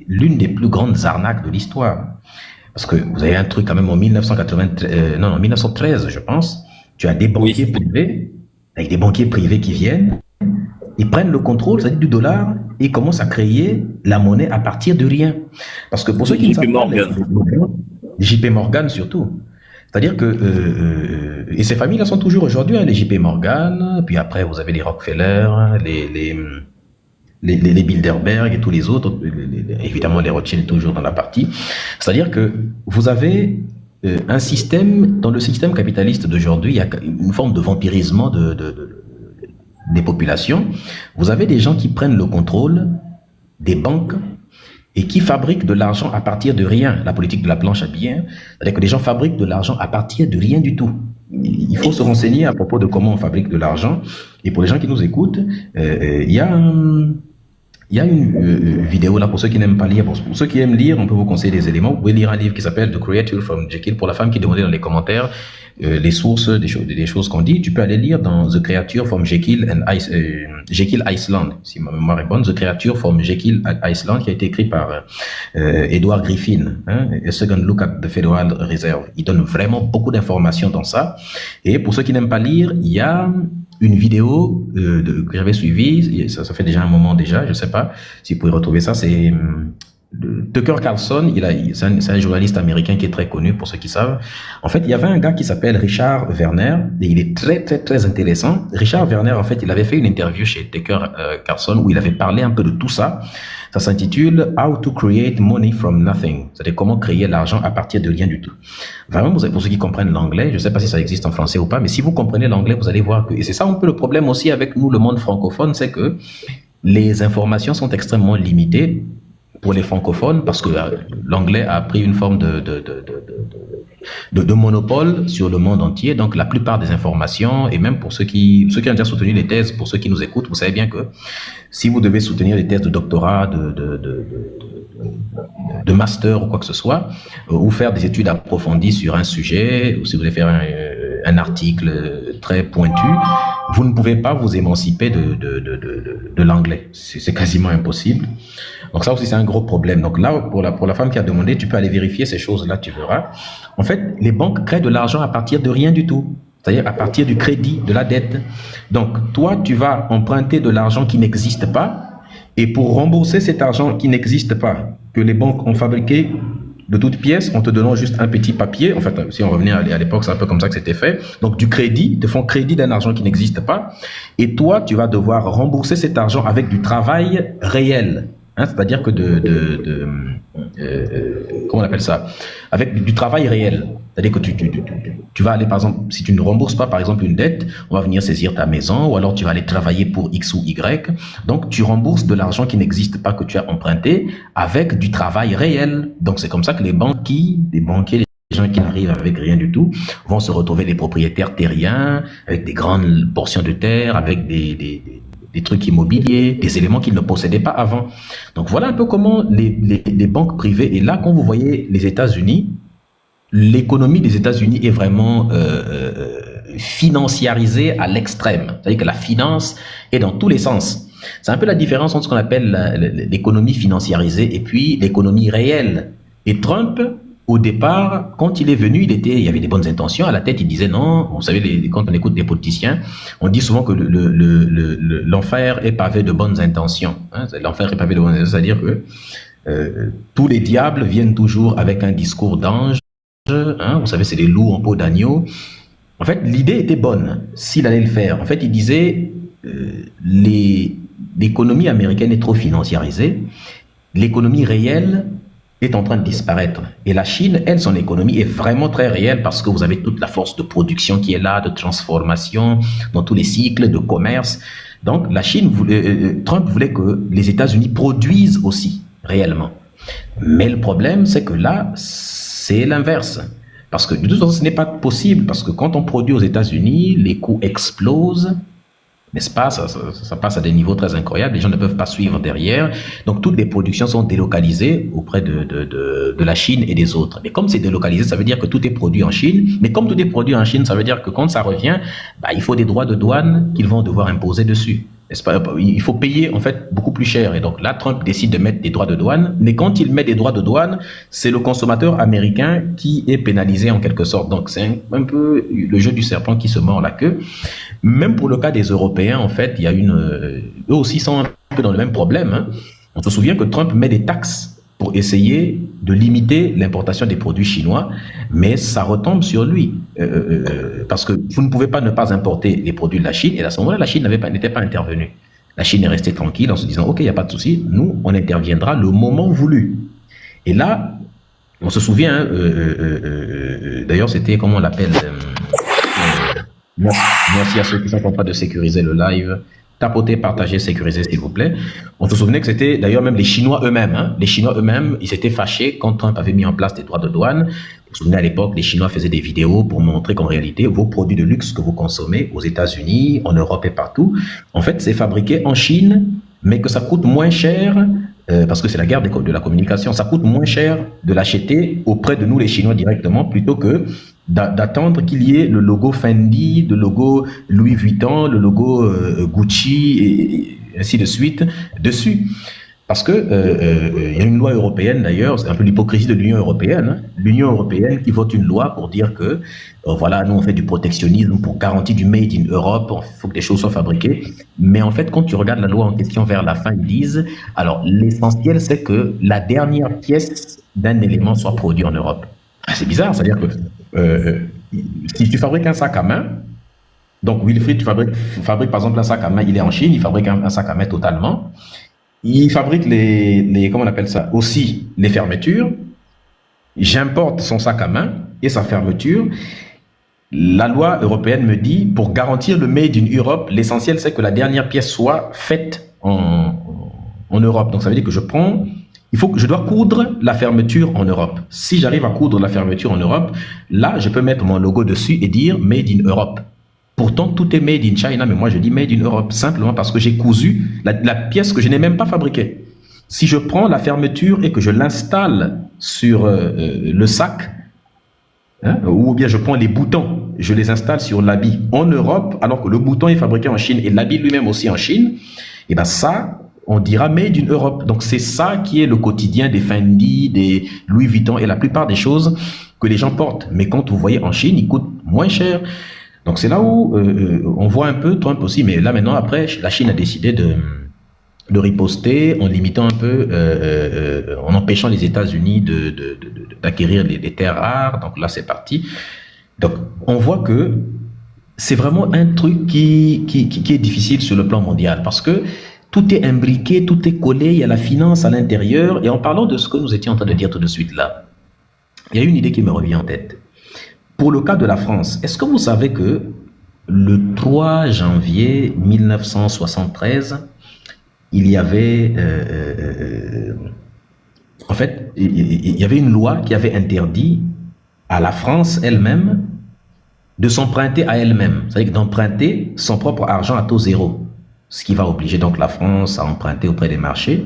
l'une des plus grandes arnaques de l'histoire. Parce que vous avez un truc quand même en 1913, je pense. Tu as des banquiers Oui. privés, avec des banquiers privés qui viennent, ils prennent le contrôle, c'est-à-dire du dollar, et commencent à créer la monnaie à partir de rien. Parce que pour ceux qui ne JP savent pas, Morgan. JP Morgan surtout. C'est-à-dire que, et ces familles-là sont toujours aujourd'hui, hein, les JP Morgan, puis après vous avez les Rockefeller, les Bilderberg et tous les autres, évidemment les Rothschild toujours dans la partie. C'est-à-dire que vous avez un système, dans le système capitaliste d'aujourd'hui, il y a une forme de vampirisme des populations. Vous avez des gens qui prennent le contrôle des banques et qui fabriquent de l'argent à partir de rien. La politique de la planche à billets, c'est-à-dire que les gens fabriquent de l'argent à partir de rien du tout. Il faut se renseigner à propos de comment on fabrique de l'argent. Et pour les gens qui nous écoutent, il y a une vidéo là pour ceux qui n'aiment pas lire. Pour ceux qui aiment lire, on peut vous conseiller des éléments. Vous pouvez lire un livre qui s'appelle The Creature from Jekyll. Pour la femme qui demandait dans les commentaires les sources des choses qu'on dit, tu peux aller lire dans The Creature from Jekyll and Jekyll Iceland, si ma mémoire est bonne. The Creature from Jekyll Iceland, qui a été écrit par Edward Griffin, hein, A Second Look at the Federal Reserve. Il donne vraiment beaucoup d'informations dans ça. Et pour ceux qui n'aiment pas lire, il y a une vidéo que j'avais suivie, ça fait déjà un moment déjà, je ne sais pas si vous pouvez retrouver ça, c'est Tucker Carlson, c'est un journaliste américain qui est très connu pour ceux qui savent. En fait, il y avait un gars qui s'appelle Richard Werner, et il est très très très intéressant. Richard Werner, en fait, il avait fait une interview chez Tucker Carlson où il avait parlé un peu de tout ça. Ça s'intitule How to Create Money from Nothing, c'est-à-dire comment créer l'argent à partir de rien du tout. Vraiment, pour ceux qui comprennent l'anglais, je ne sais pas si ça existe en français ou pas, mais si vous comprenez l'anglais, vous allez voir que, et c'est ça un peu le problème aussi avec nous, le monde francophone, c'est que les informations sont extrêmement limitées pour les francophones, parce que l'anglais a pris une forme de monopole sur le monde entier. Donc la plupart des informations, et même pour ceux qui ont déjà soutenu les thèses, pour ceux qui nous écoutent, vous savez bien que si vous devez soutenir des thèses de doctorat, de master ou quoi que ce soit, ou faire des études approfondies sur un sujet, ou si vous voulez faire un article très pointu, vous ne pouvez pas vous émanciper de l'anglais. C'est quasiment impossible. Donc ça aussi, c'est un gros problème. Donc là, pour la femme qui a demandé, tu peux aller vérifier ces choses-là, tu verras. En fait, les banques créent de l'argent à partir de rien du tout. C'est-à-dire à partir du crédit, de la dette. Donc, toi, tu vas emprunter de l'argent qui n'existe pas, et pour rembourser cet argent qui n'existe pas, que les banques ont fabriqué de toutes pièces, en te donnant juste un petit papier. En fait, si on revenait à l'époque, c'est un peu comme ça que c'était fait. Donc, du crédit, ils te font crédit d'un argent qui n'existe pas, et toi, tu vas devoir rembourser cet argent avec du travail réel. Hein, c'est-à-dire que comment on appelle ça? Avec du travail réel. C'est-à-dire que tu vas aller, par exemple, si tu ne rembourses pas, par exemple, une dette, on va venir saisir ta maison, ou alors tu vas aller travailler pour X ou Y. Donc, tu rembourses de l'argent qui n'existe pas, que tu as emprunté, avec du travail réel. Donc, c'est comme ça que les banquiers, les gens qui n'arrivent avec rien du tout, vont se retrouver des propriétaires terriens, avec des grandes portions de terre, avec des trucs immobiliers, des éléments qu'ils ne possédaient pas avant. Donc voilà un peu comment les banques privées, et là quand vous voyez les États-Unis, l'économie des États-Unis est vraiment financiarisée à l'extrême. C'est-à-dire que la finance est dans tous les sens. C'est un peu la différence entre ce qu'on appelle l'économie financiarisée et puis l'économie réelle. Et Trump, au départ, quand il est venu, il y avait des bonnes intentions. À la tête, il disait non. Vous savez, quand on écoute des politiciens, on dit souvent que l'enfer est pavé de bonnes intentions. Hein, l'enfer est pavé de bonnes intentions, c'est-à-dire que tous les diables viennent toujours avec un discours d'ange. Hein, vous savez, c'est des loups en peau d'agneau. En fait, l'idée était bonne s'il allait le faire. En fait, il disait l'économie américaine est trop financiarisée. L'économie réelle est en train de disparaître. Et la Chine, elle, son économie est vraiment très réelle parce que vous avez toute la force de production qui est là, de transformation, dans tous les cycles de commerce. Donc, Trump voulait que les États-Unis produisent aussi, réellement. Mais le problème, c'est que là, c'est l'inverse. Parce que de toute façon, ce n'est pas possible, parce que quand on produit aux États-Unis, les coûts explosent, n'est-ce pas? Ça passe à des niveaux très incroyables, les gens ne peuvent pas suivre derrière. Donc toutes les productions sont délocalisées auprès de la Chine et des autres. Mais comme c'est délocalisé, ça veut dire que tout est produit en Chine. Mais comme tout est produit en Chine, ça veut dire que quand ça revient, il faut des droits de douane qu'ils vont devoir imposer dessus. N'est-ce pas? Il faut payer en fait beaucoup plus cher. Et donc là, Trump décide de mettre des droits de douane. Mais quand il met des droits de douane, c'est le consommateur américain qui est pénalisé en quelque sorte. Donc c'est un peu le jeu du serpent qui se mord la queue. Même pour le cas des Européens, en fait, il y a eux aussi sont un peu dans le même problème. Hein. On se souvient que Trump met des taxes pour essayer de limiter l'importation des produits chinois, mais ça retombe sur lui. Parce que vous ne pouvez pas ne pas importer les produits de la Chine, et à ce moment-là, la Chine n'était pas intervenue. La Chine est restée tranquille en se disant, OK, il n'y a pas de souci, nous, on interviendra le moment voulu. Et là, on se souvient, hein, d'ailleurs, c'était, comment on l'appelle merci à ceux qui sont en train de sécuriser le live. Tapotez, partagez, sécurisez, s'il vous plaît. On se souvenait que c'était d'ailleurs même les Chinois eux-mêmes. Hein. Les Chinois eux-mêmes, ils s'étaient fâchés quand Trump avait mis en place des droits de douane. Vous vous souvenez à l'époque, les Chinois faisaient des vidéos pour montrer qu'en réalité, vos produits de luxe que vous consommez aux États-Unis, en Europe et partout, en fait, c'est fabriqué en Chine, mais que ça coûte moins cher, parce que c'est la guerre de la communication, ça coûte moins cher de l'acheter auprès de nous, les Chinois, directement, plutôt que d'attendre qu'il y ait le logo Fendi, le logo Louis Vuitton, le logo Gucci et ainsi de suite dessus. Parce que y a une loi européenne d'ailleurs, c'est un peu l'hypocrisie de l'Union européenne. Hein. L'Union européenne qui vote une loi pour dire que voilà, nous on fait du protectionnisme pour garantir du made in Europe, il faut que les choses soient fabriquées. Mais en fait, quand tu regardes la loi en question vers la fin, ils disent, alors l'essentiel c'est que la dernière pièce d'un élément soit produit en Europe. C'est bizarre, c'est-à-dire que si tu fabriques un sac à main, donc Wilfried fabrique par exemple un sac à main, il est en Chine, il fabrique un sac à main totalement, il fabrique comment on appelle ça, aussi les fermetures, j'importe son sac à main et sa fermeture, la loi européenne me dit, pour garantir le made in Europe, l'essentiel c'est que la dernière pièce soit faite en Europe, donc ça veut dire que je dois coudre la fermeture en Europe. Si j'arrive à coudre la fermeture en Europe, là, je peux mettre mon logo dessus et dire Made in Europe. Pourtant, tout est Made in China, mais moi, je dis Made in Europe, simplement parce que j'ai cousu la pièce que je n'ai même pas fabriquée. Si je prends la fermeture et que je l'installe sur le sac, hein, ou bien je prends les boutons, je les installe sur l'habit en Europe, alors que le bouton est fabriqué en Chine et l'habit lui-même aussi en Chine, et bien ça, on dira Made in Europe. Donc c'est ça qui est le quotidien des Fendi, des Louis Vuitton et la plupart des choses que les gens portent. Mais quand vous voyez en Chine, ils coûtent moins cher. Donc c'est là où on voit un peu Trump aussi. Mais là maintenant, après, la Chine a décidé de riposter en limitant un peu, en empêchant les États-Unis d'acquérir les terres rares. Donc là, c'est parti. Donc on voit que c'est vraiment un truc qui est difficile sur le plan mondial parce que tout est imbriqué, tout est collé, il y a la finance à l'intérieur. Et en parlant de ce que nous étions en train de dire tout de suite là, il y a une idée qui me revient en tête. Pour le cas de la France, est-ce que vous savez que le 3 janvier 1973, il y avait, en fait, il y avait une loi qui avait interdit à la France elle-même de s'emprunter à elle-même, c'est-à-dire d'emprunter son propre argent à taux zéro. Ce qui va obliger donc la France à emprunter auprès des marchés.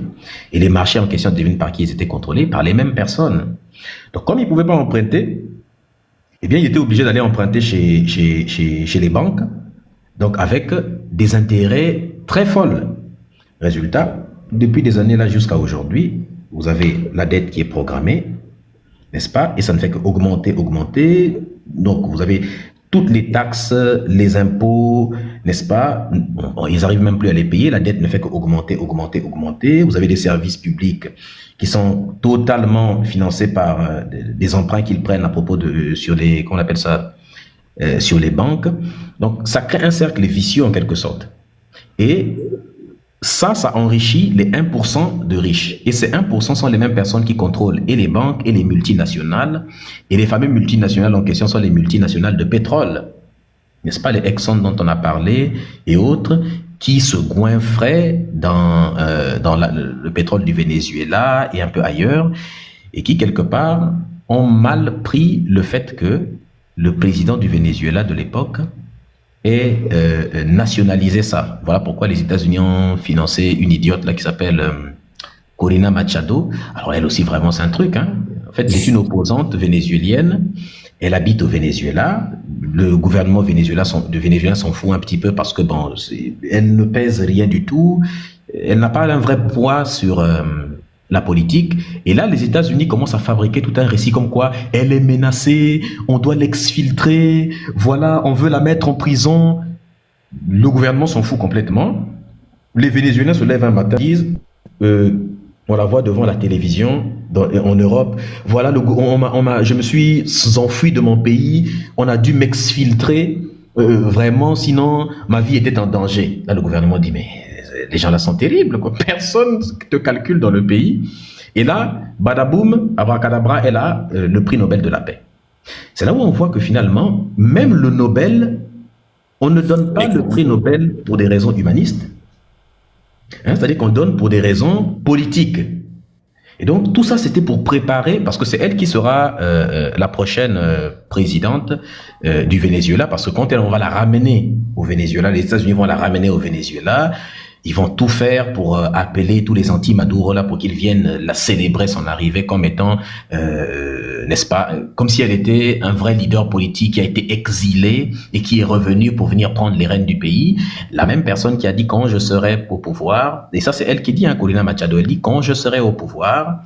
Et les marchés en question, devinent par qui ils étaient contrôlés? Par les mêmes personnes. Donc comme ils ne pouvaient pas emprunter, eh bien ils étaient obligés d'aller emprunter chez les banques, donc avec des intérêts très folles. Résultat, depuis des années là jusqu'à aujourd'hui, vous avez la dette qui est programmée, n'est-ce pas? Et ça ne fait qu'augmenter, augmenter. Donc vous avez toutes les taxes, les impôts, n'est-ce pas? Ils n'arrivent même plus à les payer. La dette ne fait qu'augmenter, augmenter, augmenter. Vous avez des services publics qui sont totalement financés par des emprunts qu'ils prennent à propos sur les, qu'on appelle ça, sur les banques. Donc, ça crée un cercle vicieux en quelque sorte. Et ça enrichit les 1% de riches. Et ces 1% sont les mêmes personnes qui contrôlent et les banques et les multinationales. Et les fameuses multinationales en question sont les multinationales de pétrole. N'est-ce pas, les Exxon dont on a parlé et autres, qui se goinfraient dans le pétrole du Venezuela et un peu ailleurs, et qui, quelque part, ont mal pris le fait que le président du Venezuela de l'époque ait nationalisé ça. Voilà pourquoi les États-Unis ont financé une idiote là qui s'appelle Corina Machado. Alors elle aussi, vraiment, c'est un truc. Hein. En fait, c'est une opposante vénézuélienne. Elle habite au Venezuela. le gouvernement vénézuélien s'en fout un petit peu parce que bon, elle ne pèse rien du tout, elle n'a pas un vrai poids sur la politique. Et là, les États-Unis commencent à fabriquer tout un récit comme quoi elle est menacée, on doit l'exfiltrer, voilà, on veut la mettre en prison. Le gouvernement s'en fout complètement. Les Vénézuéliens se lèvent un matin et disent, on la voit devant la télévision en Europe, voilà, je me suis enfui de mon pays, on a dû m'exfiltrer, vraiment, sinon ma vie était en danger. Là, le gouvernement dit, mais les gens là sont terribles, quoi. Personne te calcule dans le pays. Et là, badaboum, abracadabra, elle a le prix Nobel de la paix. C'est là où on voit que finalement, même le Nobel, on ne donne pas le prix Nobel pour des raisons humanistes, hein, c'est-à-dire qu'on donne pour des raisons politiques. Et donc tout ça c'était pour préparer, parce que c'est elle qui sera la prochaine présidente du Venezuela, parce que quand on va la ramener au Venezuela, les États-Unis vont la ramener au Venezuela, ils vont tout faire pour appeler tous les anti-Maduro là pour qu'ils viennent la célébrer son arrivée comme étant, n'est-ce pas, comme si elle était un vrai leader politique qui a été exilé et qui est revenu pour venir prendre les rênes du pays. La même personne qui a dit quand je serai au pouvoir, et ça c'est elle qui dit, hein, Corina Machado, elle dit quand je serai au pouvoir,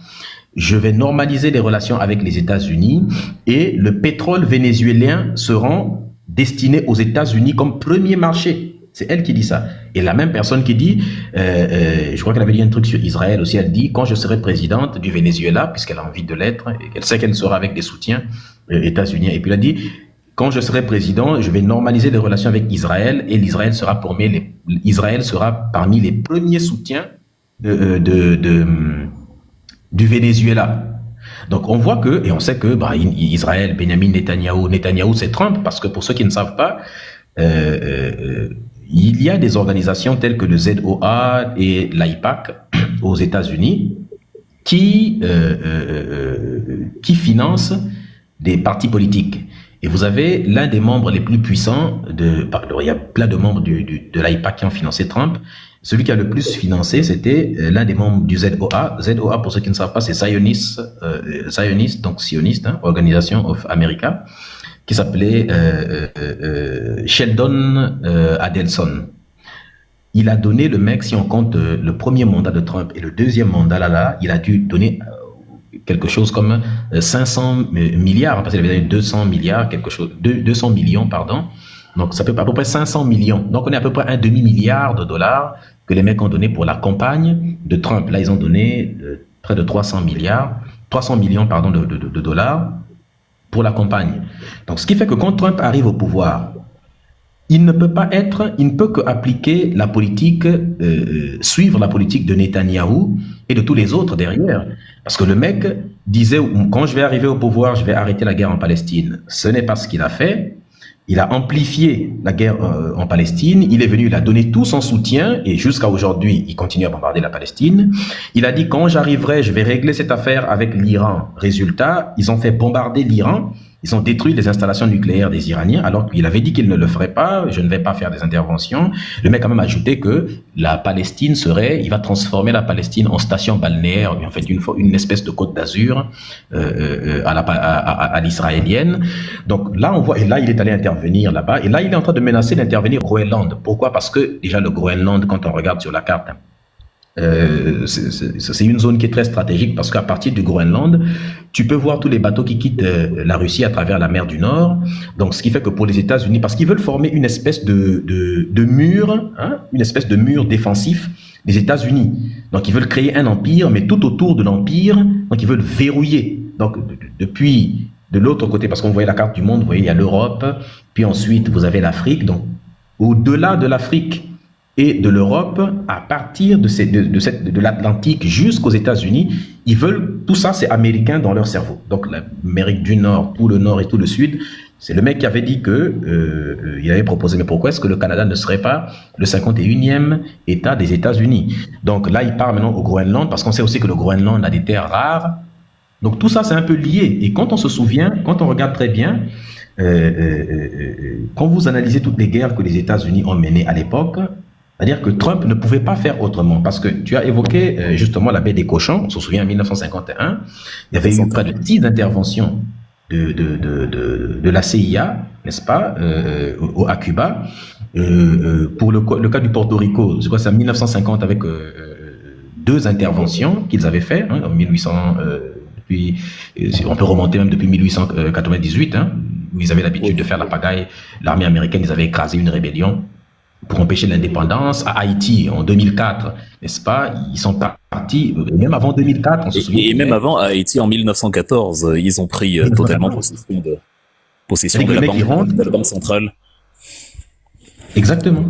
je vais normaliser les relations avec les États-Unis et le pétrole vénézuélien sera destiné aux États-Unis comme premier marché. C'est elle qui dit ça. Et la même personne qui dit, je crois qu'elle avait dit un truc sur Israël aussi, elle dit, quand je serai présidente du Venezuela, puisqu'elle a envie de l'être, et qu'elle sait qu'elle sera avec des soutiens états-uniens, et puis elle a dit, quand je serai président, je vais normaliser les relations avec Israël, et Israël sera parmi les premiers soutiens du Venezuela. Donc on voit que, et on sait que Israël, Benjamin Netanyahou c'est Trump, parce que pour ceux qui ne savent pas, il y a des organisations telles que le ZOA et l'AIPAC aux États-Unis qui financent des partis politiques. Et vous avez l'un des membres les plus puissants, il y a plein de membres de l'AIPAC qui ont financé Trump. Celui qui a le plus financé, c'était l'un des membres du ZOA. ZOA, pour ceux qui ne savent pas, c'est Zionist, donc sioniste, hein, Organisation of America, qui s'appelait Sheldon Adelson. Il a donné, le mec, si on compte le premier mandat de Trump et le deuxième mandat, il a dû donner quelque chose comme 500 milliards, parce qu'il avait donné 200 milliards, 200 millions, pardon. Donc ça peut à peu près 500 millions. Donc on est à peu près un demi-milliard de dollars que les mecs ont donné pour la campagne de Trump. Là, ils ont donné près de 300 millions, pardon, de dollars pour la campagne. Donc, ce qui fait que quand Trump arrive au pouvoir, il ne peut que appliquer la politique, suivre la politique de Netanyahou et de tous les autres derrière. Parce que le mec disait, quand je vais arriver au pouvoir, je vais arrêter la guerre en Palestine. Ce n'est pas ce qu'il a fait. Il a amplifié la guerre en Palestine, il est venu, il a donné tout son soutien, et jusqu'à aujourd'hui, il continue à bombarder la Palestine. Il a dit, quand j'arriverai, je vais régler cette affaire avec l'Iran. Résultat, ils ont fait bombarder l'Iran, ils ont détruit les installations nucléaires des Iraniens, alors qu'il avait dit qu'il ne le ferait pas, je ne vais pas faire des interventions. Le mec a même ajouté que la Palestine il va transformer la Palestine en station balnéaire, en fait une espèce de côte d'Azur à l'israélienne. Donc là, on voit, et là, il est allé intervenir là-bas, et là, il est en train de menacer d'intervenir au Groenland. Pourquoi? Parce que déjà, le Groenland, quand on regarde sur la carte, c'est une zone qui est très stratégique parce qu'à partir du Groenland, tu peux voir tous les bateaux qui quittent la Russie à travers la mer du Nord. Donc, ce qui fait que pour les États-Unis, parce qu'ils veulent former une espèce de mur, hein, une espèce de mur défensif des États-Unis. Donc, ils veulent créer un empire, mais tout autour de l'empire, donc ils veulent verrouiller. Donc, depuis de l'autre côté, parce qu'on voyait la carte du monde, vous voyez, il y a l'Europe, puis ensuite vous avez l'Afrique. Donc, au-delà de l'Afrique et de l'Europe, à partir de l'Atlantique jusqu'aux États-Unis, ils veulent, tout ça c'est américain dans leur cerveau. Donc l'Amérique du Nord, tout le Nord et tout le Sud, c'est le mec qui avait dit que, il avait proposé, mais pourquoi est-ce que le Canada ne serait pas le 51e État des États-Unis? Donc là, il part maintenant au Groenland, parce qu'on sait aussi que le Groenland a des terres rares. Donc tout ça c'est un peu lié. Et quand on se souvient, quand on regarde très bien, quand vous analysez toutes les guerres que les États-Unis ont menées à l'époque, c'est-à-dire que Trump ne pouvait pas faire autrement, parce que tu as évoqué justement la baie des cochons, on se souvient en 1951, il y avait eu près de 10 interventions de la CIA, n'est-ce pas, à Cuba, pour le cas du Porto Rico, je crois que c'est en 1950 avec deux interventions qu'ils avaient fait, hein, en 1800, puis on peut remonter même depuis 1898, hein, où ils avaient l'habitude de faire la pagaille. L'armée américaine, ils avaient écrasé une rébellion pour empêcher l'indépendance. À Haïti, en 2004, n'est-ce pas, ils sont partis, même avant 2004, on se souvient. Et même avant, à Haïti, en 1914, ils ont pris totalement possession de la banque centrale. Exactement.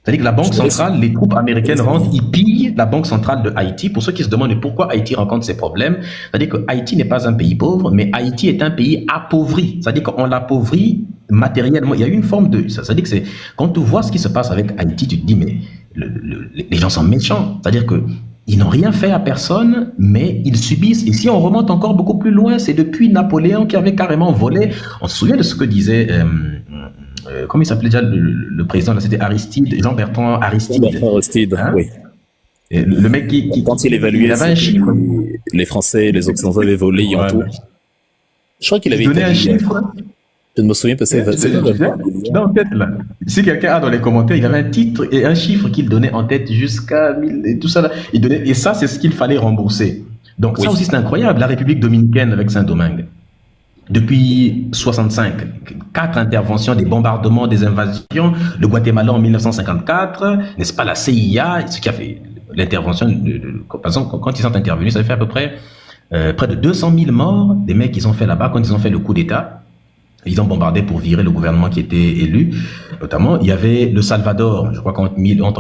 C'est-à-dire que la banque centrale, les troupes américaines rentrent, ils pillent la banque centrale de Haïti. Pour ceux qui se demandent pourquoi Haïti rencontre ces problèmes, c'est-à-dire que Haïti n'est pas un pays pauvre, mais Haïti est un pays appauvri. C'est-à-dire qu'on l'appauvrit matériellement. Il y a une forme de... C'est-à-dire que quand tu vois ce qui se passe avec Haïti, tu te dis, mais les gens sont méchants. C'est-à-dire que ils n'ont rien fait à personne, mais ils subissent. Et si on remonte encore beaucoup plus loin, c'est depuis Napoléon qui avait carrément volé. On se souvient de ce que disait... comment il s'appelait déjà le président, là, c'était Aristide, Jean-Bertrand Aristide. Jean-Bertrand Aristide, hein? Oui. Et le mec qui quand il évaluait, il avait un chiffre. Les Français, les Occidentaux avaient volé, ils ont tout. Je crois qu'il avait donné un chiffre. Je ne me souviens pas. C'est en tête là. Si quelqu'un a dans les commentaires, il avait un titre et un chiffre qu'il donnait en tête jusqu'à 1000 et tout ça là. Il donnait, et ça, c'est ce qu'il fallait rembourser. Donc ça aussi c'est incroyable. La République dominicaine avec Saint-Domingue. Depuis 65, 4 interventions, des bombardements, des invasions. Le Guatemala en 1954, n'est-ce pas, la CIA, ce qui a fait l'intervention. Par exemple, quand ils sont intervenus, ça fait à peu près de 200 000 morts, des mecs qu'ils ont fait là-bas quand ils ont fait le coup d'État. Ils ont bombardé pour virer le gouvernement qui était élu. Notamment, il y avait le Salvador, je crois qu'entre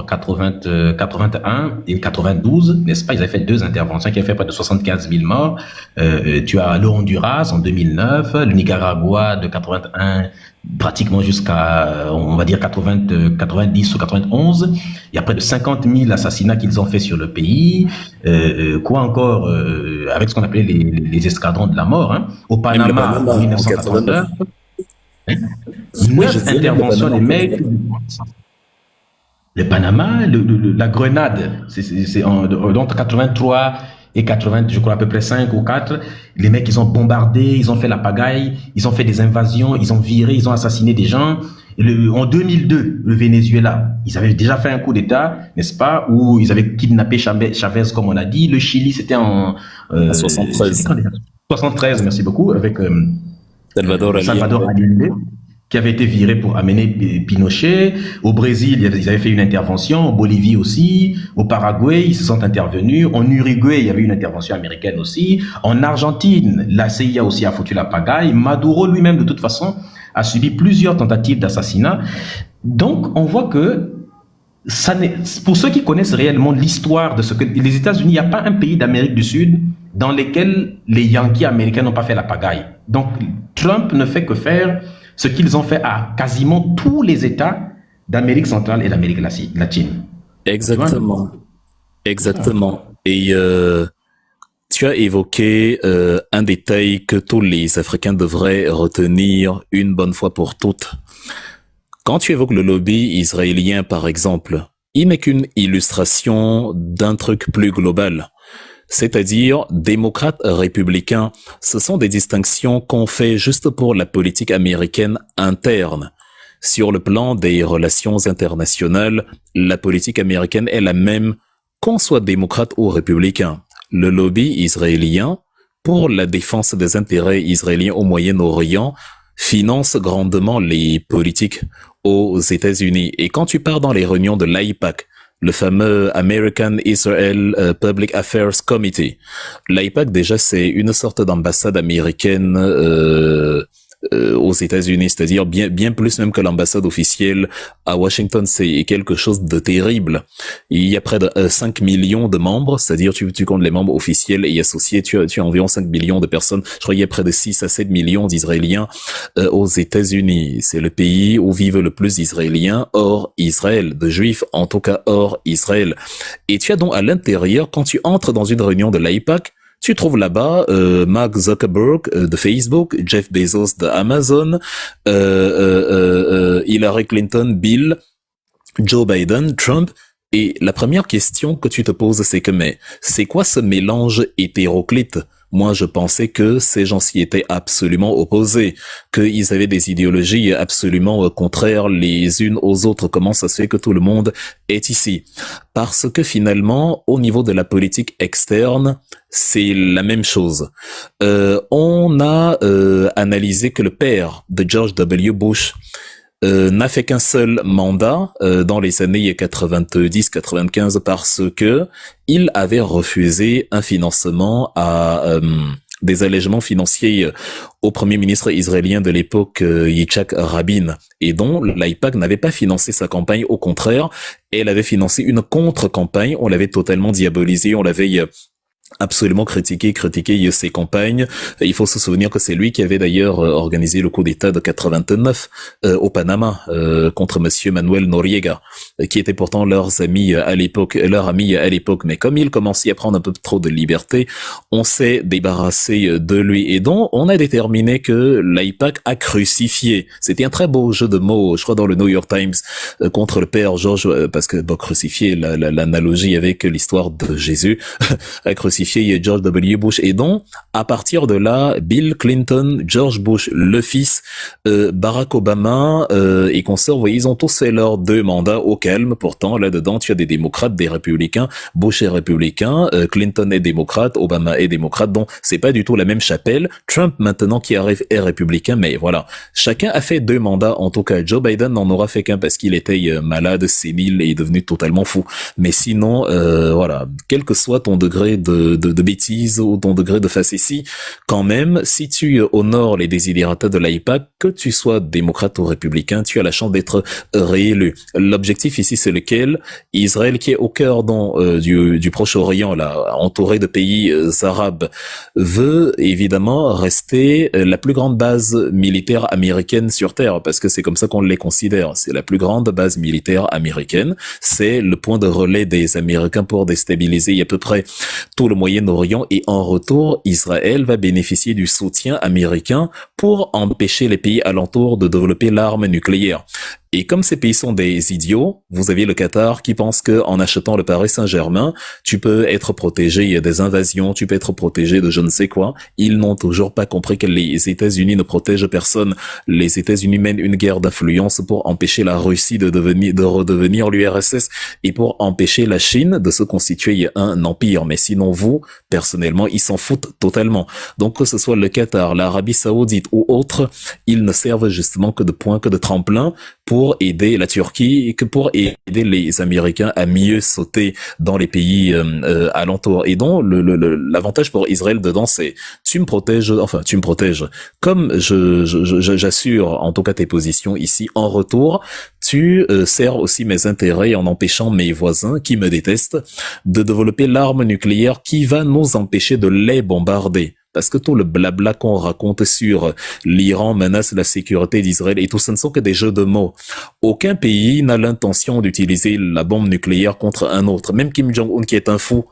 81 et 92, n'est-ce pas, ils avaient fait 2 interventions qui avaient fait près de 75 000 morts. Tu as le Honduras en 2009, le Nicaragua de 81 pratiquement jusqu'à, on va dire, 90 ou 91. Il y a près de 50 000 assassinats qu'ils ont fait sur le pays. Quoi encore, avec ce qu'on appelait les escadrons de la mort, hein. Au Panama, en 1989. 9 interventions des mecs. Le Panama, la Grenade, c'est entre 83 et 80, je crois à peu près 5 ou 4, les mecs, ils ont bombardé, ils ont fait la pagaille, ils ont fait des invasions, ils ont viré, ils ont assassiné des gens. En 2002, le Venezuela, ils avaient déjà fait un coup d'État, n'est-ce pas, où ils avaient kidnappé Chavez, comme on a dit. Le Chili, c'était en 73. 73, merci beaucoup, avec Salvador Allende, qui avait été viré pour amener Pinochet. Au Brésil, ils avaient fait une intervention. En Bolivie aussi. Au Paraguay, ils se sont intervenus. En Uruguay, il y avait une intervention américaine aussi. En Argentine, la CIA aussi a foutu la pagaille. Maduro lui-même, de toute façon, a subi plusieurs tentatives d'assassinat. Donc, on voit que pour ceux qui connaissent réellement l'histoire de ce que les États-Unis, il n'y a pas un pays d'Amérique du Sud dans lequel les Yankees américains n'ont pas fait la pagaille. Donc, Trump ne fait que faire ce qu'ils ont fait à quasiment tous les États d'Amérique centrale et d'Amérique latine. Exactement. Exactement. Et tu as évoqué un détail que tous les Africains devraient retenir une bonne fois pour toutes. Quand tu évoques le lobby israélien, par exemple, il n'est qu'une illustration d'un truc plus global. C'est-à-dire, démocrates, républicains, ce sont des distinctions qu'on fait juste pour la politique américaine interne. Sur le plan des relations internationales, la politique américaine est la même qu'on soit démocrate ou républicain. Le lobby israélien, pour la défense des intérêts israéliens au Moyen-Orient, finance grandement les politiques aux États-Unis. Et quand tu pars dans les réunions de l'AIPAC, le fameux American Israel Public Affairs Committee. L'AIPAC, déjà, c'est une sorte d'ambassade américaine aux États-Unis, c'est-à-dire bien plus même que l'ambassade officielle à Washington. C'est quelque chose de terrible. Il y a près de 5 millions de membres, c'est-à-dire tu comptes les membres officiels et associés, tu as environ 5 millions de personnes. Je crois qu'il y a près de 6 à 7 millions d'Israéliens aux États-Unis. C'est le pays où vivent le plus d'Israéliens hors Israël, de Juifs en tout cas hors Israël. Et tu as donc à l'intérieur, quand tu entres dans une réunion de l'AIPAC, tu trouves là-bas Mark Zuckerberg de Facebook, Jeff Bezos de Amazon, Hillary Clinton, Bill, Joe Biden, Trump. Et la première question que tu te poses, c'est que mais c'est quoi ce mélange hétéroclite? moi je pensais que ces gens-ci étaient absolument opposés, qu'ils avaient des idéologies absolument contraires les unes aux autres. Comment ça se fait que tout le monde est ici? Parce que finalement, au niveau de la politique externe, c'est la même chose. On a analysé que le père de George W. Bush n'a fait qu'un seul mandat dans les années 90-95 parce que il avait refusé un financement à des allègements financiers au premier ministre israélien de l'époque, Yitzhak Rabin, et dont l'AIPAC n'avait pas financé sa campagne. Au contraire, elle avait financé une contre-campagne. On l'avait totalement diabolisé, on l'avait absolument critiqué ses campagnes. Il faut se souvenir que c'est lui qui avait d'ailleurs organisé le coup d'État de 89 au Panama contre monsieur Manuel Noriega, qui était pourtant leur ami à l'époque. Mais comme il commençait à prendre un peu trop de liberté, on s'est débarrassé de lui et donc on a déterminé que l'AIPAC a crucifié. C'était un très beau jeu de mots, je crois, dans le New York Times contre le père George, parce que crucifier, l'analogie avec l'histoire de Jésus, a crucifié George W. Bush. Et donc, à partir de là, Bill Clinton, George Bush, le fils, Barack Obama et consorts, vous voyez, ils ont tous fait leurs 2 mandats au calme. Pourtant, là-dedans, tu as des démocrates, des républicains. Bush est républicain, Clinton est démocrate, Obama est démocrate. Donc, c'est pas du tout la même chapelle. Trump, maintenant, qui arrive, est républicain. Mais voilà, chacun a fait 2 mandats. En tout cas, Joe Biden n'en aura fait qu'un parce qu'il était malade, sénile et est devenu totalement fou. Mais sinon, voilà, quel que soit ton degré de bêtises ou ton degré de facétie, quand même, si tu honores les desiderata de l'AIPAC, que tu sois démocrate ou républicain, tu as la chance d'être réélu. L'objectif ici, c'est lequel? Israël, qui est au cœur du Proche-Orient, là, entouré de pays arabes, veut évidemment rester la plus grande base militaire américaine sur Terre, parce que c'est comme ça qu'on les considère. C'est la plus grande base militaire américaine. C'est le point de relais des Américains pour déstabiliser à peu près tout le Moyen-Orient, et en retour, Israël va bénéficier du soutien américain pour empêcher les pays alentours de développer l'arme nucléaire. Et comme ces pays sont des idiots, vous avez le Qatar qui pense que en achetant le Paris Saint-Germain, tu peux être protégé des invasions, tu peux être protégé de je ne sais quoi. Ils n'ont toujours pas compris que les États-Unis ne protègent personne. Les États-Unis mènent une guerre d'influence pour empêcher la Russie de redevenir l'URSS et pour empêcher la Chine de se constituer un empire. Mais sinon, vous, personnellement, ils s'en foutent totalement. Donc, que ce soit le Qatar, l'Arabie Saoudite ou autres, ils ne servent justement que de point, que de tremplin pour aider la Turquie, que pour aider les Américains à mieux sauter dans les pays alentours. Et donc, l'avantage pour Israël dedans, c'est tu me protèges, comme j'assure en tout cas tes positions ici, en retour, tu sers aussi mes intérêts en empêchant mes voisins qui me détestent de développer l'arme nucléaire qui va nous empêcher de les bombarder. Parce que tout le blabla qu'on raconte sur l'Iran menace la sécurité d'Israël et tout, ce ne sont que des jeux de mots. Aucun pays n'a l'intention d'utiliser la bombe nucléaire contre un autre. Même Kim Jong-un, qui est un fou,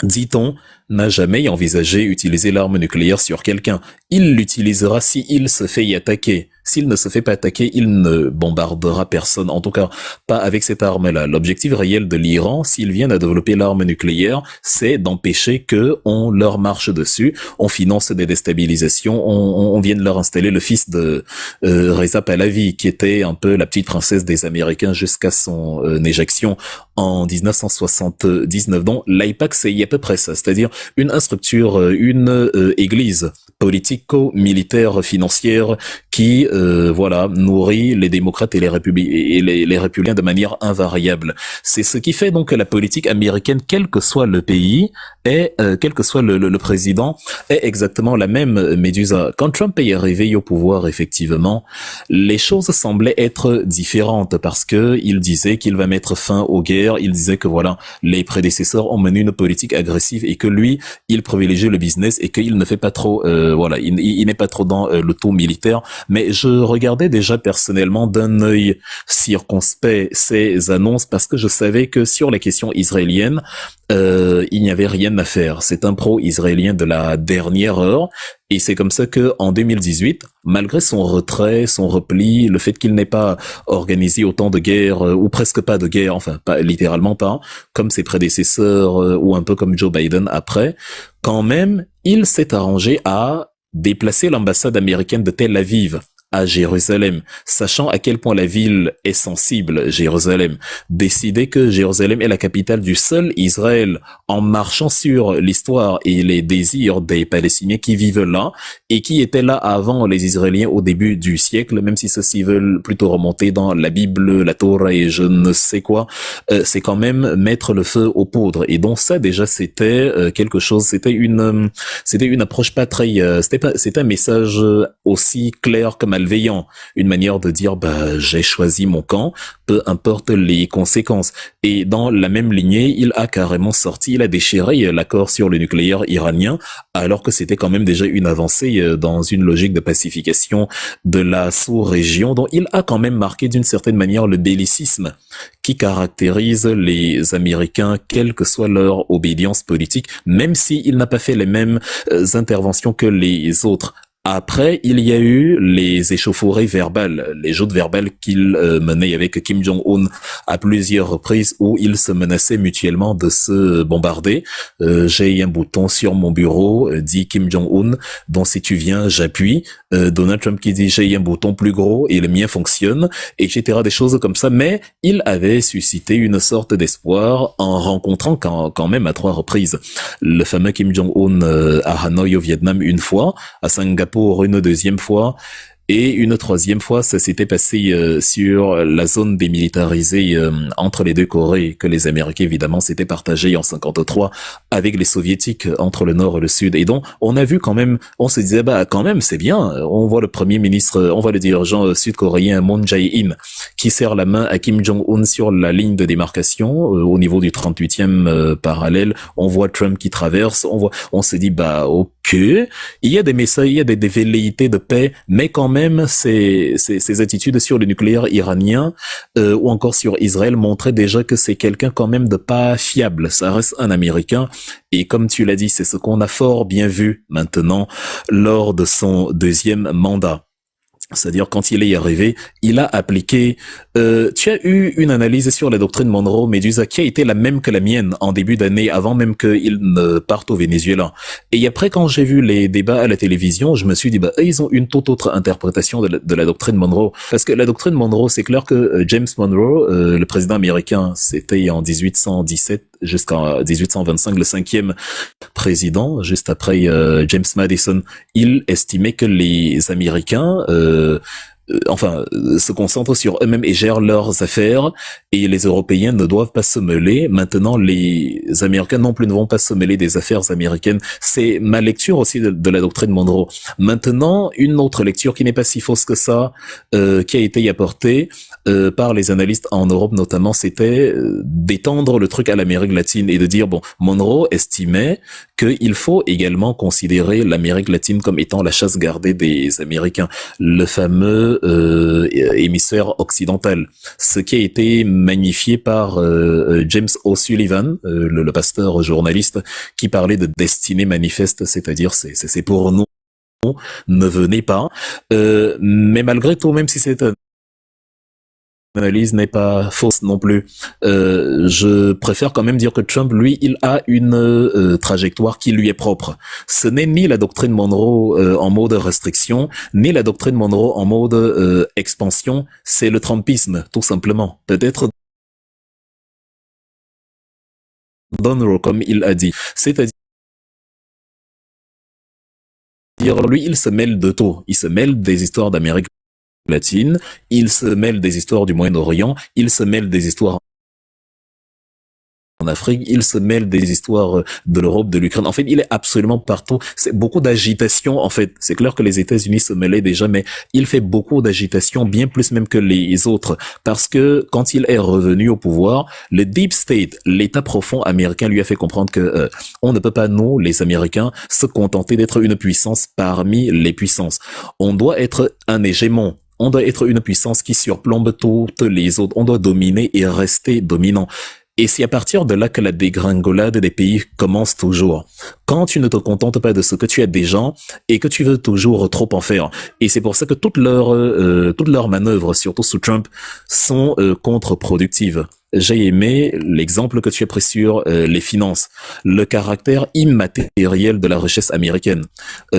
dit-on, n'a jamais envisagé utiliser l'arme nucléaire sur quelqu'un. Il l'utilisera si il se fait y attaquer. S'il ne se fait pas attaquer, il ne bombardera personne. En tout cas, pas avec cette arme-là. L'objectif réel de l'Iran, s'ils viennent à développer l'arme nucléaire, c'est d'empêcher que on leur marche dessus, on finance des déstabilisations, on vienne leur installer le fils de Reza Pahlavi, qui était un peu la petite princesse des Américains jusqu'à son éjection en 1979. Donc, l'AIPAC, c'est à peu près ça. C'est-à-dire une structure, une église politico-militaire financière qui nourrit les démocrates et les républicains de manière invariable. C'est ce qui fait donc que la politique américaine, quel que soit le pays, et quel que soit le président, est exactement la même médusa. Quand Trump est arrivé au pouvoir, effectivement, les choses semblaient être différentes parce que il disait qu'il va mettre fin aux guerres, il disait que voilà, les prédécesseurs ont mené une politique agressive et que lui, il privilégie le business et qu'il ne fait pas trop, il n'est pas trop dans le tout militaire. Mais je je regardais déjà personnellement d'un œil circonspect ces annonces parce que je savais que sur la question israélienne, il n'y avait rien à faire. C'est un pro-israélien de la dernière heure. Et c'est comme ça que, en 2018, malgré son retrait, son repli, le fait qu'il n'ait pas organisé autant de guerres, ou presque pas de guerres, enfin, pas, littéralement pas, comme ses prédécesseurs, ou un peu comme Joe Biden après, quand même, il s'est arrangé à déplacer l'ambassade américaine de Tel Aviv à Jérusalem, sachant à quel point la ville est sensible, Jérusalem, décider que Jérusalem est la capitale du seul Israël en marchant sur l'histoire et les désirs des Palestiniens qui vivent là et qui étaient là avant les Israéliens au début du siècle, même si ceux-ci veulent plutôt remonter dans la Bible, la Torah et je ne sais quoi, c'est quand même mettre le feu aux poudres. Et donc ça déjà c'était quelque chose, c'était une approche pas très, c'était un message aussi clair que malveillant, une manière de dire bah j'ai choisi mon camp, peu importe les conséquences. Et dans la même lignée, il a carrément sorti, il a déchiré l'accord sur le nucléaire iranien, alors que c'était quand même déjà une avancée dans une logique de pacification de la sous-région, dont il a quand même marqué d'une certaine manière le bellicisme qui caractérise les Américains, quelle que soit leur obédience politique, même s'il n'a pas fait les mêmes interventions que les autres. Après, il y a eu les échauffourées verbales, les joutes verbales qu'il menait avec Kim Jong-un à plusieurs reprises où ils se menaçaient mutuellement de se bombarder. J'ai un bouton sur mon bureau, dit Kim Jong-un, dont si tu viens, j'appuie. Donald Trump qui dit j'ai un bouton plus gros et le mien fonctionne, etc. Des choses comme ça. Mais il avait suscité une sorte d'espoir en rencontrant quand même à 3 reprises le fameux Kim Jong-un à Hanoï au Vietnam une fois, à Singapour une deuxième fois, et une troisième fois, ça s'était passé sur la zone démilitarisée entre les deux Corées, que les Américains évidemment s'étaient partagés en 53 avec les Soviétiques entre le Nord et le Sud. Et donc, on a vu quand même, on se disait bah quand même c'est bien. On voit le premier ministre, on voit le dirigeant sud-coréen Moon Jae-in qui serre la main à Kim Jong-un sur la ligne de démarcation au niveau du 38e parallèle. On voit Trump qui traverse. On se dit bah ok. Il y a des messages, il y a des velléités de paix, mais quand même, ces attitudes sur le nucléaire iranien ou encore sur Israël montraient déjà que c'est quelqu'un quand même de pas fiable. Ça reste un Américain, et comme tu l'as dit, c'est ce qu'on a fort bien vu maintenant lors de son deuxième mandat. C'est-à-dire quand il est arrivé, il a appliqué... tu as eu une analyse sur la doctrine Monroe Medusa qui a été la même que la mienne en début d'année, avant même qu'il ne parte au Venezuela. Et après, quand j'ai vu les débats à la télévision, je me suis dit, bah, ils ont une toute autre interprétation de la doctrine Monroe. Parce que la doctrine Monroe, c'est clair que James Monroe, le président américain, c'était en 1817 jusqu'en 1825, le 5e président, juste après James Madison. Il estimait que les Américains se concentrent sur eux-mêmes et gèrent leurs affaires, et les Européens ne doivent pas se mêler. Maintenant, les Américains non plus ne vont pas se mêler des affaires américaines. C'est ma lecture aussi de la doctrine Monroe. Maintenant, une autre lecture qui n'est pas si fausse que ça, qui a été apportée par les analystes en Europe notamment, c'était d'étendre le truc à l'Amérique latine et de dire, bon, Monroe estimait qu'il faut également considérer l'Amérique latine comme étant la chasse gardée des Américains, le fameux hémisphère occidental, ce qui a été magnifié par James O'Sullivan, le pasteur journaliste, qui parlait de destinée manifeste, c'est-à-dire c'est pour nous, ne venez pas. Mais malgré tout, même si cette analyse n'est pas fausse non plus, je préfère quand même dire que Trump, lui, il a une trajectoire qui lui est propre. Ce n'est ni la doctrine Monroe en mode restriction, ni la doctrine Monroe en mode expansion, c'est le Trumpisme, tout simplement. Peut-être Monroe, comme il a dit. C'est-à-dire, lui, il se mêle de tout. Il se mêle des histoires d'Amérique latine, il se mêle des histoires du Moyen-Orient, il se mêle des histoires en Afrique, il se mêle des histoires de l'Europe, de l'Ukraine. En fait, il est absolument partout. C'est beaucoup d'agitation. En fait, c'est clair que les États-Unis se mêlaient déjà, mais il fait beaucoup d'agitation, bien plus même que les autres, parce que quand il est revenu au pouvoir, le Deep State, l'État profond américain, lui a fait comprendre que on ne peut pas, nous, les Américains, se contenter d'être une puissance parmi les puissances. On doit être un hégémon. On doit être une puissance qui surplombe toutes les autres. On doit dominer et rester dominant. Et c'est à partir de là que la dégringolade des pays commence toujours. Quand tu ne te contentes pas de ce que tu as déjà et que tu veux toujours trop en faire. Et c'est pour ça que toutes leurs manœuvres, surtout sous Trump, sont contre-productives. J'ai aimé l'exemple que tu as pris sur les finances, le caractère immatériel de la richesse américaine,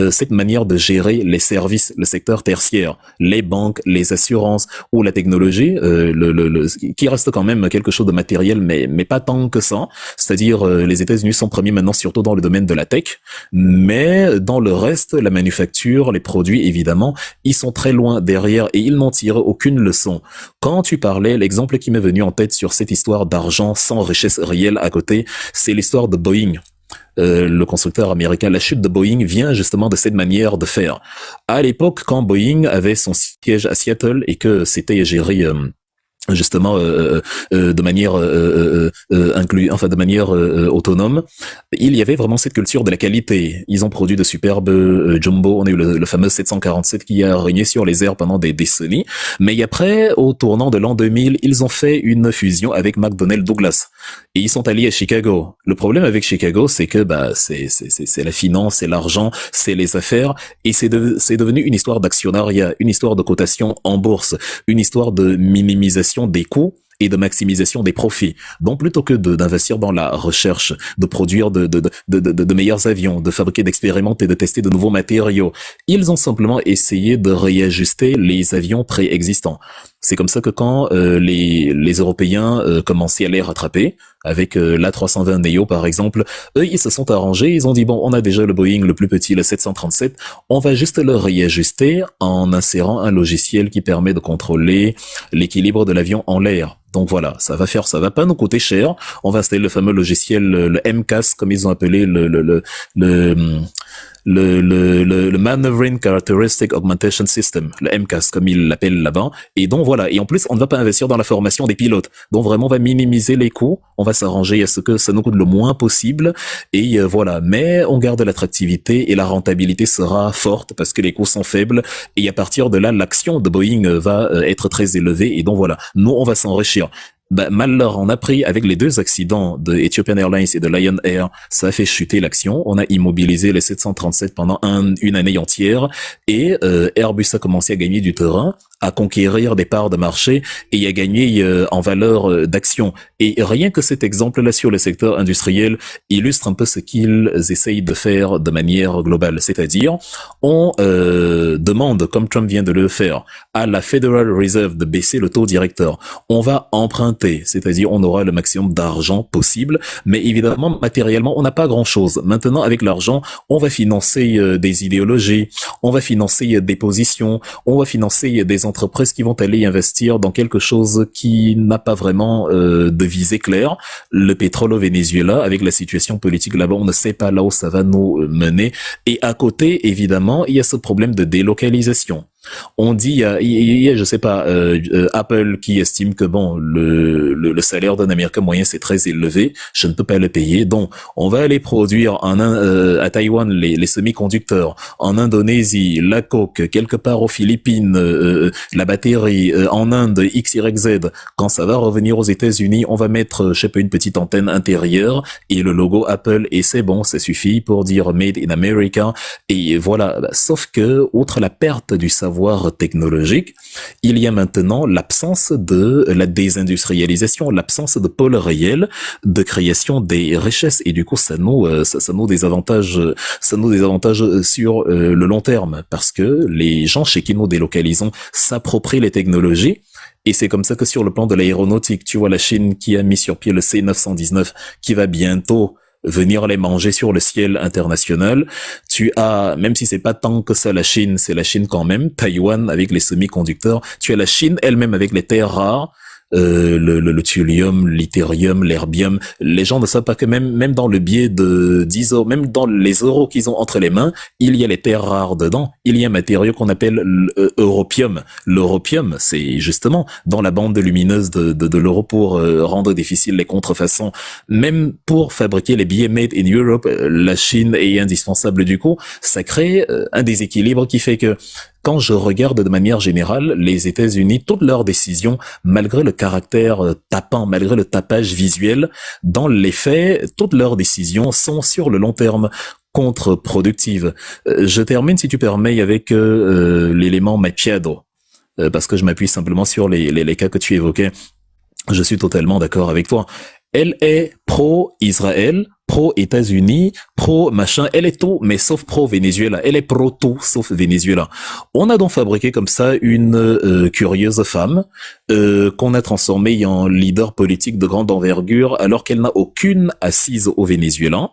cette manière de gérer les services, le secteur tertiaire, les banques, les assurances ou la technologie, qui reste quand même quelque chose de matériel, mais pas tant que ça. C'est-à-dire, les États-Unis sont premiers maintenant, surtout dans le domaine de la tech, mais dans le reste, la manufacture, les produits, évidemment, ils sont très loin derrière et ils n'ont tiré aucune leçon. Quand tu parlais, l'exemple qui m'est venu en tête sur cette histoire d'argent sans richesse réelle à côté, c'est l'histoire de Boeing. Le constructeur américain, la chute de Boeing vient justement de cette manière de faire. À l'époque, quand Boeing avait son siège à Seattle et que c'était géré justement de manière de manière autonome, il y avait vraiment cette culture de la qualité. Ils ont produit de superbes jumbo. On a eu le fameux 747 qui a régné sur les airs pendant des décennies. Mais après, au tournant de l'an 2000, ils ont fait une fusion avec McDonnell Douglas et ils sont alliés à Chicago. Le problème avec Chicago, c'est que c'est la finance, c'est l'argent, c'est les affaires et c'est devenu une histoire d'actionnariat, une histoire de cotation en bourse, une histoire de minimisation des coûts et de maximisation des profits. Donc, plutôt que d'investir dans la recherche, de produire de meilleurs avions, de fabriquer, d'expérimenter, de tester de nouveaux matériaux, ils ont simplement essayé de réajuster les avions préexistants. C'est comme ça que quand les Européens commençaient à les rattraper, avec l'A320 Neo par exemple, eux ils se sont arrangés, ils ont dit bon on a déjà le Boeing le plus petit, le 737, on va juste le réajuster en insérant un logiciel qui permet de contrôler l'équilibre de l'avion en l'air. Donc voilà, ça va pas nous coûter cher. On va installer le fameux logiciel, le MCAS, comme ils ont appelé le Maneuvering Characteristic Augmentation System, le MCAS, comme ils l'appellent là-bas. Et donc voilà. Et en plus, on ne va pas investir dans la formation des pilotes. Donc vraiment, on va minimiser les coûts. On va s'arranger à ce que ça nous coûte le moins possible. Et voilà. Mais on garde l'attractivité et la rentabilité sera forte parce que les coûts sont faibles. Et à partir de là, l'action de Boeing va être très élevée. Et donc voilà. Nous, on va s'enrichir. Mal leur en a pris avec les deux accidents de Ethiopian Airlines et de Lion Air. Ça a fait chuter l'action. On a immobilisé les 737 pendant une année entière et Airbus a commencé à gagner du terrain, à conquérir des parts de marché et à gagner en valeur d'action. Et rien que cet exemple-là sur le secteur industriel illustre un peu ce qu'ils essayent de faire de manière globale. C'est-à-dire, on demande, comme Trump vient de le faire, à la Federal Reserve de baisser le taux directeur. On va emprunter, c'est-à-dire on aura le maximum d'argent possible, mais évidemment, matériellement, on n'a pas grand-chose. Maintenant, avec l'argent, on va financer des idéologies, on va financer des positions, on va financer des entreprises qui vont aller investir dans quelque chose qui n'a pas vraiment de visée claire. Le pétrole au Venezuela, avec la situation politique là-bas, on ne sait pas là où ça va nous mener. Et à côté, évidemment, il y a ce problème de délocalisation. On dit, il y a je sais pas, Apple qui estime que bon, le salaire d'un Américain moyen c'est très élevé, je ne peux pas le payer, donc on va aller produire à Taïwan les semi-conducteurs, en Indonésie la coke, quelque part aux Philippines la batterie, en Inde XYZ. Quand ça va revenir aux États-Unis, on va mettre, je sais pas, une petite antenne intérieure et le logo Apple et c'est bon, ça suffit pour dire Made in America et voilà. Sauf que outre la perte du savoir technologique, il y a maintenant l'absence de la désindustrialisation, l'absence de pôle réel de création des richesses et du coup ça nous des avantages sur le long terme parce que les gens chez qui nous délocalisons s'approprient les technologies. Et c'est comme ça que sur le plan de l'aéronautique, tu vois la Chine qui a mis sur pied le C919 qui va bientôt venir les manger sur le ciel international. Tu as, même si c'est pas tant que ça la Chine, c'est la Chine quand même, Taïwan avec les semi-conducteurs, tu as la Chine elle-même avec les terres rares, le thulium, l'ytérium, l'herbium. Les gens ne savent pas que même dans le biais de 10 euros, même dans les euros qu'ils ont entre les mains, il y a les terres rares dedans. Il y a un matériau qu'on appelle l'europium. L'europium, c'est justement dans la bande lumineuse de l'euro pour rendre difficile les contrefaçons. Même pour fabriquer les billets made in Europe, la Chine est indispensable du coup. Ça crée un déséquilibre qui fait que quand je regarde de manière générale, les États-Unis, toutes leurs décisions, malgré le caractère tapant, malgré le tapage visuel, dans les faits, toutes leurs décisions sont sur le long terme contre-productives. Je termine, si tu permets, avec l'élément Macchiato, parce que je m'appuie simplement sur les cas que tu évoquais. Je suis totalement d'accord avec toi. Elle est pro-Israël, pro-États-Unis, pro-machin, elle est tout, mais sauf pro-Venezuela. Elle est pro-tout, sauf Venezuela. On a donc fabriqué comme ça une curieuse femme qu'on a transformée en leader politique de grande envergure alors qu'elle n'a aucune assise au Venezuela.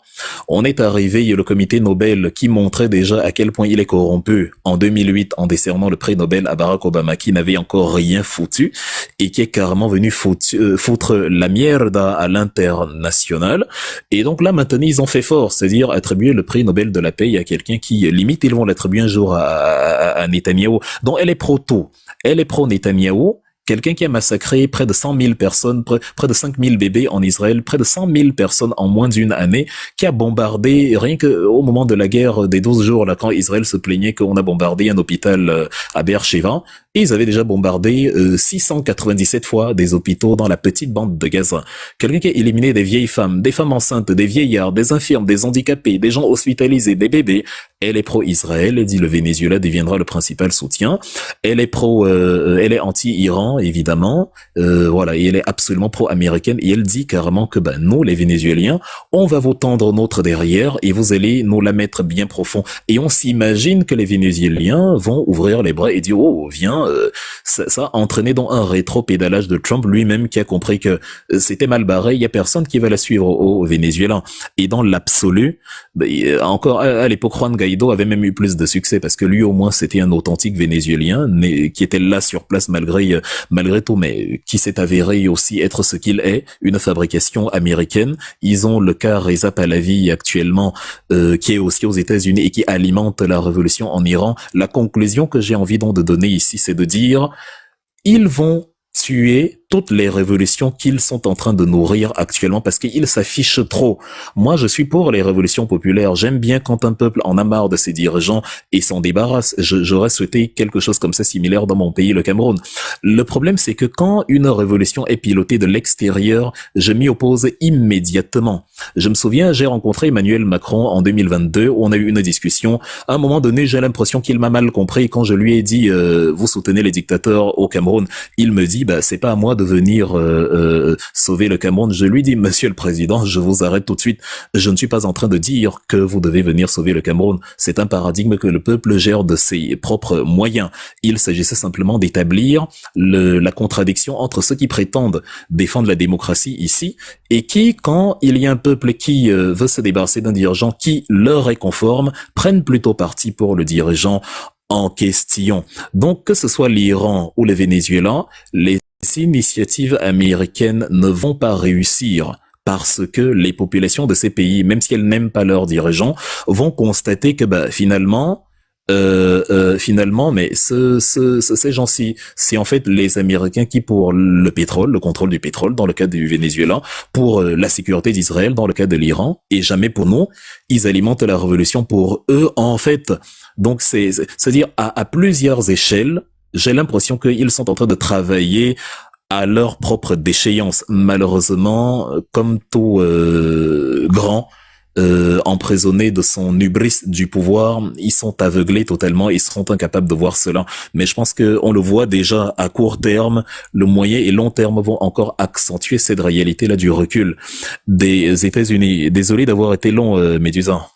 On est arrivé, il y a le comité Nobel qui montrait déjà à quel point il est corrompu en 2008 en décernant le prix Nobel à Barack Obama qui n'avait encore rien foutu et qui est carrément venu foutre la mierda à l'international. Et donc là, maintenant, ils ont fait fort, c'est-à-dire attribuer le prix Nobel de la paix à quelqu'un qui, limite, ils vont l'attribuer un jour à Netanyahou. Donc elle est pro-tout. Elle est pro-Netanyahou. Quelqu'un qui a massacré près de 100 000 personnes, près de 5 000 bébés en Israël, près de 100 000 personnes en moins d'une année, qui a bombardé, rien que au moment de la guerre des 12 jours, là, quand Israël se plaignait qu'on a bombardé un hôpital à Beersheva, et ils avaient déjà bombardé 697 fois des hôpitaux dans la petite bande de Gaza. Quelqu'un qui a éliminé des vieilles femmes, des femmes enceintes, des vieillards, des infirmes, des handicapés, des gens hospitalisés, des bébés. Elle est pro-Israël, elle dit le Venezuela deviendra le principal soutien. Elle est elle est anti-Iran, évidemment. Voilà, et elle est absolument pro-américaine. Et elle dit carrément que nous, les Vénézuéliens, on va vous tendre notre derrière et vous allez nous la mettre bien profond. Et on s'imagine que les Vénézuéliens vont ouvrir les bras et dire oh viens. Ça a entraîné dans un rétro-pédalage de Trump lui-même qui a compris que c'était mal barré, il y a personne qui va la suivre au Venezuela. Et dans l'absolu, encore à l'époque, Juan Guaido avait même eu plus de succès parce que lui au moins c'était un authentique Vénézuélien qui était là sur place malgré tout, mais qui s'est avéré aussi être ce qu'il est, une fabrication américaine. Ils ont le cas Reza Pahlavi actuellement qui est aussi aux États-Unis et qui alimente la révolution en Iran. La conclusion que j'ai envie donc de donner ici, c'est de dire ils vont tuer toutes les révolutions qu'ils sont en train de nourrir actuellement parce qu'ils s'affichent trop. Moi, je suis pour les révolutions populaires. J'aime bien quand un peuple en a marre de ses dirigeants et s'en débarrasse. J'aurais souhaité quelque chose comme ça similaire dans mon pays, le Cameroun. Le problème, c'est que quand une révolution est pilotée de l'extérieur, je m'y oppose immédiatement. Je me souviens, j'ai rencontré Emmanuel Macron en 2022 où on a eu une discussion. À un moment donné, j'ai l'impression qu'il m'a mal compris quand je lui ai dit vous soutenez les dictateurs au Cameroun. Il me dit c'est pas à moi de venir sauver le Cameroun. Je lui dis, Monsieur le Président, je vous arrête tout de suite. Je ne suis pas en train de dire que vous devez venir sauver le Cameroun. C'est un paradigme que le peuple gère de ses propres moyens. Il s'agissait simplement d'établir la contradiction entre ceux qui prétendent défendre la démocratie ici et qui, quand il y a un peuple qui veut se débarrasser d'un dirigeant qui leur est conforme, prennent plutôt parti pour le dirigeant en question. Donc, que ce soit l'Iran ou le Venezuela, les initiatives américaines ne vont pas réussir parce que les populations de ces pays, même si elles n'aiment pas leurs dirigeants, vont constater que finalement, mais ces gens-ci, c'est en fait les Américains qui, pour le pétrole, le contrôle du pétrole dans le cas du Venezuela, pour la sécurité d'Israël dans le cas de l'Iran, et jamais pour nous, ils alimentent la révolution pour eux en fait. Donc c'est-à-dire à plusieurs échelles, j'ai l'impression qu'ils sont en train de travailler à leur propre déchéance. Malheureusement, comme tout grand, emprisonné de son hubris du pouvoir, ils sont aveuglés totalement, ils seront incapables de voir cela. Mais je pense que on le voit déjà à court terme, le moyen et long terme vont encore accentuer cette réalité-là du recul des États-Unis. Désolé d'avoir été long, Médusa.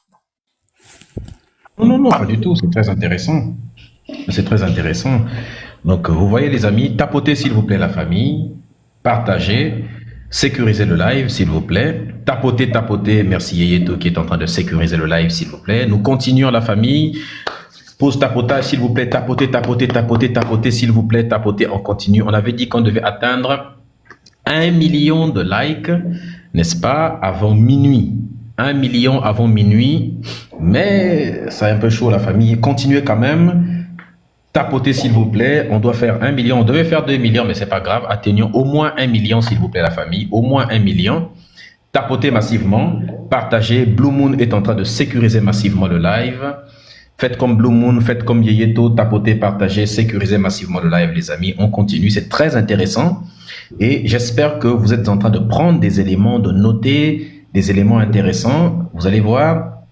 Non, pas du tout, c'est très intéressant. C'est très intéressant. Donc, vous voyez les amis, tapotez s'il vous plaît la famille, partagez, sécurisez le live s'il vous plaît, tapotez, merci Yeyeto qui est en train de sécuriser le live s'il vous plaît. Nous continuons la famille, pause tapotage s'il vous plaît, tapotez s'il vous plaît, tapotez, on continue. On avait dit qu'on devait atteindre 1 million de likes, n'est-ce pas, avant minuit. 1 million avant minuit, mais c'est un peu chaud la famille. Continuez quand même. Tapotez s'il vous plaît. On doit faire 1 million. On devait faire 2 millions, mais c'est pas grave. Atteignons au moins 1 million s'il vous plaît la famille. Au moins 1 million. Tapotez massivement. Partagez. Blue Moon est en train de sécuriser massivement le live. Faites comme Blue Moon, faites comme Yeyeto. Tapotez, partagez, sécurisez massivement le live les amis. On continue. C'est très intéressant. Et j'espère que vous êtes en train de prendre des éléments, de noter des éléments intéressants. Vous allez voir,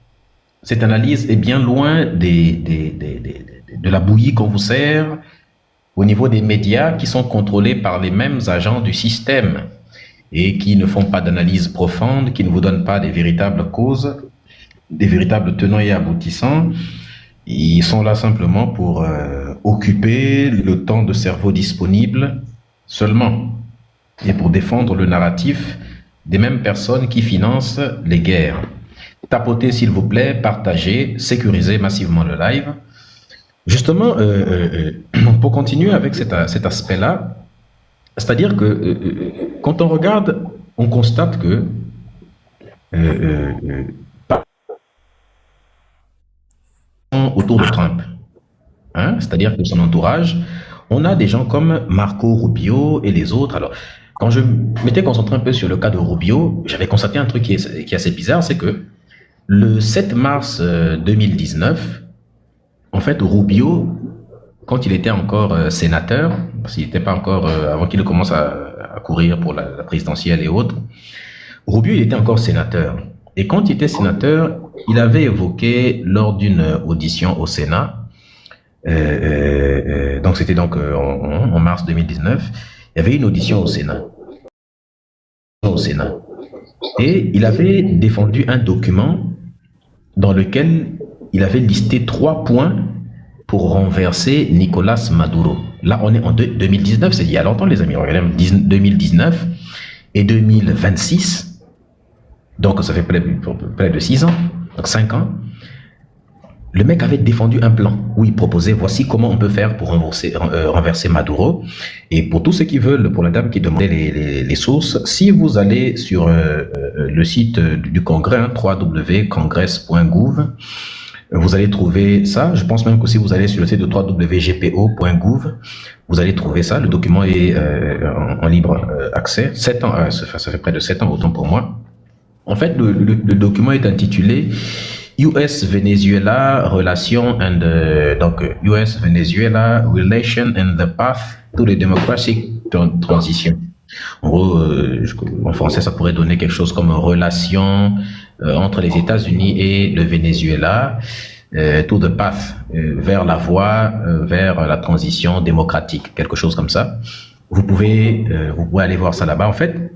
cette analyse est bien loin de la bouillie qu'on vous sert au niveau des médias qui sont contrôlés par les mêmes agents du système et qui ne font pas d'analyse profonde, qui ne vous donnent pas des véritables causes, des véritables tenants et aboutissants. Ils sont là simplement pour occuper le temps de cerveau disponible seulement et pour défendre le narratif des mêmes personnes qui financent les guerres. Tapotez s'il vous plaît, partagez, sécurisez massivement le live. Justement, pour continuer avec cet aspect-là, c'est-à-dire que quand on regarde, on constate que autour de Trump, hein, c'est-à-dire que son entourage, on a des gens comme Marco Rubio et les autres. Alors, quand je m'étais concentré un peu sur le cas de Rubio, j'avais constaté un truc qui est assez bizarre, c'est que le 7 mars 2019, en fait, Rubio, quand il était encore sénateur, s'il n'était pas encore, avant qu'il commence à courir pour la présidentielle et autres, Rubio, il était encore sénateur. Et quand il était sénateur, il avait évoqué lors d'une audition au Sénat, donc c'était donc en mars 2019, il y avait une audition au Sénat. Et il avait défendu un document dans lequel il avait listé 3 points pour renverser Nicolás Maduro. Là, on est en 2019, c'est il y a longtemps, les amis. Regardez, 2019 et 2026. Donc, ça fait près de 6 ans, donc 5 ans. Le mec avait défendu un plan où il proposait voici comment on peut faire pour renverser Maduro. Et pour tous ceux qui veulent, pour la dame qui demandait les sources, si vous allez sur le site du Congrès, hein, www.congress.gouv, vous allez trouver ça. Je pense même que si vous allez sur le site de www.gpo.gouv, vous allez trouver ça. Le document est en libre accès. 7 ans, ça fait près de 7 ans, autant pour moi. En fait, le document est intitulé US-Venezuela Relation and donc US-Venezuela Relation and the Path to the Democratic Transition. En gros, en français, ça pourrait donner quelque chose comme relation entre les États-Unis et le Venezuela, to the path, vers la voie, vers la transition démocratique, quelque chose comme ça. Vous pouvez aller voir ça là-bas. En fait,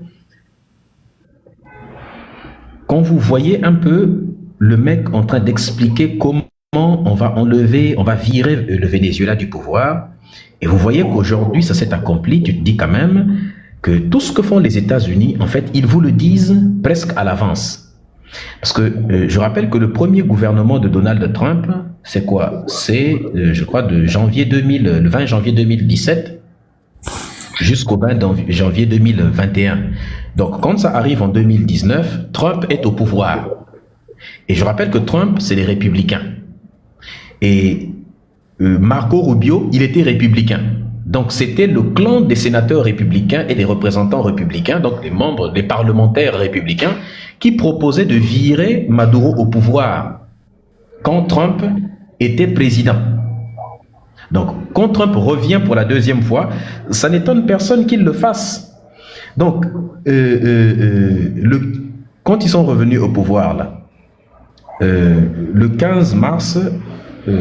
quand vous voyez un peu le mec en train d'expliquer comment on va virer le Venezuela du pouvoir, et vous voyez qu'aujourd'hui ça s'est accompli, tu te dis quand même que tout ce que font les États-Unis, en fait, ils vous le disent presque à l'avance. Parce que je rappelle que le premier gouvernement de Donald Trump, c'est quoi? C'est, je crois, le 20 janvier 2017 jusqu'au 20 janvier 2021. Donc, quand ça arrive en 2019, Trump est au pouvoir. Et je rappelle que Trump, c'est les républicains. Et Marco Rubio, il était républicain. Donc, c'était le clan des sénateurs républicains et des représentants républicains, donc les membres, les parlementaires républicains, qui proposaient de virer Maduro au pouvoir quand Trump était président. Donc, quand Trump revient pour la deuxième fois, ça n'étonne personne qu'il le fasse. Donc, quand ils sont revenus au pouvoir, là, le 15 mars,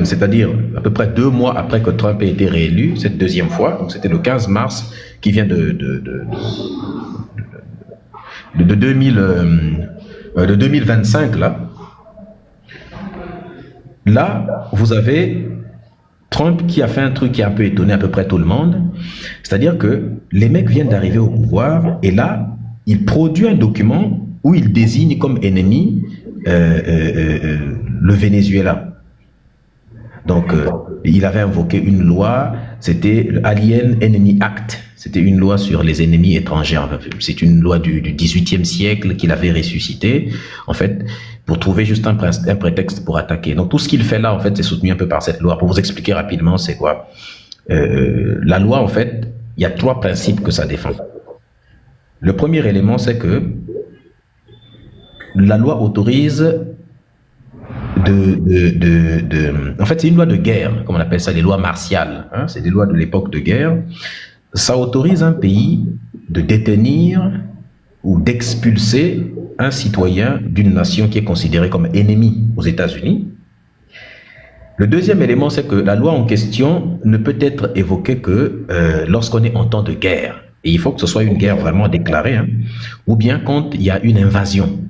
c'est-à-dire à peu près 2 mois après que Trump ait été réélu, cette deuxième fois, donc c'était le 15 mars qui vient de 2025, là, vous avez Trump qui a fait un truc qui a un peu étonné à peu près tout le monde, c'est-à-dire que les mecs viennent d'arriver au pouvoir et là, il produit un document où il désigne comme ennemi le Venezuela. Donc Donc, il avait invoqué une loi, c'était l'Alien Enemy Act. C'était une loi sur les ennemis étrangers. C'est une loi du XVIIIe siècle qu'il avait ressuscitée, en fait, pour trouver juste un prétexte pour attaquer. Donc, tout ce qu'il fait là, en fait, c'est soutenu un peu par cette loi. Pour vous expliquer rapidement, c'est quoi? La loi, en fait, il y a 3 principes que ça défend. Le premier élément, c'est que la loi autorise en fait, c'est une loi de guerre, comme on appelle ça, les lois martiales. Hein, c'est des lois de l'époque de guerre. Ça autorise un pays de détenir ou d'expulser un citoyen d'une nation qui est considérée comme ennemi aux États-Unis. Le deuxième élément, c'est que la loi en question ne peut être évoquée que lorsqu'on est en temps de guerre. Et il faut que ce soit une guerre vraiment déclarée, hein, ou bien quand il y a une invasion.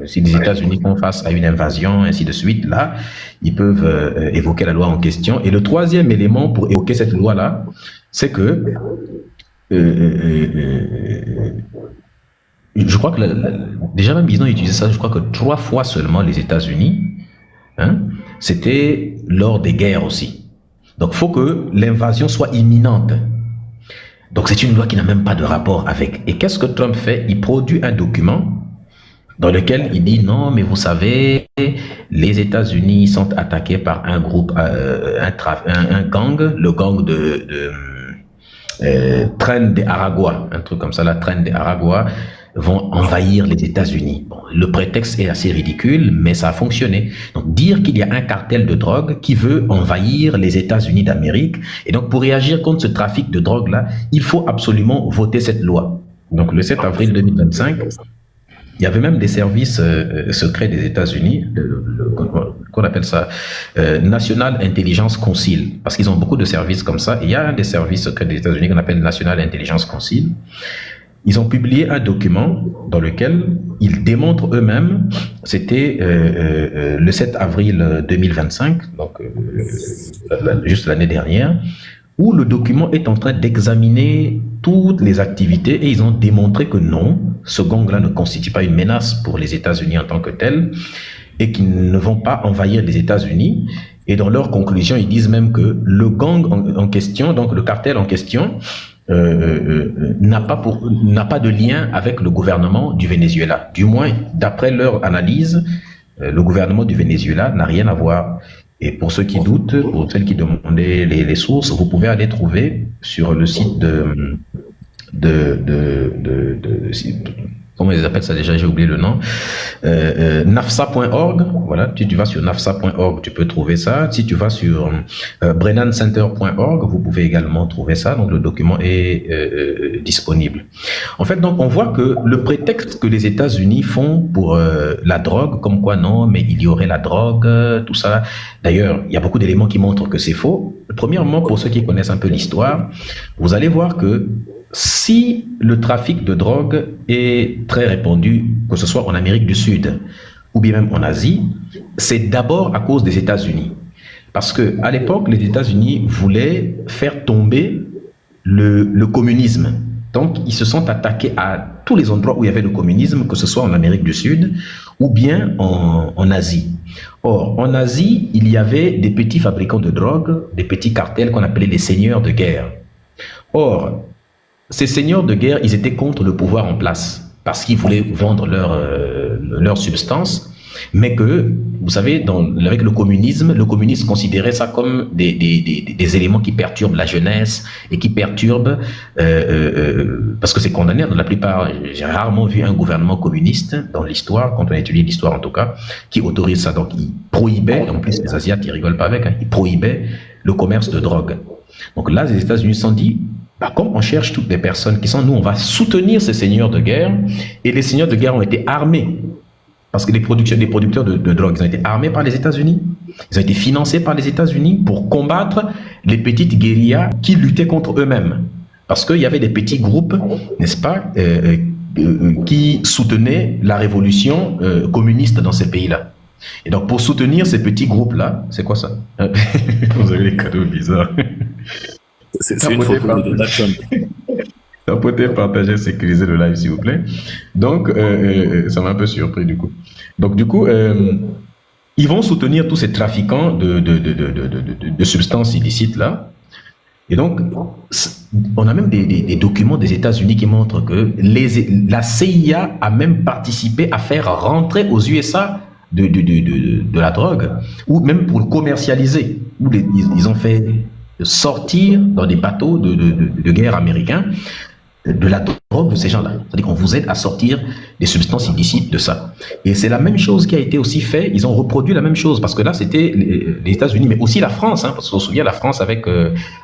Si les États-Unis font face à une invasion, ainsi de suite, là, ils peuvent évoquer la loi en question. Et le troisième élément pour évoquer cette loi-là, c'est que je crois que déjà même ils ont utilisé ça, je crois que 3 fois seulement les États-Unis, hein, c'était lors des guerres aussi. Donc il faut que l'invasion soit imminente. Donc c'est une loi qui n'a même pas de rapport avec. Et qu'est-ce que Trump fait? Il produit un document dans lequel il dit non, mais vous savez, les États-Unis sont attaqués par un groupe, un gang, le gang de Tren de Aragua, un truc comme ça, la Tren de Aragua, vont envahir les États-Unis. Bon, le prétexte est assez ridicule, mais ça a fonctionné. Donc, dire qu'il y a un cartel de drogue qui veut envahir les États-Unis d'Amérique, et donc pour réagir contre ce trafic de drogue-là, il faut absolument voter cette loi. Donc, le 7 avril 2025, il y avait même des services secrets des États-Unis, qu'on appelle ça National Intelligence Council, parce qu'ils ont beaucoup de services comme ça. Et il y a un des services secrets des États-Unis qu'on appelle National Intelligence Council. Ils ont publié un document dans lequel ils démontrent eux-mêmes, c'était le 7 avril 2025, donc juste l'année dernière, où le document est en train d'examiner toutes les activités et ils ont démontré que non, ce gang-là ne constitue pas une menace pour les États-Unis en tant que tel et qu'ils ne vont pas envahir les États-Unis. Et dans leur conclusion, ils disent même que le gang en question, donc le cartel en question, n'a pas de lien avec le gouvernement du Venezuela. Du moins, d'après leur analyse, le gouvernement du Venezuela n'a rien à voir. Et pour ceux qui doutent, pour celles qui demandaient les sources, vous pouvez aller trouver sur le site comment ils appellent ça déjà, j'ai oublié le nom, nafsa.org, voilà, tu vas sur nafsa.org, tu peux trouver ça. Si tu vas sur brennancenter.org, vous pouvez également trouver ça, donc le document est disponible. En fait, donc on voit que le prétexte que les États-Unis font pour la drogue, comme quoi non, mais il y aurait la drogue, tout ça, d'ailleurs, il y a beaucoup d'éléments qui montrent que c'est faux. Premièrement, pour ceux qui connaissent un peu l'histoire, vous allez voir que si le trafic de drogue est très répandu, que ce soit en Amérique du Sud ou bien même en Asie, c'est d'abord à cause des États-Unis. Parce que à l'époque, les États-Unis voulaient faire tomber le communisme. Donc, ils se sont attaqués à tous les endroits où il y avait le communisme, que ce soit en Amérique du Sud ou bien en Asie. Or, en Asie, il y avait des petits fabricants de drogue, des petits cartels qu'on appelait les seigneurs de guerre. Or, ces seigneurs de guerre, ils étaient contre le pouvoir en place parce qu'ils voulaient vendre leur substance, mais que, vous savez, avec le communisme considérait ça comme des éléments qui perturbent la jeunesse et qui perturbent, parce que c'est condamné dans la plupart. J'ai rarement vu un gouvernement communiste dans l'histoire, quand on étudie l'histoire en tout cas, qui autorise ça. Donc, ils prohibaient, en plus les Asiates, ils rigolent pas avec, hein, ils prohibaient le commerce de drogue. Donc là, les États-Unis se sont dit, comme on cherche toutes les personnes qui sont, nous, on va soutenir ces seigneurs de guerre, et les seigneurs de guerre ont été armés, parce que les producteurs de drogue, ils ont été armés par les États-Unis, ils ont été financés par les États-Unis pour combattre les petites guérillas qui luttaient contre eux-mêmes, parce qu'il y avait des petits groupes, n'est-ce pas, qui soutenaient la révolution communiste dans ces pays-là. Et donc, pour soutenir ces petits groupes-là, c'est quoi ça? Vous avez les cadeaux bizarres. C'est une photo de Donald Trump. Tapoter, partager, sécuriser le live, s'il vous plaît. Donc, ça m'a un peu surpris, du coup. Donc, du coup, ils vont soutenir tous ces trafiquants de substances illicites là. Et donc, on a même des documents des États-Unis qui montrent que la CIA a même participé à faire rentrer aux USA de la drogue, ou même pour le commercialiser. Ils ont fait sortir dans des bateaux de guerre américains de la drogue de ces gens-là. C'est-à-dire qu'on vous aide à sortir des substances illicites de ça. Et c'est la même chose qui a été aussi fait. Ils ont reproduit la même chose parce que là, c'était les États-Unis, mais aussi la France. Hein, parce qu'on se souvient, la France avec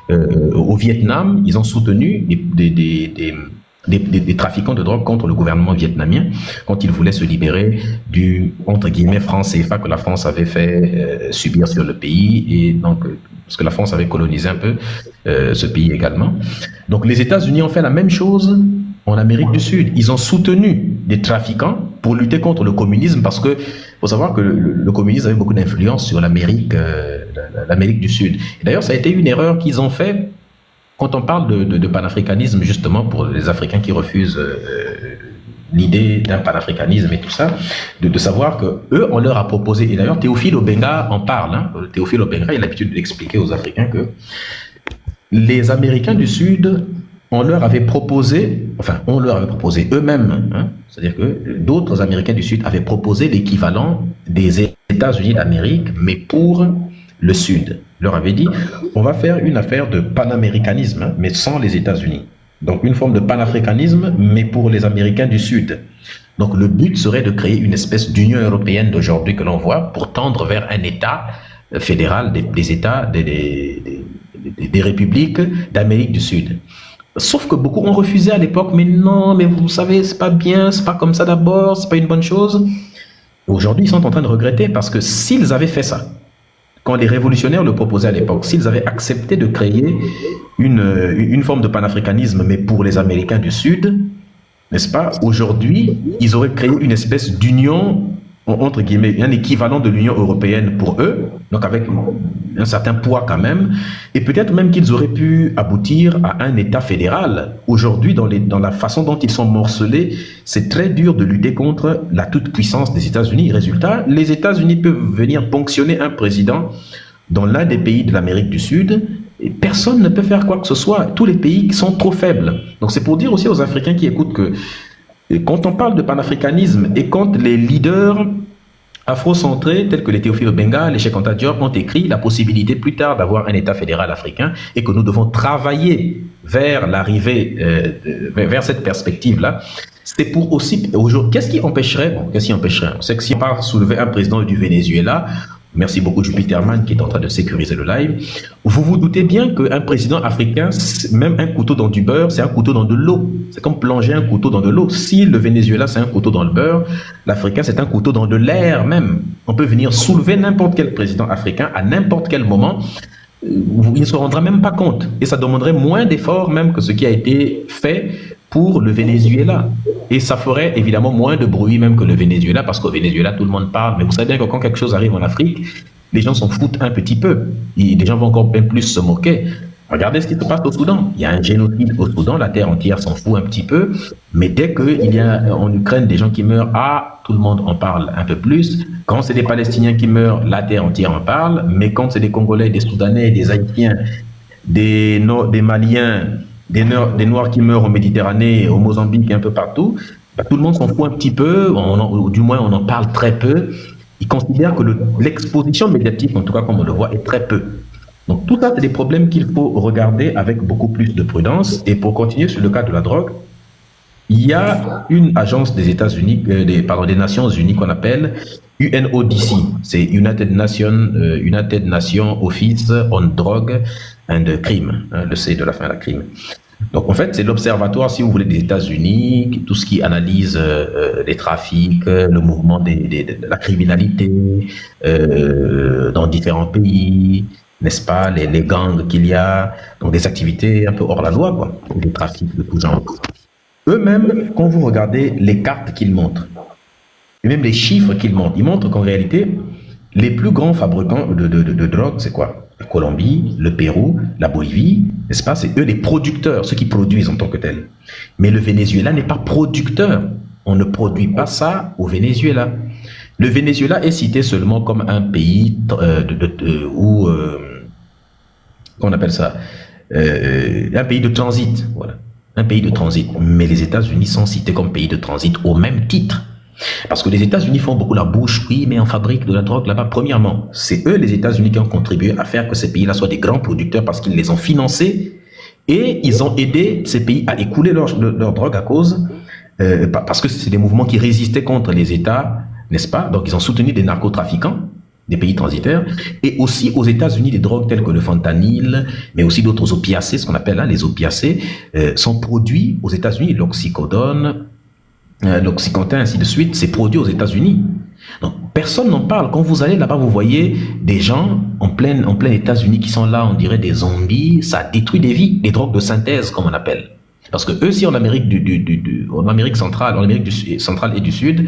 au Vietnam, ils ont soutenu des trafiquants de drogue contre le gouvernement vietnamien quand ils voulaient se libérer du, entre guillemets, franc CFA que la France avait fait subir sur le pays, et donc parce que la France avait colonisé un peu ce pays également. Donc les États-Unis ont fait la même chose en Amérique du Sud. Ils ont soutenu des trafiquants pour lutter contre le communisme, parce que faut savoir que le communisme avait beaucoup d'influence sur l'Amérique du Sud. D'ailleurs, ça a été une erreur qu'ils ont fait quand on parle de panafricanisme, justement, pour les Africains qui refusent l'idée d'un panafricanisme et tout ça, de savoir que eux, on leur a proposé, et d'ailleurs Théophile Obenga en parle, hein, Théophile Obenga, il a l'habitude d'expliquer aux Africains que les Américains du Sud, on leur avait proposé eux-mêmes, hein, c'est-à-dire que d'autres Américains du Sud avaient proposé l'équivalent des États-Unis d'Amérique, mais pour le Sud. Leur avait dit, on va faire une affaire de panaméricanisme, hein, mais sans les États-Unis. Donc une forme de panafricanisme, mais pour les Américains du Sud. Donc le but serait de créer une espèce d'Union européenne d'aujourd'hui que l'on voit pour tendre vers un État fédéral des États, des républiques d'Amérique du Sud. Sauf que beaucoup ont refusé à l'époque, mais non, mais vous savez, c'est pas bien, c'est pas comme ça d'abord, c'est pas une bonne chose. Aujourd'hui, ils sont en train de regretter parce que s'ils avaient fait ça, quand les révolutionnaires le proposaient à l'époque, s'ils avaient accepté de créer une forme de panafricanisme, mais pour les Américains du Sud, n'est-ce pas, aujourd'hui, ils auraient créé une espèce d'union, entre guillemets, un équivalent de l'Union européenne pour eux, donc avec un certain poids quand même, et peut-être même qu'ils auraient pu aboutir à un État fédéral. Aujourd'hui, dans la façon dont ils sont morcelés, c'est très dur de lutter contre la toute-puissance des États-Unis. Résultat, les États-Unis peuvent venir ponctionner un président dans l'un des pays de l'Amérique du Sud, et personne ne peut faire quoi que ce soit. Tous les pays sont trop faibles. Donc c'est pour dire aussi aux Africains qui écoutent que quand on parle de panafricanisme et quand les leaders afrocentrés tels que les Théophile Obenga, les Cheikh Anta Diop ont écrit la possibilité plus tard d'avoir un État fédéral africain et que nous devons travailler vers l'arrivée, vers cette perspective-là, c'est pour aussi... Qu'est-ce qui empêcherait C'est que si on part soulever un président du Venezuela, merci beaucoup Jupiterman qui est en train de sécuriser le live, vous vous doutez bien qu'un président africain, même un couteau dans du beurre, c'est un couteau dans de l'eau. C'est comme plonger un couteau dans de l'eau. Si le Venezuela c'est un couteau dans le beurre, l'Africain c'est un couteau dans de l'air même. On peut venir soulever n'importe quel président africain à n'importe quel moment, il ne se rendra même pas compte. Et ça demanderait moins d'efforts même que ce qui a été fait pour le Venezuela. Et ça ferait évidemment moins de bruit même que le Venezuela, parce qu'au Venezuela, tout le monde parle. Mais vous savez bien que quand quelque chose arrive en Afrique, les gens s'en foutent un petit peu. Et les gens vont encore bien plus se moquer. Regardez ce qui se passe au Soudan. Il y a un génocide au Soudan, la terre entière s'en fout un petit peu. Mais dès qu'il y a en Ukraine des gens qui meurent, tout le monde en parle un peu plus. Quand c'est des Palestiniens qui meurent, la terre entière en parle. Mais quand c'est des Congolais, des Soudanais, des Haïtiens, des Maliens, des Noirs qui meurent en Méditerranée, au Mozambique et un peu partout, tout le monde s'en fout un petit peu, ou du moins on en parle très peu. Ils considèrent que l'exposition médiatique, en tout cas comme on le voit, est très peu. Donc tout ça, c'est des problèmes qu'il faut regarder avec beaucoup plus de prudence. Et pour continuer sur le cas de la drogue, il y a une agence des États-Unis, des Nations Unies qu'on appelle UNODC, c'est United Nations Office on Drug and Crime, le C de la fin de la crime. Donc en fait, c'est l'observatoire, si vous voulez, des États-Unis, tout ce qui analyse les trafics, le mouvement de la criminalité dans différents pays, n'est-ce pas, les gangs qu'il y a, donc des activités un peu hors la loi, quoi, des trafics de tout genre. Eux-mêmes, quand vous regardez les cartes qu'ils montrent, et même les chiffres qu'ils montrent, ils montrent qu'en réalité, les plus grands fabricants de drogue, c'est quoi? La Colombie, le Pérou, la Bolivie, n'est-ce pas? C'est eux les producteurs, ceux qui produisent en tant que tels. Mais le Venezuela n'est pas producteur. On ne produit pas ça au Venezuela. Le Venezuela est cité seulement comme un pays où qu'on appelle ça, un pays de transit, voilà, un pays de transit. Mais les États-Unis sont cités comme pays de transit au même titre. Parce que les États-Unis font beaucoup la bouche, oui, mais on fabrique de la drogue là-bas. Premièrement, c'est eux, les États-Unis, qui ont contribué à faire que ces pays-là soient des grands producteurs parce qu'ils les ont financés et ils ont aidé ces pays à écouler leur drogue à cause, parce que c'est des mouvements qui résistaient contre les États, n'est-ce pas? Donc ils ont soutenu des narcotrafiquants, des pays transitaires, et aussi aux États-Unis, des drogues telles que le fentanyl, mais aussi d'autres opiacés, ce qu'on appelle là les opiacés, sont produits aux États-Unis. L'oxycodone, l'oxycontin, ainsi de suite, c'est produit aux États-Unis. Donc, personne n'en parle. Quand vous allez là-bas, vous voyez des gens en plein États-Unis qui sont là, on dirait des zombies. Ça détruit des vies, des drogues de synthèse, comme on appelle. Parce que eux, si en Amérique en Amérique centrale, centrale et du Sud,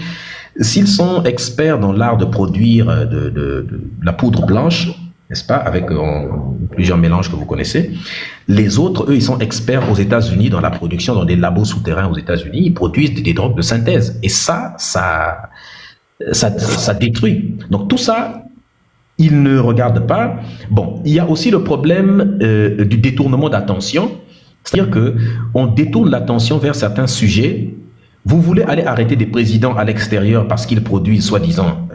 s'ils sont experts dans l'art de produire de la poudre blanche, n'est-ce pas, avec plusieurs mélanges que vous connaissez. Les autres, eux, ils sont experts aux États-Unis dans la production, dans des labos souterrains aux États-Unis. Ils produisent des drogues de synthèse. Et ça détruit. Donc tout ça, ils ne regardent pas. Bon, il y a aussi le problème du détournement d'attention. C'est-à-dire qu'on détourne l'attention vers certains sujets. Vous voulez aller arrêter des présidents à l'extérieur parce qu'ils produisent, soi-disant,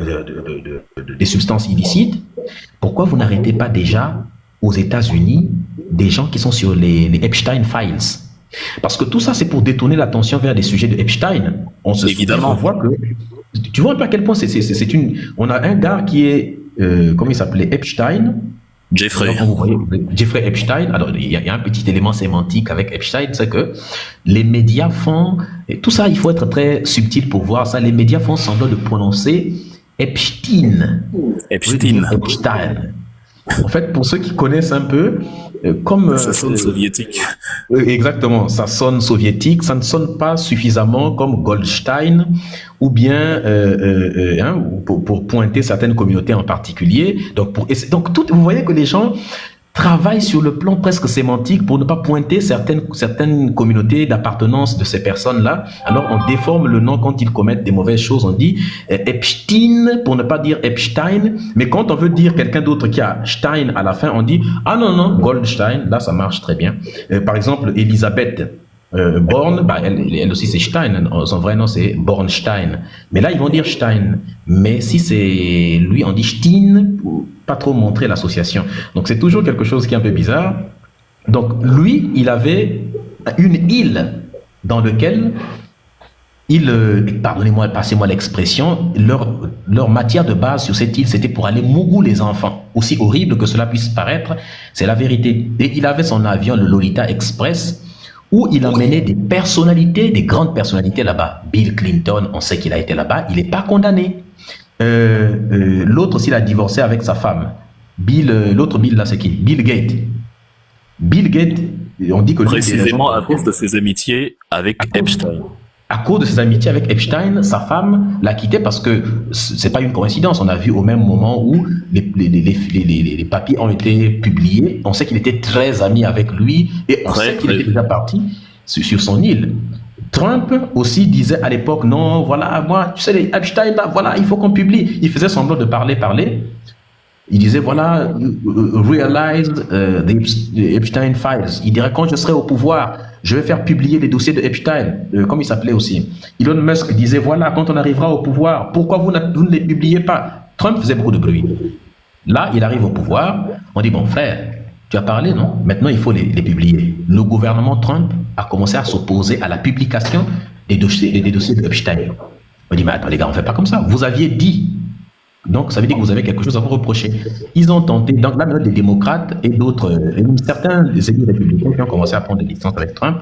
des substances illicites. Pourquoi vous n'arrêtez pas déjà aux États-Unis des gens qui sont sur les Epstein Files? Parce que tout ça, c'est pour détourner l'attention vers des sujets de Epstein. Évidemment. On voit que, tu vois un peu à quel point c'est une. On a un gars qui est, comment il s'appelait, Epstein. Jeffrey. Alors, vous voyez, Jeffrey Epstein. Alors, il y a un petit élément sémantique avec Epstein, c'est que les médias font, et tout ça, il faut être très subtil pour voir ça. Les médias font semblant de prononcer Epstein. Epstein. Epstein. En fait, pour ceux qui connaissent un peu, comme ça sonne soviétique. Exactement, ça sonne soviétique, ça ne sonne pas suffisamment comme Goldstein, ou bien pour pointer certaines communautés en particulier. Donc vous voyez que les gens travaillent sur le plan presque sémantique pour ne pas pointer certaines communautés d'appartenance de ces personnes-là. Alors on déforme le nom quand ils commettent des mauvaises choses. On dit Epstein pour ne pas dire Epstein, mais quand on veut dire quelqu'un d'autre qui a Stein à la fin, on dit ah non, Goldstein. Là ça marche très bien. Par exemple, Elisabeth Born, elle aussi c'est Stein, son vrai nom c'est Bornstein. Mais là ils vont dire Stein. Mais si c'est lui, on dit Stein pour pas trop montrer l'association. Donc c'est toujours quelque chose qui est un peu bizarre. Donc lui, il avait une île dans laquelle pardonnez-moi, passez-moi l'expression, leur matière de base sur cette île, c'était pour aller mougou les enfants. Aussi horrible que cela puisse paraître, c'est la vérité. Et il avait son avion, le Lolita Express, où il emmenait des personnalités, des grandes personnalités là-bas. Bill Clinton, on sait qu'il a été là-bas, il n'est pas condamné. L'autre aussi, il a divorcé avec sa femme. L'autre Bill là, c'est qui? Bill Gates. Bill Gates, on dit que précisément à cause de ses amitiés avec Epstein. À cause de ses amitiés avec Epstein, sa femme l'a quitté parce que c'est pas une coïncidence. On a vu au même moment où les papiers ont été publiés. On sait qu'il était très ami avec lui et on sait qu'il était déjà parti sur son île. Trump aussi disait à l'époque, non, voilà, moi, tu sais, les Epstein, là, voilà, il faut qu'on publie. Il faisait semblant de parler. Il disait, voilà, realize the Epstein files. Il dirait, quand je serai au pouvoir, je vais faire publier les dossiers de Epstein, comme il s'appelait aussi. Elon Musk disait, voilà, quand on arrivera au pouvoir, pourquoi vous ne les publiez pas? Trump faisait beaucoup de bruit. Là, il arrive au pouvoir, on dit, bon, frère, tu as parlé, non? Maintenant, il faut les publier. Le gouvernement Trump a commencé à s'opposer à la publication des dossiers de Epstein. On dit, mais attends, les gars, on ne fait pas comme ça. Vous aviez dit. Donc, ça veut dire que vous avez quelque chose à vous reprocher. Ils ont tenté, donc là, des démocrates et d'autres, certains des élus républicains qui ont commencé à prendre des distances avec Trump,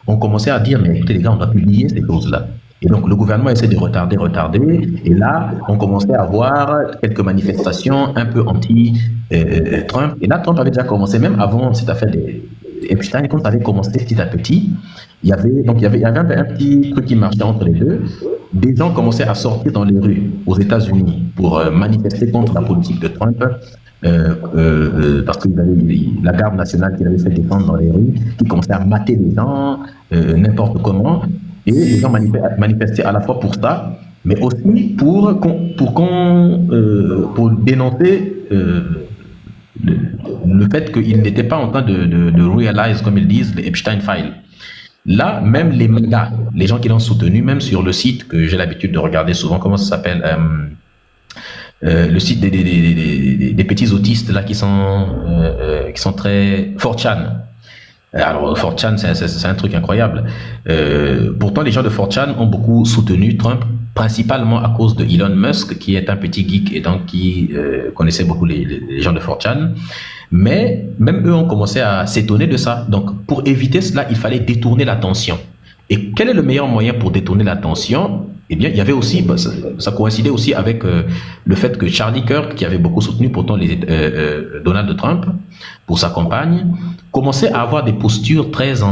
ont commencé à dire, mais écoutez, les gars, on doit publier ces choses-là. Et donc, le gouvernement essaie de retarder. Et là, on commençait à voir quelques manifestations un peu anti-Trump. Et là, Trump avait déjà commencé, même avant cette affaire d'Epstein, quand ça avait commencé petit à petit, il y avait un petit truc qui marchait entre les deux. Des gens commençaient à sortir dans les rues aux États-Unis pour manifester contre la politique de Trump, parce qu'il y avait la garde nationale qui avait fait descendre dans les rues, qui commençait à mater les gens n'importe comment. Et les gens manifestaient à la fois pour ça, mais aussi pour dénoncer le, le fait qu'il n'était pas en train de realize, comme ils disent, les Epstein Files. Là, même les mangas, les gens qui l'ont soutenu, même sur le site que j'ai l'habitude de regarder souvent, comment ça s'appelle le site des petits autistes là qui sont très 4chan. Alors 4chan, c'est un truc incroyable. Pourtant, les gens de 4chan ont beaucoup soutenu Trump, principalement à cause de Elon Musk, qui est un petit geek et donc qui connaissait beaucoup les gens de 4chan. Mais même eux ont commencé à s'étonner de ça. Donc, pour éviter cela, il fallait détourner l'attention. Et quel est le meilleur moyen pour détourner l'attention? Eh bien, il y avait aussi, ça coïncidait aussi avec le fait que Charlie Kirk, qui avait beaucoup soutenu pourtant Donald Trump pour sa campagne, commençait à avoir des postures très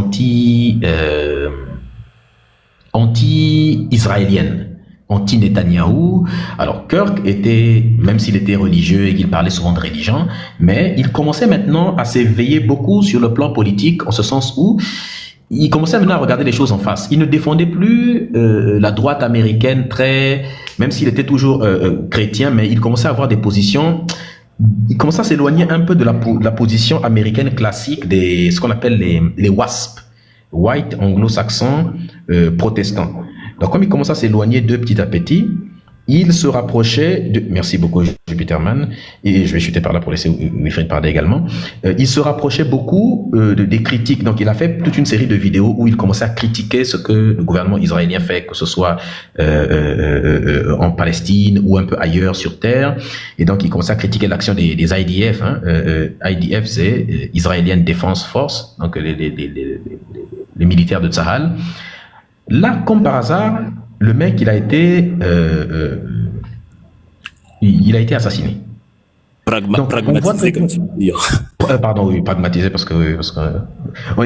anti-israéliennes, anti-Netanyahou. Alors Kirk était, même s'il était religieux et qu'il parlait souvent de religion, mais il commençait maintenant à s'éveiller beaucoup sur le plan politique, en ce sens où il commençait maintenant à regarder les choses en face. Il ne défendait plus la droite américaine même s'il était toujours chrétien, mais il commençait à avoir des positions. Il commençait à s'éloigner un peu de la position américaine classique ce qu'on appelle les WASP, White Anglo-Saxons protestants. Donc comme il commençait à s'éloigner d'eux petit à petit, il se rapprochait de... Merci beaucoup, Jupiterman. Et je vais chuter par là pour laisser Wilfried parler également. Il se rapprochait beaucoup des critiques. Donc, il a fait toute une série de vidéos où il commençait à critiquer ce que le gouvernement israélien fait, que ce soit en Palestine ou un peu ailleurs sur Terre. Et donc, il commençait à critiquer l'action des IDF. IDF, c'est Israelian Defense Force, donc les militaires de Tzahal. Là, comme par hasard, le mec, il a été assassiné. Pragmatisé, comme tu veux dire. Pardon, oui, pragmatisé parce que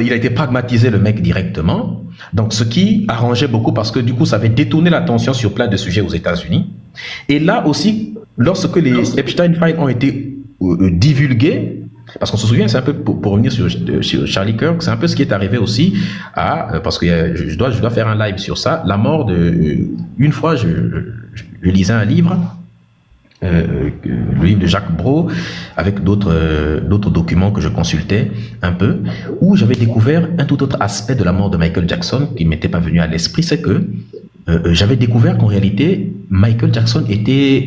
il a été pragmatisé, le mec, directement. Donc, ce qui arrangeait beaucoup parce que du coup, ça avait détourné l'attention sur plein de sujets aux États-Unis. Et là aussi, lorsque les Epstein Files ont été divulgués, parce qu'on se souvient, c'est un peu pour revenir sur Charlie Kirk, c'est un peu ce qui est arrivé aussi parce que je dois faire un live sur ça. La mort une fois, je lisais un livre, le livre de Jacques Brault, avec d'autres documents que je consultais un peu, où j'avais découvert un tout autre aspect de la mort de Michael Jackson qui ne m'était pas venu à l'esprit, c'est que j'avais découvert qu'en réalité, Michael Jackson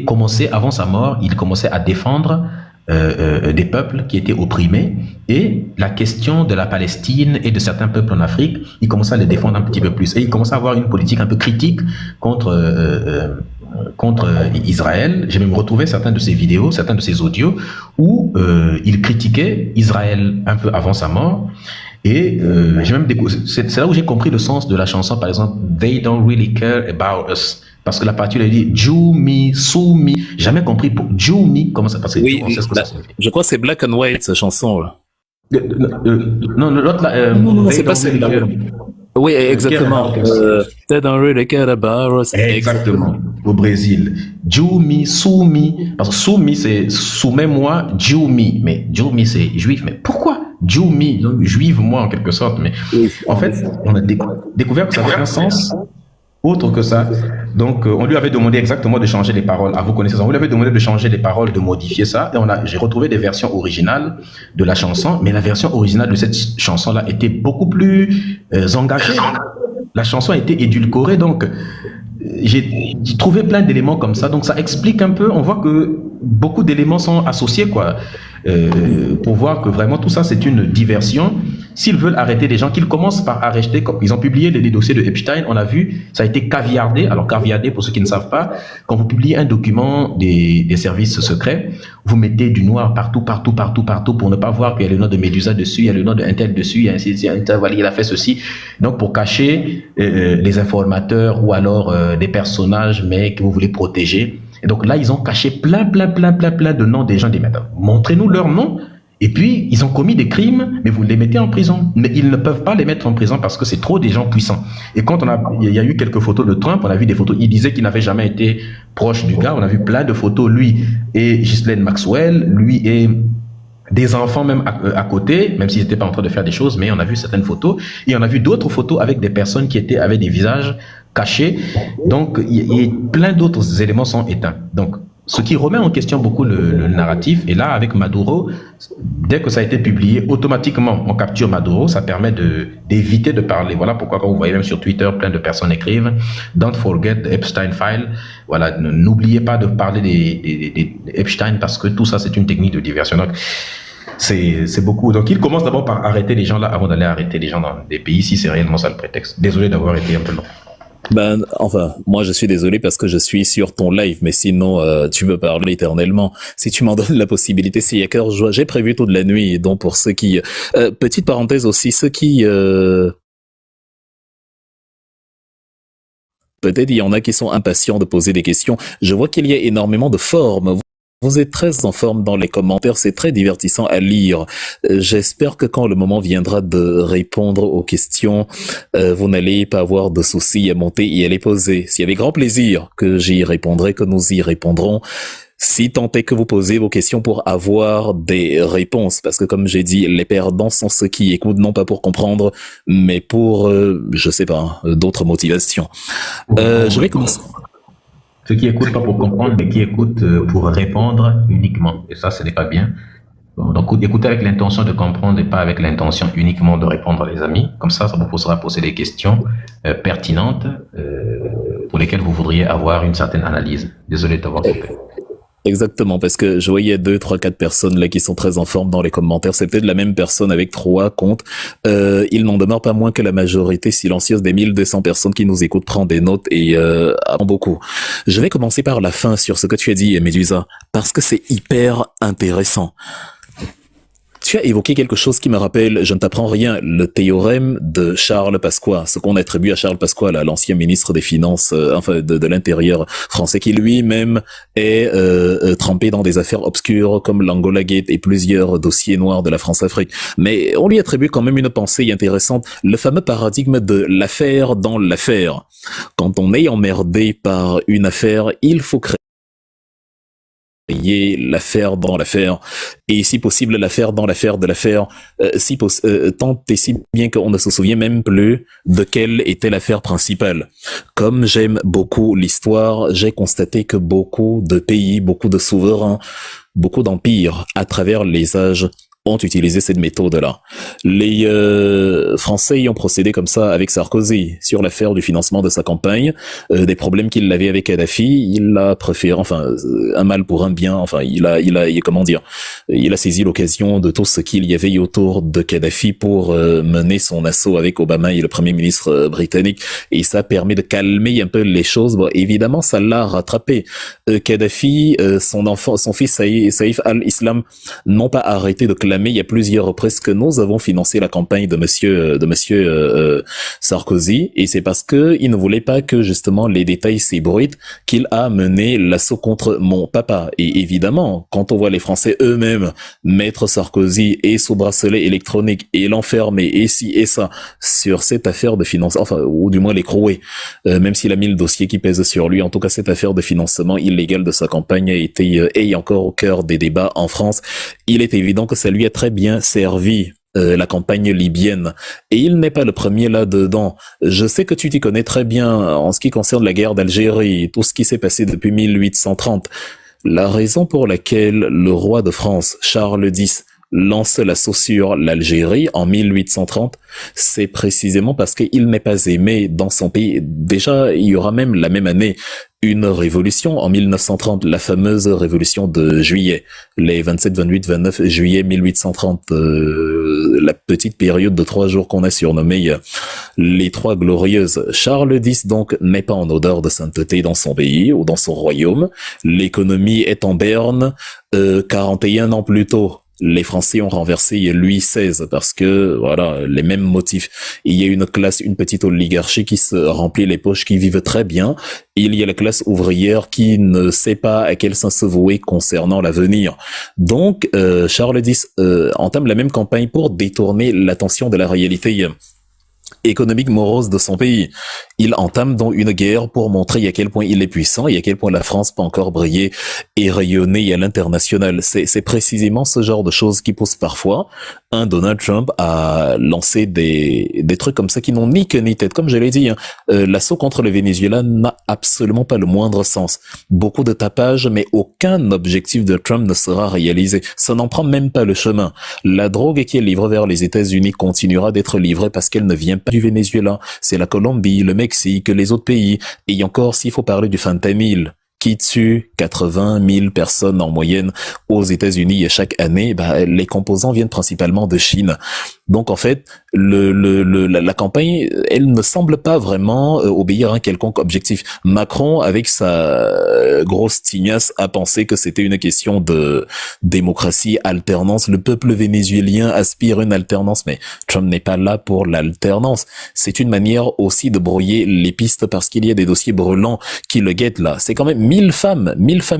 commençait avant sa mort, il commençait à défendre des peuples qui étaient opprimés, et la question de la Palestine et de certains peuples en Afrique, il commençait à les défendre un petit peu plus, et il commençait à avoir une politique un peu critique contre Israël. J'ai même retrouvé certaines de ses vidéos, certains de ses audios où il critiquait Israël un peu avant sa mort. Et c'est là où j'ai compris le sens de la chanson, par exemple, They Don't Really Care About Us. Parce que la partie, elle dit Jew me, sue me. J'ai jamais compris pour Jew me, comment ça passe. Oui, je crois que c'est Black and White, cette chanson-là. Non, l'autre là. Non, c'est pas celle-là. Oui, exactement. They don't really care about us. Exactement. Au Brésil. Jew me, sue me. Parce que sue me, c'est soumets-moi, Jew me. Mais Jew me, c'est juif. Mais pourquoi Jew me, donc juive-moi en quelque sorte. Mais en fait, on a découvert que ça avait un sens autre que ça. Donc, on lui avait demandé exactement de changer les paroles. À vous connaissez ça. On lui avait demandé de changer les paroles, de modifier ça. Et j'ai retrouvé des versions originales de la chanson. Mais la version originale de cette chanson-là était beaucoup plus engagée. La chanson a été édulcorée. Donc, j'ai trouvé plein d'éléments comme ça. Donc, ça explique un peu. On voit que beaucoup d'éléments sont associés, quoi. Pour voir que vraiment tout ça, c'est une diversion. S'ils veulent arrêter des gens, qu'ils commencent par arrêter. Comme ils ont publié les dossiers de Epstein, on a vu, ça a été caviardé. Alors caviardé, pour ceux qui ne savent pas, quand vous publiez un document des services secrets, vous mettez du noir partout pour ne pas voir qu'il y a le nom de Medusa dessus, il y a le nom de Intel dessus, il y a ainsi de suite, voilà, il a fait ceci. Donc pour cacher les informateurs ou alors des personnages, mais que vous voulez protéger. Et donc là, ils ont caché plein de noms des gens, des maîtres. Montrez-nous leurs noms. Et puis, ils ont commis des crimes, mais vous les mettez en prison. Mais ils ne peuvent pas les mettre en prison parce que c'est trop des gens puissants. Et quand il y a eu quelques photos de Trump, on a vu des photos, il disait qu'il n'avait jamais été proche du gars. On a vu plein de photos, lui et Ghislaine Maxwell, lui et des enfants même à côté, même s'ils n'étaient pas en train de faire des choses, mais on a vu certaines photos. Et on a vu d'autres photos avec des personnes qui étaient avec des visages cachés. Donc, plein d'autres éléments sont éteints. Donc, ce qui remet en question beaucoup le narratif. Et là, avec Maduro, dès que ça a été publié, automatiquement, on capture Maduro. Ça permet d'éviter de parler. Voilà pourquoi, quand vous voyez même sur Twitter, plein de personnes écrivent "Don't forget the Epstein file". Voilà, n'oubliez pas de parler des Epstein, parce que tout ça, c'est une technique de diversion. Donc, c'est beaucoup. Donc, il commence d'abord par arrêter les gens là avant d'aller arrêter les gens dans des pays, si c'est réellement ça le prétexte. Désolé d'avoir été un peu long. Ben, enfin, moi je suis désolé parce que je suis sur ton live, mais sinon tu me parles éternellement. Si tu m'en donnes la possibilité, s'il y a cœur joie, j'ai prévu toute la nuit. Donc pour ceux qui, petite parenthèse aussi, ceux qui, peut-être il y en a qui sont impatients de poser des questions. Je vois qu'il y a énormément de formes. Vous êtes très en forme dans les commentaires, c'est très divertissant à lire. J'espère que quand le moment viendra de répondre aux questions, vous n'allez pas avoir de soucis à monter et à les poser. C'est avec grand plaisir que j'y répondrai, que nous y répondrons. Si tant est que vous posez vos questions pour avoir des réponses, parce que comme j'ai dit, les perdants sont ceux qui écoutent non pas pour comprendre, mais pour, je sais pas, d'autres motivations. Je vais commencer. Ceux qui écoutent pas pour comprendre, mais qui écoutent pour répondre uniquement. Et ça, ce n'est pas bien. Donc, écoutez avec l'intention de comprendre et pas avec l'intention uniquement de répondre, les amis. Comme ça vous poussera à poser des questions pertinentes pour lesquelles vous voudriez avoir une certaine analyse. Désolé d'avoir coupé. Exactement, parce que je voyais 2, 3, 4 personnes là qui sont très en forme dans les commentaires. C'est peut-être la même personne avec 3 comptes. Il n'en demeure pas moins que la majorité silencieuse des 1200 personnes qui nous écoutent prend des notes et apprend beaucoup. Je vais commencer par la fin sur ce que tu as dit, Médusa, parce que c'est hyper intéressant. Tu as évoqué quelque chose qui me rappelle, je ne t'apprends rien, le théorème de Charles Pasqua, ce qu'on attribue à Charles Pasqua, l'ancien ministre des Finances, enfin de l'Intérieur français, qui lui-même est trempé dans des affaires obscures comme l'Angola Gate et plusieurs dossiers noirs de la France-Afrique. Mais on lui attribue quand même une pensée intéressante, le fameux paradigme de l'affaire dans l'affaire. Quand on est emmerdé par une affaire, il faut créer l'affaire dans l'affaire, et si possible l'affaire dans l'affaire de l'affaire, tant et si bien qu'on ne se souvient même plus de quelle était l'affaire principale. Comme j'aime beaucoup l'histoire, j'ai constaté que beaucoup de pays, beaucoup de souverains, beaucoup d'empires à travers les âges ont utilisé cette méthode-là. Les Français y ont procédé comme ça avec Sarkozy sur l'affaire du financement de sa campagne, des problèmes qu'il avait avec Kadhafi, il a préféré, enfin un mal pour un bien, enfin il a comment dire, il a saisi l'occasion de tout ce qu'il y avait autour de Kadhafi pour mener son assaut avec Obama et le Premier ministre britannique, et ça permet de calmer un peu les choses. Bon, évidemment, ça l'a rattrapé. Kadhafi, son fils Saïf al-Islam n'ont pas arrêté de clamer il y a plusieurs reprises que nous avons financé la campagne de monsieur Sarkozy, et c'est parce que il ne voulait pas que justement les détails s'ébruitent qu'il a mené l'assaut contre mon papa. Et évidemment, quand on voit les Français eux-mêmes mettre Sarkozy et sous bracelet électronique et l'enfermer et ci et ça sur cette affaire de financement, enfin ou du moins l'écrouer, même s'il a mis le dossier qui pèse sur lui, en tout cas cette affaire de financement illégal de sa campagne a été est encore au cœur des débats en France. Il est évident que ça lui a très bien servi la campagne libyenne, et il n'est pas le premier là-dedans. Je sais que tu t'y connais très bien en ce qui concerne la guerre d'Algérie, tout ce qui s'est passé depuis 1830. La raison pour laquelle le roi de France, Charles X, lance l'assaut sur l'Algérie en 1830, c'est précisément parce qu'il n'est pas aimé dans son pays. Déjà, il y aura même la même année une révolution en 1930, la fameuse révolution de juillet, les 27, 28, 29 juillet 1830, la petite période de 3 jours qu'on a surnommée les 3 glorieuses. Charles X donc n'est pas en odeur de sainteté dans son pays ou dans son royaume. L'économie est en berne. 41 ans plus tôt, les Français ont renversé Louis XVI parce que, voilà, les mêmes motifs. Il y a une classe, une petite oligarchie qui se remplit les poches, qui vivent très bien. Il y a la classe ouvrière qui ne sait pas à quel sens se vouer concernant l'avenir. Donc, Charles X entame la même campagne pour détourner l'attention de la réalité. économique morose de son pays. Il entame donc une guerre pour montrer à quel point il est puissant et à quel point la France peut encore briller et rayonner à l'international. C'est précisément ce genre de choses qui poussent parfois un Donald Trump à lancer des trucs comme ça qui n'ont ni queue ni tête. Comme je l'ai dit, hein, l'assaut contre le Venezuela n'a absolument pas le moindre sens. Beaucoup de tapage, mais aucun objectif de Trump ne sera réalisé. Ça n'en prend même pas le chemin. La drogue qui est livrée vers les États-Unis continuera d'être livrée parce qu'elle ne vient pas du Venezuela. C'est la Colombie, le Mexique, les autres pays. Et encore, s'il faut parler du fentanyl, qui tue 80 000 personnes en moyenne aux États-Unis chaque année, les composants viennent principalement de Chine. Donc en fait, la campagne, elle ne semble pas vraiment obéir à un quelconque objectif. Macron, avec sa grosse tignasse, a pensé que c'était une question de démocratie, alternance. Le peuple vénézuélien aspire à une alternance, mais Trump n'est pas là pour l'alternance. C'est une manière aussi de brouiller les pistes parce qu'il y a des dossiers brûlants qui le guettent là. C'est quand même 1000 femmes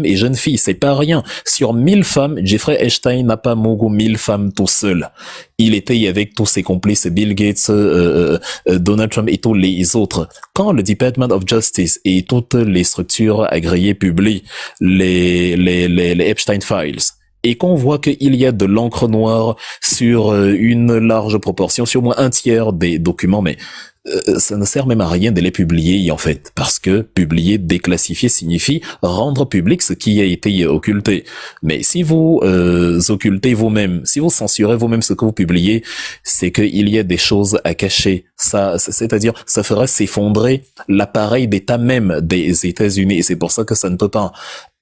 et jeunes filles, c'est pas rien. Sur 1000 femmes, Jeffrey Epstein n'a pas mogu 1000 femmes tout seul. Il était avec tous ses complices, Bill Gates, Donald Trump et tous les autres. Quand le Department of Justice et toutes les structures agréées publient les Epstein Files, et qu'on voit qu'il y a de l'encre noire sur une large proportion, sur au moins un tiers des documents, mais ça ne sert même à rien de les publier en fait, parce que publier, déclassifier signifie rendre public ce qui a été occulté. Mais si vous occultez vous-même, si vous censurez vous-même ce que vous publiez, c'est qu'il y a des choses à cacher. Ça, c'est-à-dire, ça ferait s'effondrer l'appareil d'État même des États-Unis, et c'est pour ça que ça ne peut pas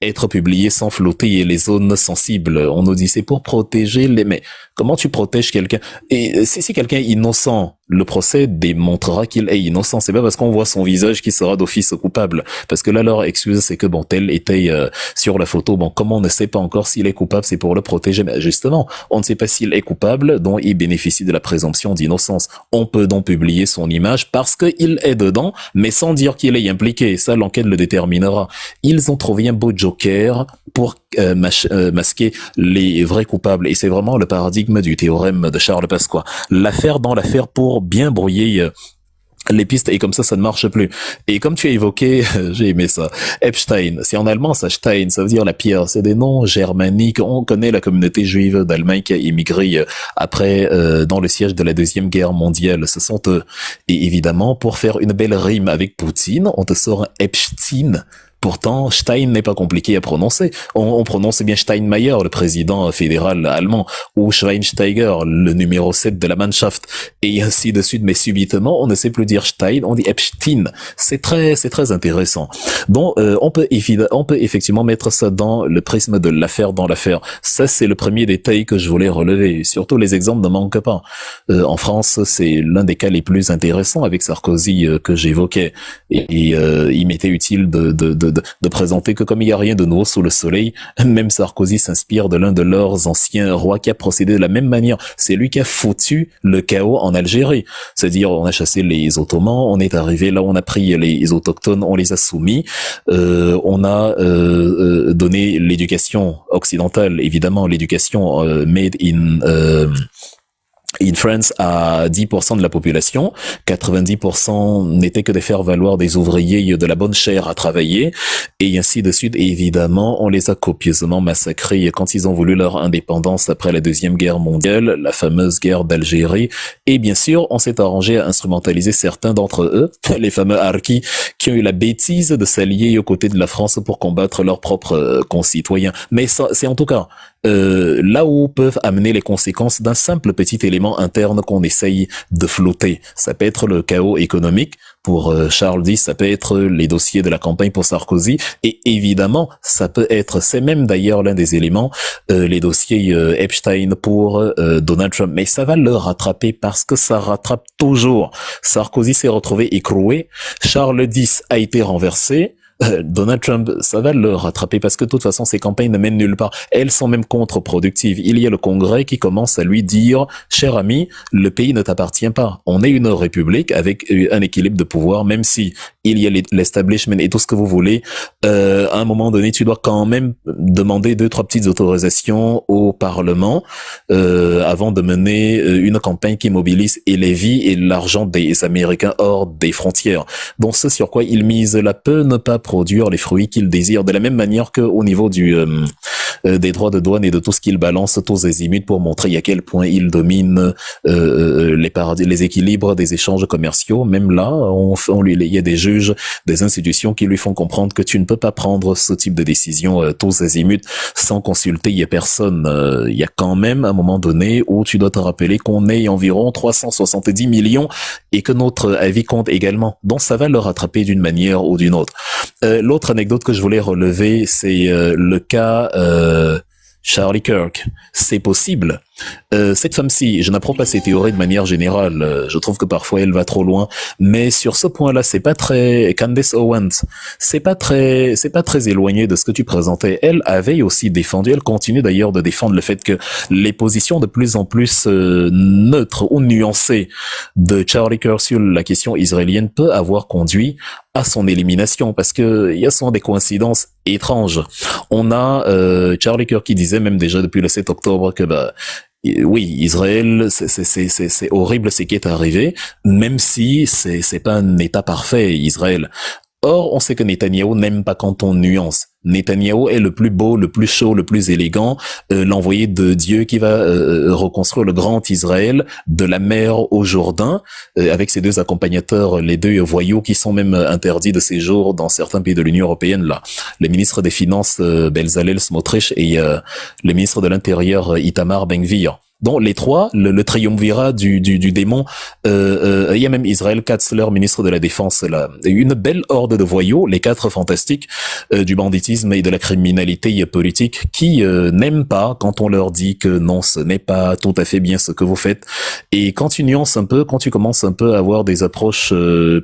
être publié sans flotter les zones sensibles. On nous dit c'est pour protéger les... Mais comment tu protèges quelqu'un? Et si quelqu'un est innocent, le procès démontrera qu'il est innocent. C'est pas parce qu'on voit son visage qu'il sera d'office coupable. Parce que là, leur excuse, c'est que bon, tel était sur la photo. Bon, comme on ne sait pas encore s'il est coupable, c'est pour le protéger. Mais justement, on ne sait pas s'il est coupable, donc il bénéficie de la présomption d'innocence. On peut donc publier son image parce qu'il est dedans, mais sans dire qu'il est impliqué. Ça, l'enquête le déterminera. Ils ont trouvé un beau joker pour masquer les vrais coupables. Et c'est vraiment le paradigme du théorème de Charles Pasqua. L'affaire dans l'affaire pour bien brouiller les pistes, et comme ça ne marche plus. Et comme tu as évoqué, j'ai aimé ça, Epstein, c'est en allemand ça, Stein, ça veut dire la pierre, c'est des noms germaniques. On connaît la communauté juive d'Allemagne qui a immigré après dans le siège de la Deuxième Guerre mondiale, ce sont eux. Et évidemment, pour faire une belle rime avec Poutine, on te sort un Epstein. Pourtant, Stein n'est pas compliqué à prononcer. On prononce bien Steinmeier, le président fédéral allemand, ou Schweinsteiger, le numéro 7 de la Mannschaft, et ainsi de suite. Mais subitement, on ne sait plus dire Stein, on dit Epstein. C'est très intéressant. Donc, on peut effectivement mettre ça dans le prisme de l'affaire dans l'affaire. Ça, c'est le premier détail que je voulais relever. Surtout, les exemples ne manquent pas. En France, c'est l'un des cas les plus intéressants avec Sarkozy que j'évoquais. Et il m'était utile de présenter que comme il n'y a rien de nouveau sous le soleil, même Sarkozy s'inspire de l'un de leurs anciens rois qui a procédé de la même manière. C'est lui qui a foutu le chaos en Algérie. C'est-à-dire, on a chassé les Ottomans, on est arrivé là, on a pris les autochtones, on les a soumis, on a donné l'éducation occidentale, évidemment, l'éducation made in France à 10% de la population, 90% n'étaient que de faire valoir des ouvriers de la bonne chair à travailler, et ainsi de suite. Et évidemment, on les a copieusement massacrés quand ils ont voulu leur indépendance après la Deuxième Guerre mondiale, la fameuse guerre d'Algérie. Et bien sûr, on s'est arrangé à instrumentaliser certains d'entre eux, les fameux harkis, qui ont eu la bêtise de s'allier aux côtés de la France pour combattre leurs propres concitoyens. Mais ça, c'est en tout cas là où peuvent amener les conséquences d'un simple petit élément interne qu'on essaye de flotter. Ça peut être le chaos économique pour Charles X, ça peut être les dossiers de la campagne pour Sarkozy, et évidemment, ça peut être, c'est même d'ailleurs l'un des éléments, les dossiers Epstein pour Donald Trump. Mais ça va le rattraper parce que ça rattrape toujours. Sarkozy s'est retrouvé écroué, Charles X a été renversé, Donald Trump, ça va le rattraper parce que de toute façon, ses campagnes ne mènent nulle part. Elles sont même contre-productives. Il y a le Congrès qui commence à lui dire, cher ami, le pays ne t'appartient pas. On est une république avec un équilibre de pouvoir, même si il y a l'establishment et tout ce que vous voulez. À un moment donné, tu dois quand même demander 2-3 petites autorisations au Parlement avant de mener une campagne qui mobilise et les vies et l'argent des Américains hors des frontières. Donc ce sur quoi il mise là peut ne pas produire les fruits qu'il désire, de la même manière qu'au niveau des droits de douane et de tout ce qu'il balance tous azimuts pour montrer à quel point il domine les équilibres des échanges commerciaux. Même là, il y a des juges, des institutions qui lui font comprendre que tu ne peux pas prendre ce type de décision tous azimuts sans consulter. Il y a personne. Il y a quand même un moment donné où tu dois te rappeler qu'on est environ 370 millions et que notre avis compte également. Donc ça va le rattraper d'une manière ou d'une autre. L'autre anecdote que je voulais relever, c'est le cas Charlie Kirk. C'est possible. Cette femme-ci, je n'approuve pas ses théories de manière générale. Je trouve que parfois elle va trop loin. Mais sur ce point-là, c'est pas très Candace Owens. C'est pas très éloigné de ce que tu présentais. Elle avait aussi défendu. Elle continue d'ailleurs de défendre le fait que les positions de plus en plus neutres ou nuancées de Charlie Kirk sur la question israélienne peut avoir conduit à son élimination, parce que il y a souvent des coïncidences étranges. On a Charlie Kirk qui disait même déjà depuis le 7 octobre que oui, Israël, c'est horrible ce qui est arrivé, même si c'est pas un État parfait, Israël. Or, on sait que Netanyahou n'aime pas quand on nuance. Netanyahou est le plus beau, le plus chaud, le plus élégant, l'envoyé de Dieu qui va reconstruire le grand Israël de la mer au Jourdain, avec ses 2 accompagnateurs, les 2 voyous qui sont même interdits de séjour dans certains pays de l'Union européenne, là. Le ministre des Finances, Bezalel Smotrich, et le ministre de l'Intérieur, Itamar Ben-Gvir. Donc les 3, le triumvirat du démon, il y a même Israël Katz, leur ministre de la Défense, là, une belle horde de voyous, les 4 fantastiques du banditisme et de la criminalité politique, qui n'aiment pas quand on leur dit que non, ce n'est pas tout à fait bien ce que vous faites. Et quand tu nuances un peu, quand tu commences un peu à avoir des approches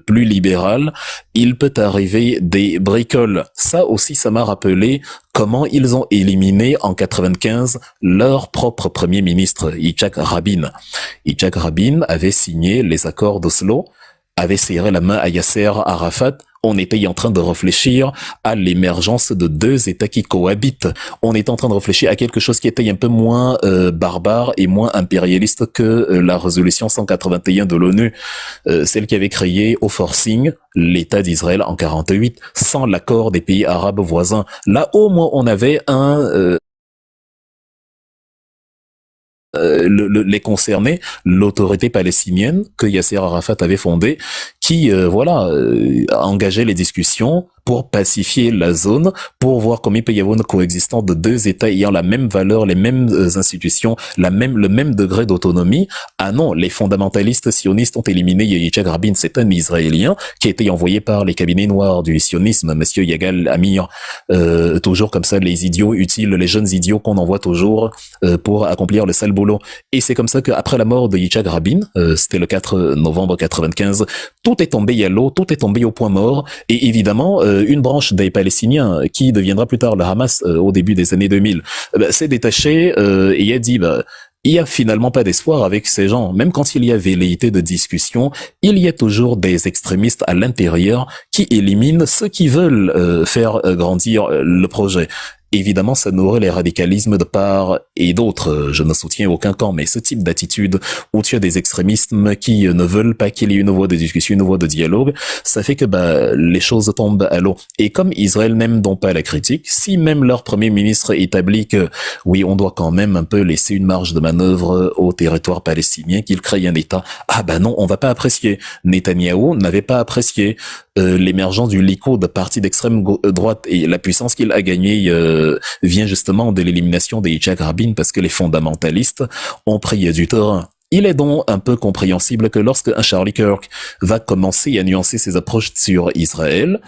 plus libérales, il peut arriver des bricoles. Ça aussi, ça m'a rappelé comment ils ont éliminé en 95 leur propre premier ministre, Yitzhak Rabin. Yitzhak Rabin avait signé les accords d'Oslo, avait serré la main à Yasser Arafat. On était en train de réfléchir à l'émergence de 2 États qui cohabitent. On était en train de réfléchir à quelque chose qui était un peu moins barbare et moins impérialiste que la résolution 181 de l'ONU, celle qui avait créé au forcing l'État d'Israël en 48, sans l'accord des pays arabes voisins. Là, au moins, on avait les concernés, l'autorité palestinienne que Yasser Arafat avait fondée, qui engageait les discussions pour pacifier la zone, pour voir comment il peut y avoir une coexistence de 2 États ayant la même valeur, les mêmes institutions, le même degré d'autonomie. Ah non, les fondamentalistes sionistes ont éliminé Yitzhak Rabin. C'est un Israélien qui a été envoyé par les cabinets noirs du sionisme, Monsieur Yagal Amir, toujours comme ça, les idiots utiles, les jeunes idiots qu'on envoie toujours pour accomplir le sale boulot. Et c'est comme ça qu'après la mort de Yitzhak Rabin, c'était le 4 novembre 95, tout est tombé à l'eau, tout est tombé au point mort, et évidemment, une branche des Palestiniens, qui deviendra plus tard le Hamas au début des années 2000, s'est détachée et a dit, il y a finalement pas d'espoir avec ces gens. Même quand il y a velléité de discussion, il y a toujours des extrémistes à l'intérieur qui éliminent ceux qui veulent faire grandir le projet. Évidemment, ça nourrit les radicalismes de part et d'autre. Je ne soutiens aucun camp, mais ce type d'attitude où tu as des extrémismes qui ne veulent pas qu'il y ait une voie de discussion, une voie de dialogue, ça fait que les choses tombent à l'eau. Et comme Israël n'aime donc pas la critique, si même leur premier ministre établit que oui, on doit quand même un peu laisser une marge de manœuvre au territoire palestinien, qu'il crée un État, non, on va pas apprécier. Netanyahou n'avait pas apprécié l'émergence du Likoud, parti d'extrême droite, et la puissance qu'il a gagnée vient justement de l'élimination de Yitzhak Rabin, parce que les fondamentalistes ont pris du terrain. Il est donc un peu compréhensible que lorsque un Charlie Kirk va commencer à nuancer ses approches sur Israël,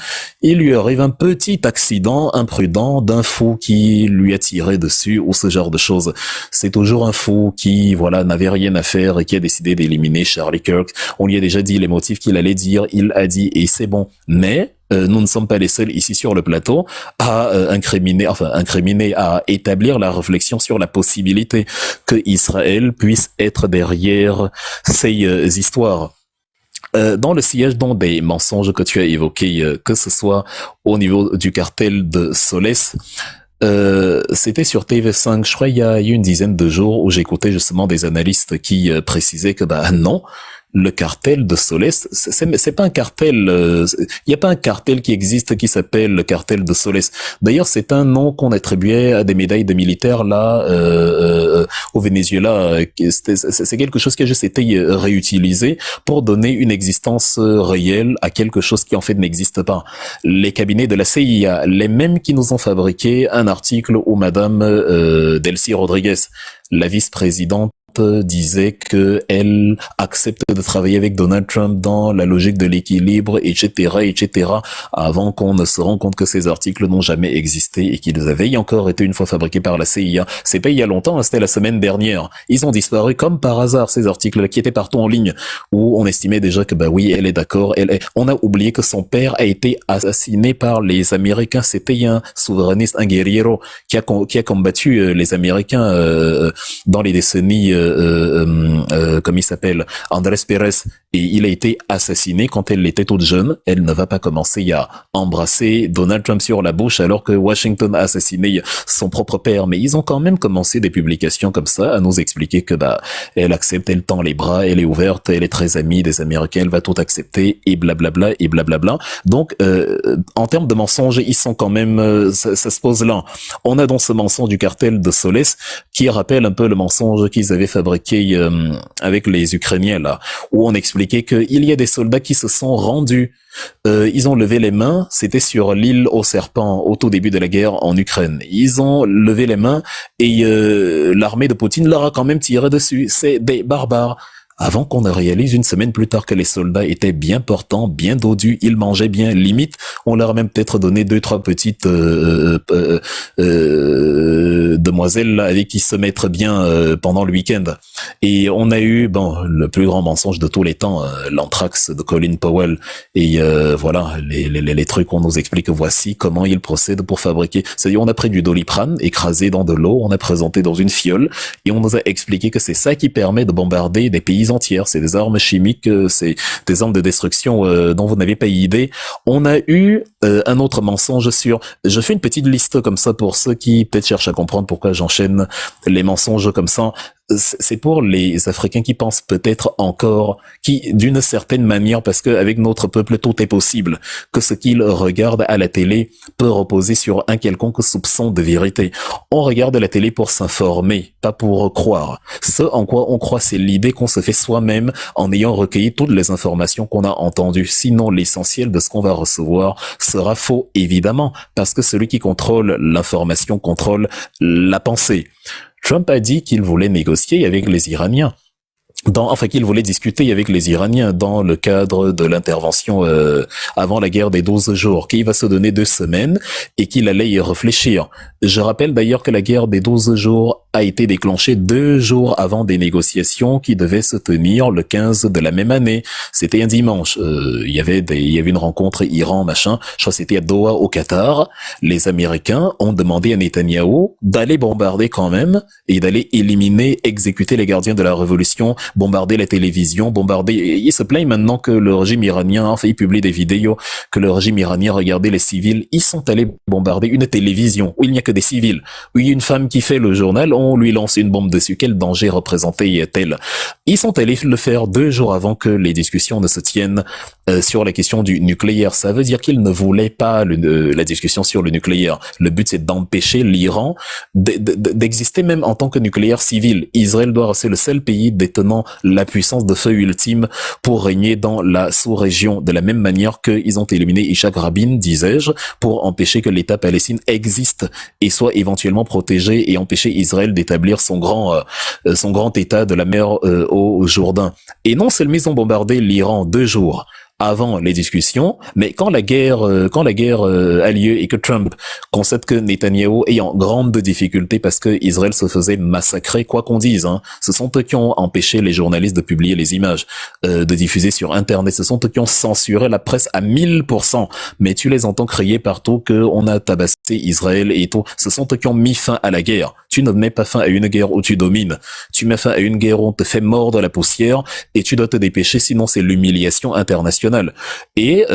il lui arrive un petit accident imprudent d'un fou qui lui a tiré dessus ou ce genre de choses. C'est toujours un fou qui, n'avait rien à faire et qui a décidé d'éliminer Charlie Kirk. On lui a déjà dit les motifs qu'il allait dire, il a dit et c'est bon. Mais nous ne sommes pas les seuls ici sur le plateau à incriminer, à établir la réflexion sur la possibilité que Israël puisse être derrière ces histoires. Dans le sillage des mensonges que tu as évoqués, que ce soit au niveau du cartel de Solès, c'était sur TV5, je crois, il y a une dizaine de jours, où j'écoutais justement des analystes qui précisaient que non, le cartel de Solès, c'est pas un cartel, il y a pas un cartel qui existe qui s'appelle le cartel de Solès. D'ailleurs, c'est un nom qu'on attribuait à des médailles de militaires là au Venezuela. C'est quelque chose qui a juste été réutilisé pour donner une existence réelle à quelque chose qui en fait n'existe pas. Les cabinets de la CIA, les mêmes qui nous ont fabriqué un article où Madame Delcy Rodriguez, la vice-présidente, disait que elle accepte de travailler avec Donald Trump dans la logique de l'équilibre, etc., avant qu'on ne se rende compte que ces articles n'ont jamais existé et qu'ils avaient encore été une fois fabriqués par la CIA. C'est pas il y a longtemps, c'était la semaine dernière. Ils ont disparu comme par hasard, ces articles qui étaient partout en ligne, où on estimait déjà que oui, elle est d'accord, on a oublié que son père a été assassiné par les Américains. C'était un souverainiste, un guerriero qui a combattu les Américains dans les décennies comme il s'appelle, Andrés Pérez, et il a été assassiné quand elle était toute jeune. Elle ne va pas commencer à embrasser Donald Trump sur la bouche alors que Washington a assassiné son propre père. Mais ils ont quand même commencé des publications comme ça à nous expliquer que elle accepte, elle tend les bras, elle est ouverte, elle est très amie des Américains, elle va tout accepter et blablabla et blablabla. Donc en termes de mensonges, ils sont quand même ça se pose là. On a dans ce mensonge du cartel de Solès qui rappelle un peu le mensonge qu'ils avaient fabriqué avec les Ukrainiens là, où on expliquait qu'il y a des soldats qui se sont rendus. Ils ont levé les mains, c'était sur l'île aux serpents au tout début de la guerre en Ukraine. Ils ont levé les mains et l'armée de Poutine leur a quand même tiré dessus. C'est des barbares. Avant qu'on ne réalise une semaine plus tard que les soldats étaient bien portants, bien dodus, ils mangeaient bien, limite, on leur a même peut-être donné 2-3 petites demoiselles là, avec qui se mettre bien pendant le week-end. Et on a eu le plus grand mensonge de tous les temps, l'anthrax de Colin Powell. Et voilà, les trucs on nous explique, voici comment ils procèdent pour fabriquer. C'est-à-dire on a pris du Doliprane, écrasé dans de l'eau, on a présenté dans une fiole, et on nous a expliqué que c'est ça qui permet de bombarder des pays entières. C'est des armes chimiques, c'est des armes de destruction dont vous n'avez pas idée. On a eu un autre mensonge sur... Je fais une petite liste comme ça pour ceux qui peut-être cherchent à comprendre pourquoi j'enchaîne les mensonges comme ça. C'est pour les Africains qui pensent peut-être encore, qui d'une certaine manière, parce qu'avec notre peuple tout est possible, que ce qu'ils regardent à la télé peut reposer sur un quelconque soupçon de vérité. On regarde la télé pour s'informer, pas pour croire. Ce en quoi on croit, c'est l'idée qu'on se fait soi-même en ayant recueilli toutes les informations qu'on a entendues. Sinon, l'essentiel de ce qu'on va recevoir sera faux, évidemment, parce que celui qui contrôle l'information contrôle la pensée. Trump a dit qu'il voulait négocier avec les Iraniens. Qu'il voulait discuter avec les Iraniens dans le cadre de l'intervention avant la guerre des 12 jours, qu'il va se donner 2 semaines et qu'il allait y réfléchir. Je rappelle d'ailleurs que la guerre des 12 jours a été déclenchée 2 jours avant des négociations qui devaient se tenir le 15 de la même année. C'était un dimanche. Il y avait une rencontre Iran, machin. Je crois que c'était à Doha, au Qatar. Les Américains ont demandé à Netanyahou d'aller bombarder quand même et d'aller exécuter les gardiens de la révolution, bombarder la télévision, bombarder... Il se plaint maintenant que le régime iranien, il publie des vidéos, que le régime iranien regardait les civils. Ils sont allés bombarder une télévision où il n'y a que des civils. Où il y a une femme qui fait le journal, on lui lance une bombe dessus. Quel danger représentait-elle? Ils sont allés le faire 2 jours avant que les discussions ne se tiennent sur la question du nucléaire. Ça veut dire qu'ils ne voulaient pas la discussion sur le nucléaire. Le but, c'est d'empêcher l'Iran d'exister même en tant que nucléaire civil. Israël doit rester le seul pays détenant la puissance de feu ultime pour régner dans la sous-région, de la même manière qu'ils ont éliminé Yitzhak Rabin, disais-je, pour empêcher que l'État palestinien existe et soit éventuellement protégé et empêcher Israël d'établir son grand État de la mer au Jourdain. Et non seulement ils ont bombardé l'Iran 2 jours avant les discussions, mais quand la guerre a lieu et que Trump constate que Netanyahou est en grande difficulté parce que Israël se faisait massacrer, quoi qu'on dise, hein, ce sont eux qui ont empêché les journalistes de publier les images, de diffuser sur Internet, ce sont eux qui ont censuré la presse à 1000%, mais tu les entends crier partout que on a tabassé Israël et tout, ce sont eux qui ont mis fin à la guerre. Tu ne mets pas fin à une guerre où tu domines, tu mets fin à une guerre où on te fait mordre la poussière et tu dois te dépêcher, sinon c'est l'humiliation internationale. Et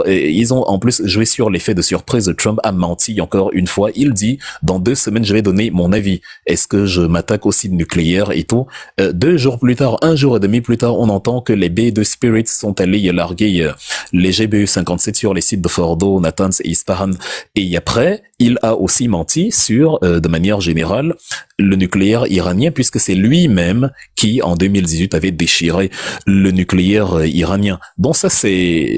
ils ont en plus joué sur l'effet de surprise. Trump a menti encore une fois. Il dit, dans 2 semaines, je vais donner mon avis. Est-ce que je m'attaque au site nucléaire et tout? 2 jours plus tard, 1 jour et demi plus tard, on entend que les B2 Spirits sont allés larguer les GBU-57 sur les sites de Fordo, Natanz et Isfahan. Et après, il a aussi menti sur, de manière générale, le nucléaire iranien, puisque c'est lui-même qui, en 2018, avait déchiré le nucléaire iranien. Donc ça, c'est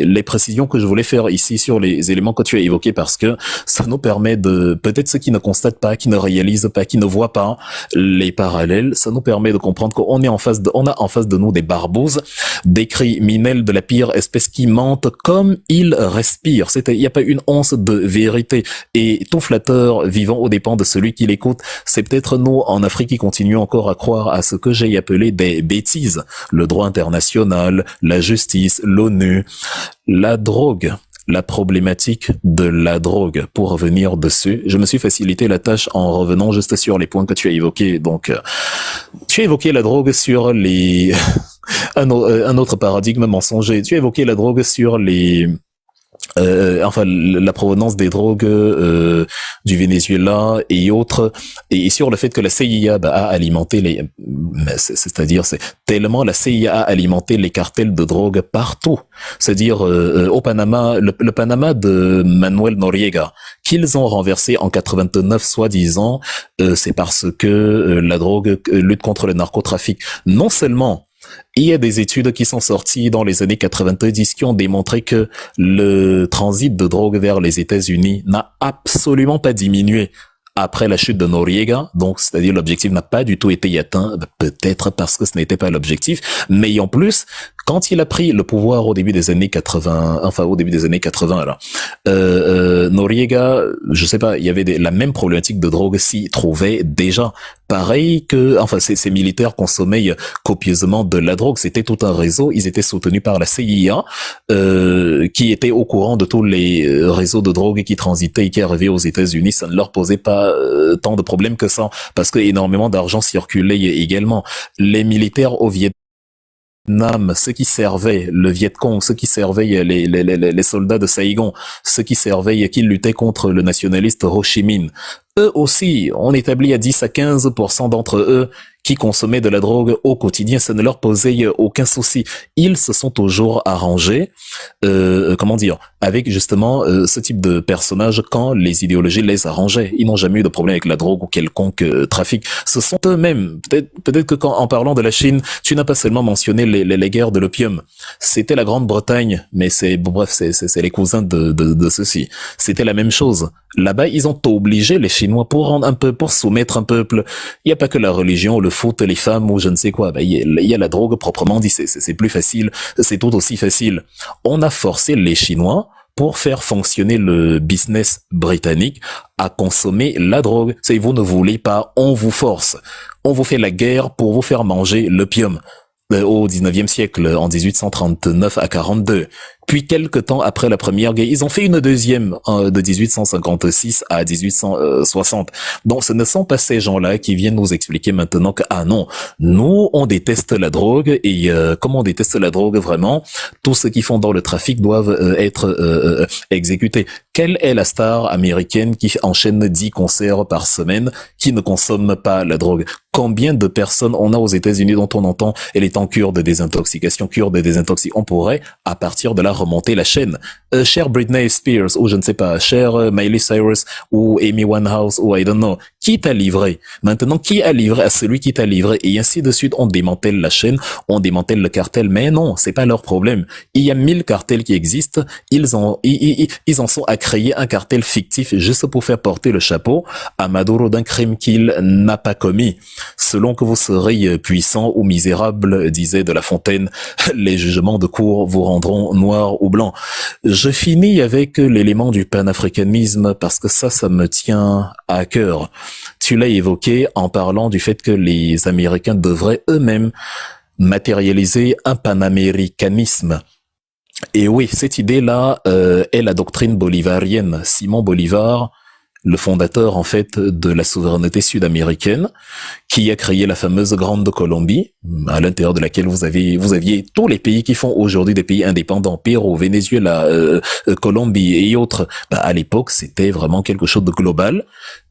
les précisions que je voulais faire ici sur les éléments que tu as évoqués, parce que ça nous permet de, peut-être ceux qui ne constatent pas, qui ne réalisent pas, qui ne voient pas les parallèles, ça nous permet de comprendre qu'on est on a en face de nous des barbouzes, des criminels de la pire espèce qui mentent comme ils respirent. Il n'y a pas une once de vérité. Et tout flatteur vivant aux dépens de celui qui l'écoute, c'est peut-être nous en Afrique qui continuons encore à croire à ce que j'ai appelé des bêtises. Le droit international, la justice, l'ONU, la drogue. La problématique de la drogue. Pour revenir dessus, je me suis facilité la tâche en revenant juste sur les points que tu as évoqués. Donc, tu as évoqué la drogue sur les... un autre paradigme mensonger. Tu as évoqué la drogue sur les... enfin la provenance des drogues du Venezuela et autres, et sur le fait que la CIA a alimenté les, c'est-à-dire c'est tellement la CIA a alimenté les cartels de drogue partout, c'est-à-dire au Panama, le Panama de Manuel Noriega qu'ils ont renversé en 89 soi-disant, c'est parce que la drogue lutte contre le narcotrafic. Non seulement il y a des études qui sont sorties dans les années 90 qui ont démontré que le transit de drogue vers les États-Unis n'a absolument pas diminué après la chute de Noriega, donc c'est-à-dire l'objectif n'a pas du tout été atteint, peut-être parce que ce n'était pas l'objectif, mais en plus, quand il a pris le pouvoir au début des années 80, enfin au début des années 80 là, Noriega, je sais pas, il y avait la même problématique de drogue s'y trouvait déjà. Pareil que, enfin ces militaires consommaient copieusement de la drogue, c'était tout un réseau, ils étaient soutenus par la CIA, qui était au courant de tous les réseaux de drogue qui transitaient et qui arrivaient aux États-Unis, ça ne leur posait pas tant de problèmes que ça, parce que énormément d'argent circulait également. Les militaires au Vietnam, ceux qui servaient le Viet Cong, ceux qui servaient les soldats de Saigon, ceux qui servaient, qui luttaient contre le nationaliste Ho Chi Minh, eux aussi, on établit à 10 à 15% d'entre eux qui consommaient de la drogue au quotidien, ça ne leur posait aucun souci. Ils se sont toujours arrangés, comment dire, avec justement ce type de personnage quand les idéologies les arrangeaient. Ils n'ont jamais eu de problème avec la drogue ou quelconque trafic. Ce sont eux-mêmes. Peut-être que en parlant de la Chine, tu n'as pas seulement mentionné les guerres de l'opium. C'était la Grande-Bretagne, mais c'est les cousins de ceux-ci. C'était la même chose. Là-bas, ils ont obligé les Chinois pour soumettre un peuple. Il n'y a pas que la religion, le foot, les femmes ou je ne sais quoi. Il y a la drogue proprement dit. C'est plus facile. C'est tout aussi facile. On a forcé les Chinois pour faire fonctionner le business britannique à consommer la drogue. C'est vous ne voulez pas, on vous force. On vous fait la guerre pour vous faire manger l'opium. Au 19e siècle, en 1839 à 42. Puis quelque temps après la première guerre, ils ont fait une deuxième de 1856 à 1860. Donc ce ne sont pas ces gens-là qui viennent nous expliquer maintenant que ah non, nous on déteste la drogue et comme on déteste la drogue vraiment, tous ceux qui font dans le trafic doivent être exécutés. Quelle est la star américaine qui enchaîne 10 concerts par semaine qui ne consomme pas la drogue? Combien de personnes on a aux États-Unis dont on entend elle est en cure de désintoxication, on pourrait à partir de là remonter la chaîne. cher Britney Spears, ou je ne sais pas, cher Miley Cyrus, ou Amy Winehouse, ou I don't know, qui t'a livré? Maintenant, qui a livré à celui qui t'a livré? Et ainsi de suite, on démantèle la chaîne, on démantèle le cartel, mais non, c'est pas leur problème. Il y a 1000 cartels qui existent, ils en sont à créer un cartel fictif juste pour faire porter le chapeau à Maduro d'un crime qu'il n'a pas commis. Selon que vous serez puissant ou misérable, disait De La Fontaine, les jugements de cour vous rendront noir ou blanc. Je finis avec l'élément du panafricanisme parce que ça me tient à cœur. Tu l'as évoqué en parlant du fait que les Américains devraient eux-mêmes matérialiser un panaméricanisme. Et oui, cette idée-là est la doctrine bolivarienne. Simon Bolivar, le fondateur en fait de la souveraineté sud-américaine, qui a créé la fameuse Grande Colombie, à l'intérieur de laquelle vous aviez tous les pays qui font aujourd'hui des pays indépendants, Pérou, Venezuela, Colombie et autres. À l'époque, c'était vraiment quelque chose de global,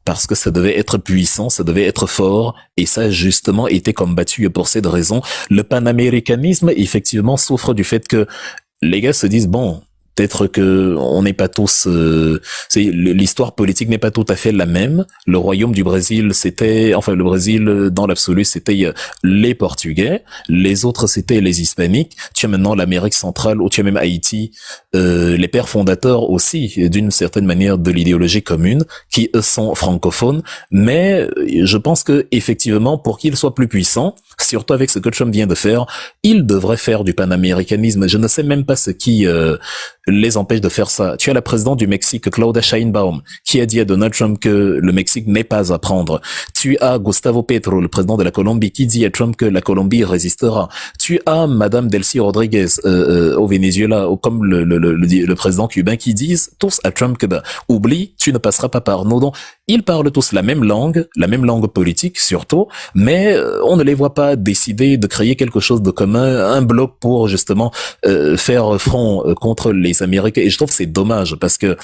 parce que ça devait être puissant, ça devait être fort, et ça a justement été combattu pour cette raison. Le panaméricanisme, effectivement, souffre du fait que les gars se disent, bon, peut-être que on n'est pas tous, l'histoire politique n'est pas tout à fait la même. Le royaume du Brésil, le Brésil dans l'absolu, c'était les Portugais. Les autres, c'était les Hispaniques. Tu as maintenant l'Amérique centrale, ou tu as même Haïti, les pères fondateurs aussi, d'une certaine manière, de l'idéologie commune, qui eux sont francophones. Mais je pense que effectivement, pour qu'ils soient plus puissants, surtout avec ce que Trump vient de faire, ils devraient faire du panaméricanisme. Je ne sais même pas ce qui les empêche de faire ça. Tu as la présidente du Mexique, Claudia Sheinbaum, qui a dit à Donald Trump que le Mexique n'est pas à prendre. Tu as Gustavo Petro, le président de la Colombie, qui dit à Trump que la Colombie résistera. Tu as Madame Delcy Rodriguez au Venezuela, comme le président cubain, qui disent tous à Trump que oublie, tu ne passeras pas par nous. Donc, ils parlent tous la même langue politique surtout, mais on ne les voit pas décider de créer quelque chose de commun, un bloc pour justement faire front contre les Américains. Et je trouve que c'est dommage parce que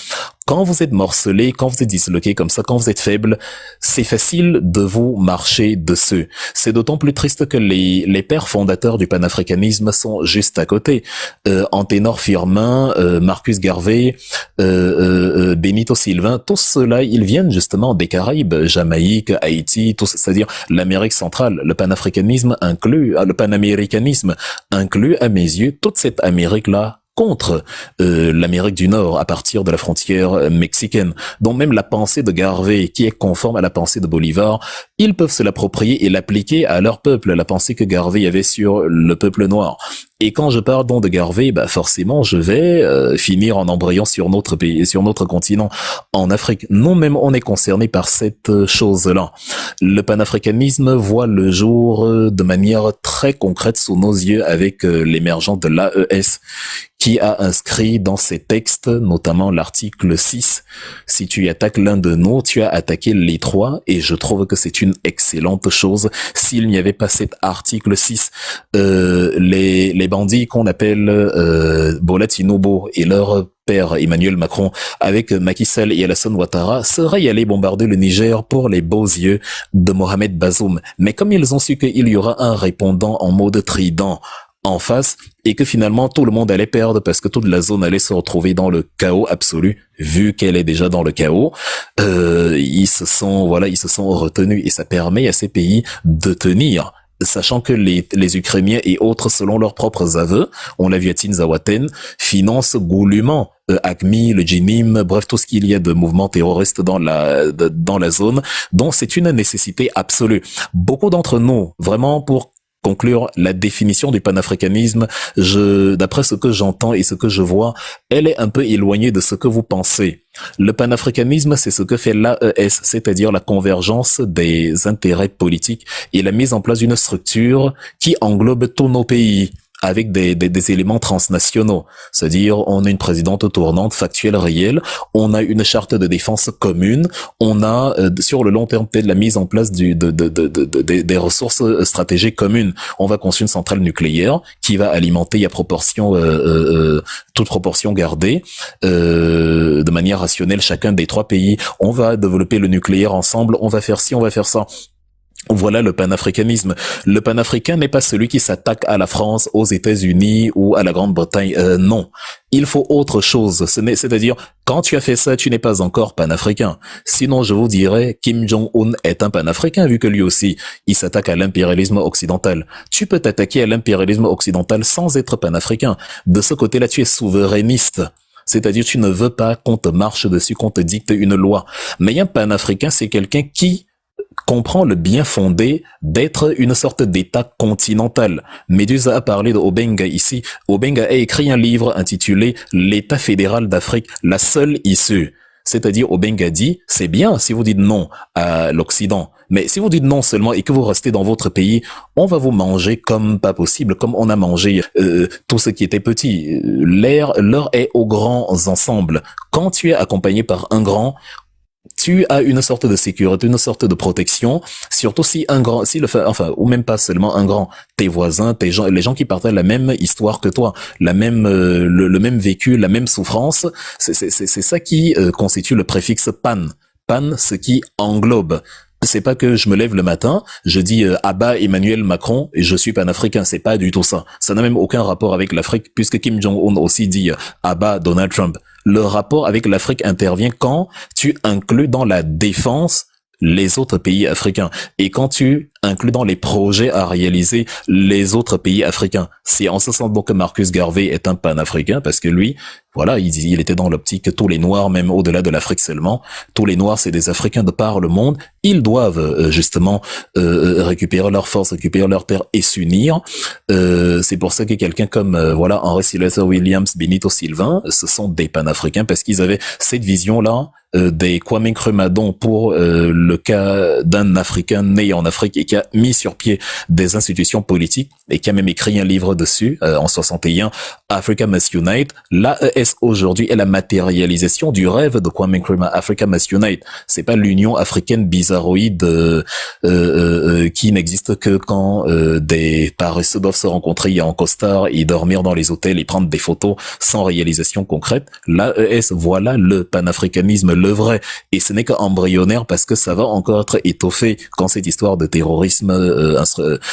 quand vous êtes morcelé, quand vous êtes disloqué comme ça, quand vous êtes faible, c'est facile de vous marcher dessus. C'est d'autant plus triste que les pères fondateurs du panafricanisme sont juste à côté. Anténor Firmin, Marcus Garvey, Benito Sylvain, tous ceux-là, ils viennent justement des Caraïbes, Jamaïque, Haïti, c'est-à-dire l'Amérique centrale. Le panafricanisme le panaméricanisme inclut, à mes yeux, toute cette Amérique-là contre l'Amérique du Nord à partir de la frontière mexicaine. Donc même la pensée de Garvey, qui est conforme à la pensée de Bolivar, ils peuvent se l'approprier et l'appliquer à leur peuple, la pensée que Garvey avait sur le peuple noir. Et quand je parle donc de Garvey, forcément je vais finir en embrayant sur notre pays, sur notre continent, en Afrique. Nous-mêmes, on est concernés par cette chose-là. Le panafricanisme voit le jour de manière très concrète sous nos yeux avec l'émergence de l'AES, qui a inscrit dans ses textes, notamment l'article 6, si tu attaques l'un de nous, tu as attaqué les trois, et je trouve que c'est une excellente chose. S'il n'y avait pas cet article 6, les bandits qu'on appelle Bola Tinubu et leur père Emmanuel Macron avec Macky Sall et Alassane Ouattara seraient allés bombarder le Niger pour les beaux yeux de Mohamed Bazoum. Mais comme ils ont su qu'il y aura un répondant en mode trident en face et que finalement tout le monde allait perdre parce que toute la zone allait se retrouver dans le chaos absolu, vu qu'elle est déjà dans le chaos, ils se sont retenus et ça permet à ces pays de tenir. Sachant que les Ukrainiens et autres, selon leurs propres aveux, on l'a vu à Tinzawaten, financent goulûment AQMI, le Jinim, bref, tout ce qu'il y a de mouvements terroristes dans la zone. Donc c'est une nécessité absolue. Beaucoup d'entre nous, vraiment pour conclure la définition du panafricanisme, d'après ce que j'entends et ce que je vois, elle est un peu éloignée de ce que vous pensez. Le panafricanisme, c'est ce que fait l'AES, c'est-à-dire la convergence des intérêts politiques et la mise en place d'une structure qui englobe tous nos pays, avec des éléments transnationaux. C'est-à-dire, on a une présidente tournante, factuelle, réelle, on a une charte de défense commune, on a, sur le long terme, peut-être la mise en place des ressources stratégiques communes. On va construire une centrale nucléaire qui va alimenter à proportion, toute proportion gardée, de manière rationnelle, chacun des trois pays. On va développer le nucléaire ensemble, on va faire ci, on va faire ça. Voilà le panafricanisme. Le panafricain n'est pas celui qui s'attaque à la France, aux États-Unis ou à la Grande-Bretagne. Non. Il faut autre chose. C'est-à-dire, quand tu as fait ça, tu n'es pas encore panafricain. Sinon, je vous dirais, Kim Jong-un est un panafricain, vu que lui aussi, il s'attaque à l'impérialisme occidental. Tu peux t'attaquer à l'impérialisme occidental sans être panafricain. De ce côté-là, tu es souverainiste. C'est-à-dire, tu ne veux pas qu'on te marche dessus, qu'on te dicte une loi. Mais un panafricain, c'est quelqu'un qui comprend le bien fondé d'être une sorte d'État continental. Méduse a parlé de Obenga ici. Obenga a écrit un livre intitulé L'État fédéral d'Afrique, la seule issue. C'est-à-dire, Obenga dit, c'est bien si vous dites non à l'Occident, mais si vous dites non seulement et que vous restez dans votre pays, on va vous manger comme pas possible, comme on a mangé tout ce qui était petit. L'heure est aux grands ensembles. Quand tu es accompagné par un grand, tu as une sorte de sécurité, une sorte de protection, surtout si un grand, ou même pas seulement un grand, tes voisins, tes gens, les gens qui partagent la même histoire que toi, la même, le même vécu, la même souffrance, c'est ça qui constitue le préfixe pan. Pan, ce qui englobe. C'est pas que je me lève le matin, je dis Abba Emmanuel Macron et je suis panafricain, c'est pas du tout ça. Ça n'a même aucun rapport avec l'Afrique puisque Kim Jong-un aussi dit Abba Donald Trump. Le rapport avec l'Afrique intervient quand tu inclus dans la défense les autres pays africains et quand tu inclus dans les projets à réaliser les autres pays africains. C'est en ce sens donc que Marcus Garvey est un panafricain parce que lui, voilà, il était dans l'optique que tous les Noirs, même au-delà de l'Afrique seulement, tous les Noirs, c'est des Africains de par le monde. Ils doivent justement récupérer leur force, récupérer leur terre et s'unir. C'est pour ça que quelqu'un comme voilà Henry Sylvester Williams, Benito Sylvain, ce sont des panafricains parce qu'ils avaient cette vision-là des Kwame Nkrumah pour le cas d'un Africain né en Afrique et qui a mis sur pied des institutions politiques et qui a même écrit un livre dessus en 61, Africa Must Unite. L'AES aujourd'hui est la matérialisation du rêve de Kwame Nkrumah. Africa Must Unite, c'est pas l'Union africaine bizarroïde qui n'existe que quand des paresseux doivent se rencontrer en costard et dormir dans les hôtels et prendre des photos sans réalisation concrète. L'AES, voilà le panafricanisme, le vrai. Et ce n'est qu'embryonnaire parce que ça va encore être étoffé quand cette histoire de terrorisme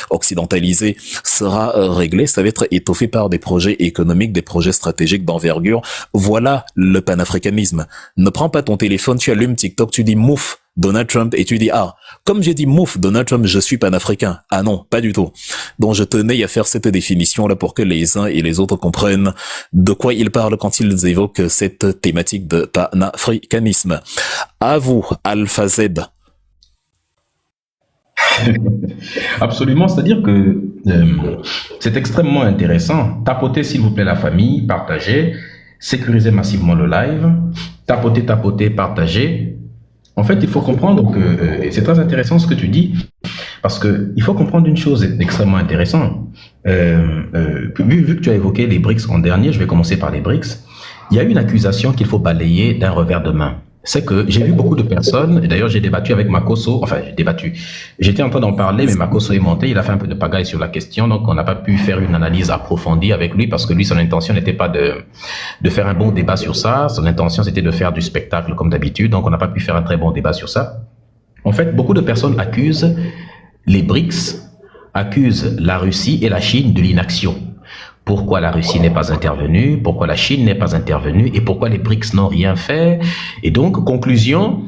occidentalisé sera réglée. Ça va être étoffé par des projets économiques, des projets stratégiques d'envergure. Voilà le panafricanisme. Ne prends pas ton téléphone, tu allumes TikTok, tu dis mouf Donald Trump et tu dis ah, comme j'ai dit mouf Donald Trump, je suis panafricain. Ah non, pas du tout. Donc je tenais à faire cette définition là pour que les uns et les autres comprennent de quoi ils parlent quand ils évoquent cette thématique de panafricanisme. À vous, Alpha Z. Absolument, c'est-à-dire que c'est extrêmement intéressant. Tapotez s'il vous plaît la famille, partagez, sécurisez massivement le live, tapotez, partagez. En fait, il faut comprendre que, et c'est très intéressant ce que tu dis, parce que il faut comprendre une chose extrêmement intéressante. Vu que tu as évoqué les BRICS en dernier, je vais commencer par les BRICS. Il y a une accusation qu'il faut balayer d'un revers de main. C'est que j'ai vu beaucoup de personnes, et d'ailleurs j'ai débattu avec Makosso, j'étais en train d'en parler, mais Makosso est monté, il a fait un peu de pagaille sur la question, donc on n'a pas pu faire une analyse approfondie avec lui, parce que lui, son intention n'était pas de faire un bon débat sur ça, son intention c'était de faire du spectacle comme d'habitude, donc on n'a pas pu faire un très bon débat sur ça. En fait, beaucoup de personnes accusent les BRICS, accusent la Russie et la Chine de l'inaction. Pourquoi la Russie n'est pas intervenue, pourquoi la Chine n'est pas intervenue et pourquoi les BRICS n'ont rien fait. Et donc, conclusion,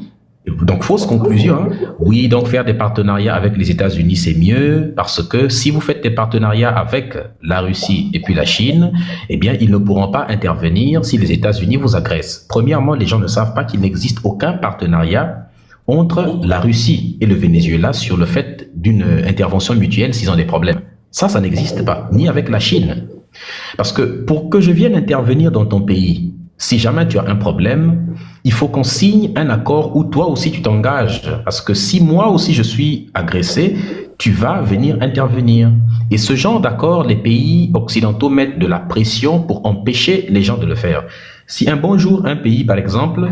donc fausse conclusion, hein. Oui, donc faire des partenariats avec les États-Unis, c'est mieux parce que si vous faites des partenariats avec la Russie et puis la Chine, eh bien, ils ne pourront pas intervenir si les États-Unis vous agressent. Premièrement, les gens ne savent pas qu'il n'existe aucun partenariat entre la Russie et le Venezuela sur le fait d'une intervention mutuelle s'ils ont des problèmes. Ça n'existe pas, ni avec la Chine. Parce que pour que je vienne intervenir dans ton pays, si jamais tu as un problème, il faut qu'on signe un accord où toi aussi tu t'engages. Parce que si moi aussi je suis agressé, tu vas venir intervenir. Et ce genre d'accord, les pays occidentaux mettent de la pression pour empêcher les gens de le faire. Si un bon jour, un pays par exemple,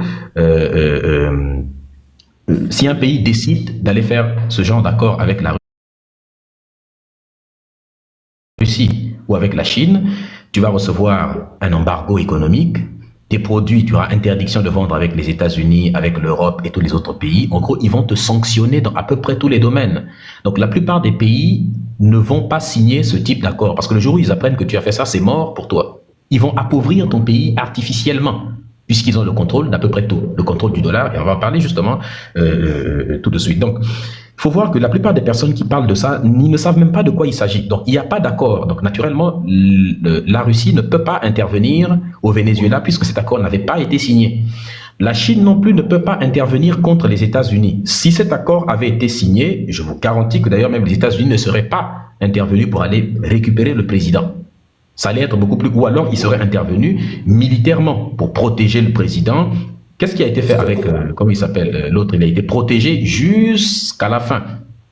si un pays décide d'aller faire ce genre d'accord avec la Russie ou avec la Chine, tu vas recevoir un embargo économique, tes produits, tu auras interdiction de vendre avec les États-Unis, avec l'Europe et tous les autres pays. En gros, ils vont te sanctionner dans à peu près tous les domaines. Donc, la plupart des pays ne vont pas signer ce type d'accord parce que le jour où ils apprennent que tu as fait ça, c'est mort pour toi. Ils vont appauvrir ton pays artificiellement puisqu'ils ont le contrôle d'à peu près tout, le contrôle du dollar. Et on va en parler justement tout de suite. Donc, il faut voir que la plupart des personnes qui parlent de ça, ils ne savent même pas de quoi il s'agit. Donc, il n'y a pas d'accord. Donc, naturellement, la Russie ne peut pas intervenir au Venezuela puisque cet accord n'avait pas été signé. La Chine non plus ne peut pas intervenir contre les États-Unis. Si cet accord avait été signé, je vous garantis que d'ailleurs même les États-Unis ne seraient pas intervenus pour aller récupérer le président. Ça allait être beaucoup plus... Ou alors, ils seraient intervenus militairement pour protéger le président. Qu'est-ce qui a été fait avec, comment il s'appelle, l'autre? Il a été protégé jusqu'à la fin.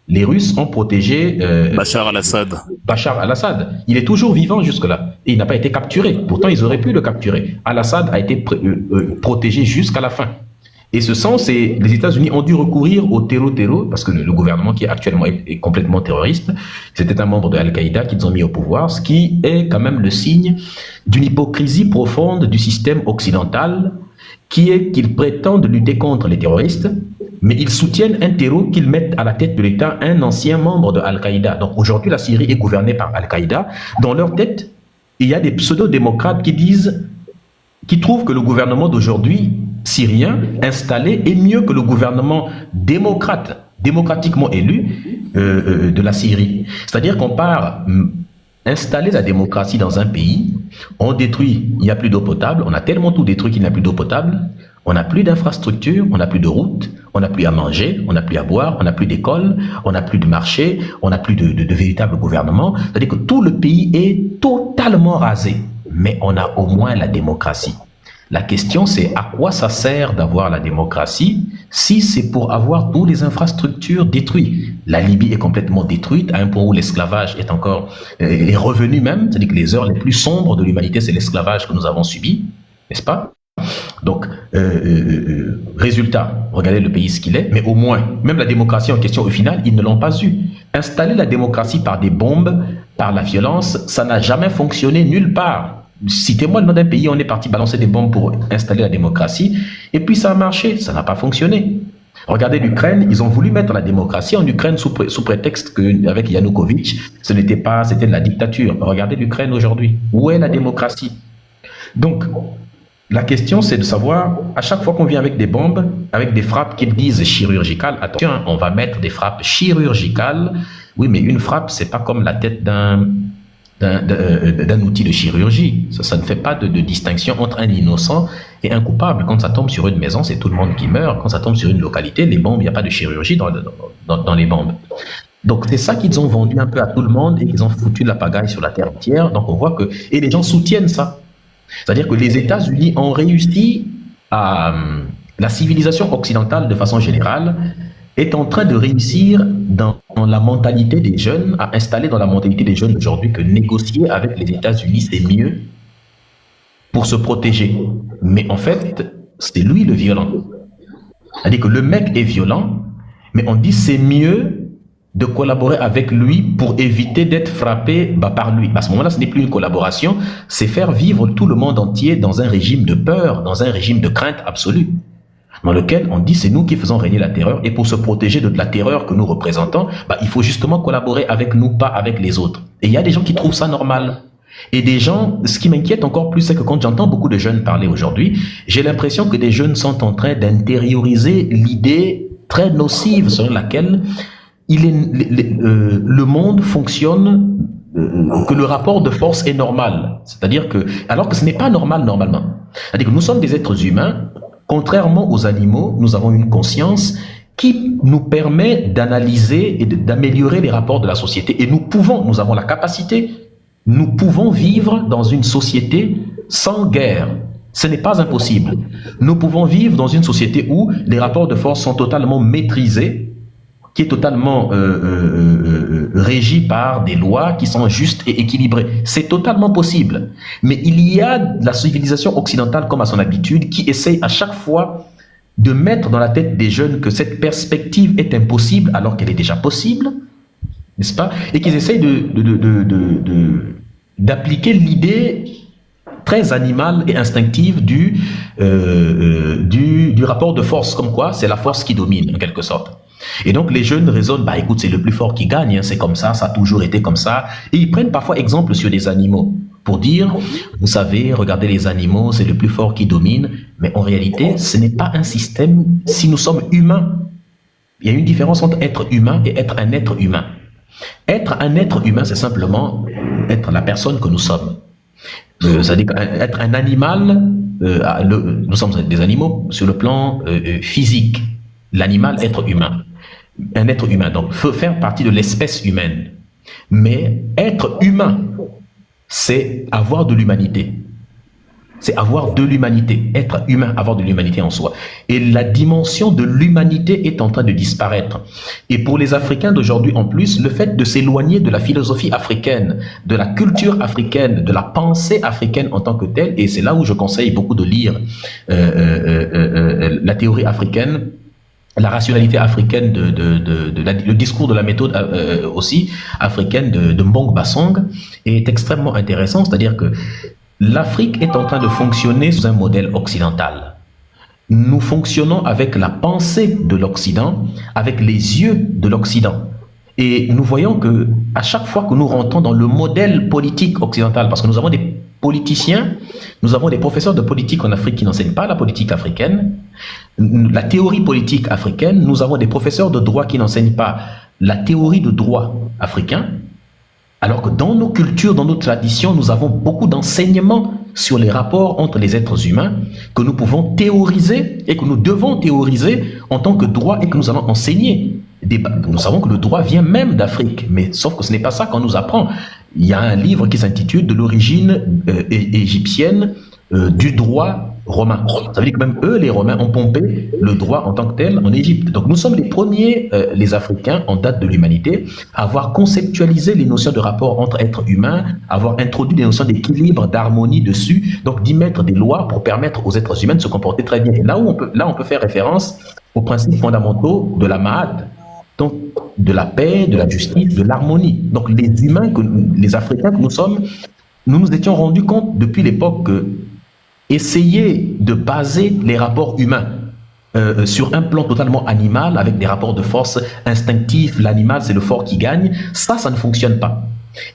Les Russes ont protégé... Bachar al-Assad. Bachar al-Assad. Il est toujours vivant jusque-là. Et il n'a pas été capturé. Pourtant, ils auraient pu le capturer. Al-Assad a été protégé jusqu'à la fin. Et ce sens, les États-Unis ont dû recourir au terreau, parce que le gouvernement qui actuellement est complètement terroriste, c'était un membre de Al-Qaïda qu'ils ont mis au pouvoir, ce qui est quand même le signe d'une hypocrisie profonde du système occidental, qui est qu'ils prétendent lutter contre les terroristes, mais ils soutiennent un terreau qu'ils mettent à la tête de l'État un ancien membre de Al-Qaïda. Donc aujourd'hui, la Syrie est gouvernée par Al-Qaïda. Dans leur tête, il y a des pseudo-démocrates qui trouvent que le gouvernement d'aujourd'hui syrien installé est mieux que le gouvernement démocratiquement élu de la Syrie. C'est-à-dire qu'on part installer la démocratie dans un pays, on détruit, il n'y a plus d'eau potable, on a tellement tout détruit qu'il n'y a plus d'eau potable, on n'a plus d'infrastructures, on n'a plus de routes, on n'a plus à manger, on n'a plus à boire, on n'a plus d'école, on n'a plus de marché, on n'a plus de véritable gouvernement. C'est-à-dire que tout le pays est totalement rasé, mais on a au moins la démocratie. La question, c'est à quoi ça sert d'avoir la démocratie si c'est pour avoir toutes les infrastructures détruites. La Libye est complètement détruite à un point où l'esclavage est revenu même. C'est-à-dire que les heures les plus sombres de l'humanité, c'est l'esclavage que nous avons subi, n'est-ce pas? Donc, résultat, regardez le pays ce qu'il est, mais au moins, même la démocratie en question, au final, ils ne l'ont pas eu. Installer la démocratie par des bombes, par la violence, ça n'a jamais fonctionné nulle part. Citez-moi le nom d'un pays où on est parti balancer des bombes pour installer la démocratie, et puis ça a marché, ça n'a pas fonctionné. Regardez l'Ukraine, ils ont voulu mettre la démocratie en Ukraine sous prétexte qu'avec Yanukovych, c'était de la dictature. Regardez l'Ukraine aujourd'hui, où est la démocratie? Donc, la question c'est de savoir, à chaque fois qu'on vient avec des bombes, avec des frappes qu'ils disent chirurgicales, attention, on va mettre des frappes chirurgicales, oui mais une frappe c'est pas comme la tête d'un outil de chirurgie. Ça ne fait pas de distinction entre un innocent et un coupable. Quand ça tombe sur une maison, c'est tout le monde qui meurt. Quand ça tombe sur une localité, les bombes, il n'y a pas de chirurgie dans les bombes. Donc c'est ça qu'ils ont vendu un peu à tout le monde et qu'ils ont foutu de la pagaille sur la terre entière. Donc on voit que... Et les gens soutiennent ça. C'est-à-dire que les États-Unis ont réussi à... La civilisation occidentale, de façon générale, est en train de réussir dans la mentalité des jeunes, à installer dans la mentalité des jeunes aujourd'hui que négocier avec les États-Unis, c'est mieux pour se protéger. Mais en fait, c'est lui le violent. C'est-à-dire que le mec est violent, mais on dit c'est mieux de collaborer avec lui pour éviter d'être frappé par lui. À ce moment-là, ce n'est plus une collaboration, c'est faire vivre tout le monde entier dans un régime de peur, dans un régime de crainte absolue, dans lequel on dit c'est nous qui faisons régner la terreur, et pour se protéger de la terreur que nous représentons, il faut justement collaborer avec nous, pas avec les autres. Et il y a des gens qui trouvent ça normal. Et des gens, ce qui m'inquiète encore plus, c'est que quand j'entends beaucoup de jeunes parler aujourd'hui, j'ai l'impression que des jeunes sont en train d'intérioriser l'idée très nocive selon laquelle le monde fonctionne, que le rapport de force est normal. C'est-à-dire que, alors que ce n'est pas normal normalement. C'est-à-dire que nous sommes des êtres humains. Contrairement aux animaux, nous avons une conscience qui nous permet d'analyser et d'améliorer les rapports de la société. Et nous avons la capacité, nous pouvons vivre dans une société sans guerre. Ce n'est pas impossible. Nous pouvons vivre dans une société où les rapports de force sont totalement maîtrisés, qui est totalement régi par des lois qui sont justes et équilibrées. C'est totalement possible. Mais il y a la civilisation occidentale, comme à son habitude, qui essaye à chaque fois de mettre dans la tête des jeunes que cette perspective est impossible alors qu'elle est déjà possible, n'est-ce pas? Et qu'ils essayent d'appliquer l'idée très animale et instinctive du rapport de force, comme quoi c'est la force qui domine en quelque sorte. Et donc les jeunes raisonnent, bah écoute, c'est le plus fort qui gagne, hein, c'est comme ça a toujours été comme ça. Et ils prennent parfois exemple sur des animaux pour dire, vous savez, regardez les animaux, c'est le plus fort qui domine. Mais en réalité, ce n'est pas un système si nous sommes humains. Il y a une différence entre être humain et être un être humain. Être un être humain, c'est simplement être la personne que nous sommes. C'est-à-dire être un animal, nous sommes des animaux sur le plan physique. L'animal, être humain. Un être humain, donc, peut faire partie de l'espèce humaine. Mais être humain, c'est avoir de l'humanité. C'est avoir de l'humanité. Être humain, avoir de l'humanité en soi. Et la dimension de l'humanité est en train de disparaître. Et pour les Africains d'aujourd'hui, en plus, le fait de s'éloigner de la philosophie africaine, de la culture africaine, de la pensée africaine en tant que telle, et c'est là où je conseille beaucoup de lire la théorie africaine, la rationalité africaine, le discours de la méthode aussi africaine de Mbong Basong est extrêmement intéressant, c'est-à-dire que l'Afrique est en train de fonctionner sous un modèle occidental. Nous fonctionnons avec la pensée de l'Occident, avec les yeux de l'Occident. Et nous voyons que à chaque fois que nous rentrons dans le modèle politique occidental, parce que nous avons des politiciens, nous avons des professeurs de politique en Afrique qui n'enseignent pas la politique africaine, la théorie politique africaine, nous avons des professeurs de droit qui n'enseignent pas la théorie de droit africain, alors que dans nos cultures, dans nos traditions, nous avons beaucoup d'enseignements sur les rapports entre les êtres humains que nous pouvons théoriser et que nous devons théoriser en tant que droit et que nous allons enseigner. Nous savons que le droit vient même d'Afrique, mais sauf que ce n'est pas ça qu'on nous apprend. Il y a un livre qui s'intitule « De l'origine égyptienne du droit romain ». Ça veut dire que même eux, les Romains, ont pompé le droit en tant que tel en Égypte. Donc nous sommes les premiers, les Africains, en date de l'humanité, à avoir conceptualisé les notions de rapport entre êtres humains, avoir introduit des notions d'équilibre, d'harmonie dessus, donc d'y mettre des lois pour permettre aux êtres humains de se comporter très bien. Et là, on peut faire référence aux principes fondamentaux de la Mahad, donc de la paix, de la justice, de l'harmonie. Donc les humains, les Africains que nous sommes, nous nous étions rendus compte depuis l'époque que essayer de baser les rapports humains sur un plan totalement animal, avec des rapports de force instinctifs, l'animal c'est le fort qui gagne, ça ne fonctionne pas.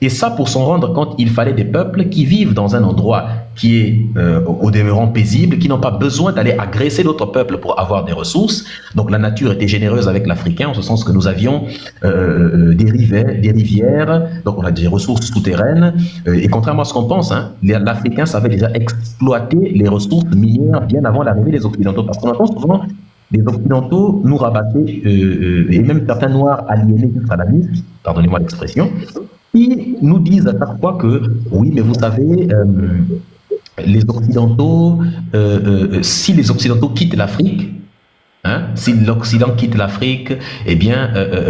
Et ça, pour s'en rendre compte, il fallait des peuples qui vivent dans un endroit qui est au demeurant paisible, qui n'ont pas besoin d'aller agresser d'autres peuples pour avoir des ressources. Donc la nature était généreuse avec l'Africain, en ce sens que nous avions des rivières, donc on a des ressources souterraines, et contrairement à ce qu'on pense, hein, l'Africain savait déjà exploiter les ressources minières bien avant l'arrivée des Occidentaux, parce qu'on entend souvent les Occidentaux nous rabattaient, et même certains Noirs aliénés islamistes, pardonnez-moi l'expression, qui nous disent à chaque fois que, oui, mais vous savez, les Occidentaux, si les Occidentaux quittent l'Afrique, hein, si l'Occident quitte l'Afrique, eh bien,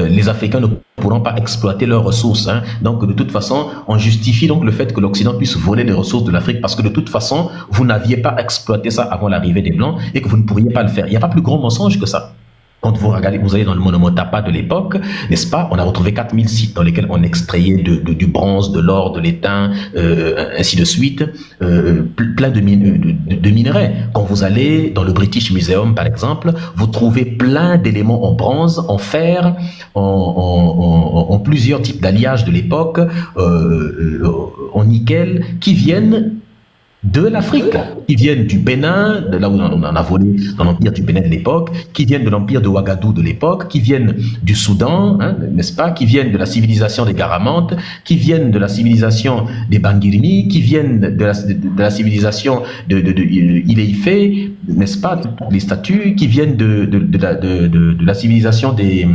les Africains ne pourront pas exploiter leurs ressources. Hein. Donc, de toute façon, on justifie donc le fait que l'Occident puisse voler les ressources de l'Afrique parce que de toute façon, vous n'aviez pas exploité ça avant l'arrivée des Blancs et que vous ne pourriez pas le faire. Il n'y a pas plus grand mensonge que ça. Quand vous regardez, vous allez dans le Monomotapa de l'époque, n'est-ce pas? On a retrouvé 4000 sites dans lesquels on extrayait du bronze, de l'or, de l'étain, ainsi de suite, plein de minerais. Quand vous allez dans le British Museum, par exemple, vous trouvez plein d'éléments en bronze, en fer, en plusieurs types d'alliages de l'époque, en nickel, qui viennent de l'Afrique, qui viennent du Bénin, de là où on en a volé dans l'empire du Bénin de l'époque, qui viennent de l'empire de Ouagadougou de l'époque, qui viennent du Soudan, hein, n'est-ce pas, qui viennent de la civilisation des Garamantes, qui viennent de la civilisation des Bangirimi, qui viennent de la civilisation de Ile-Ife, n'est-ce pas, les statues, qui viennent de la civilisation des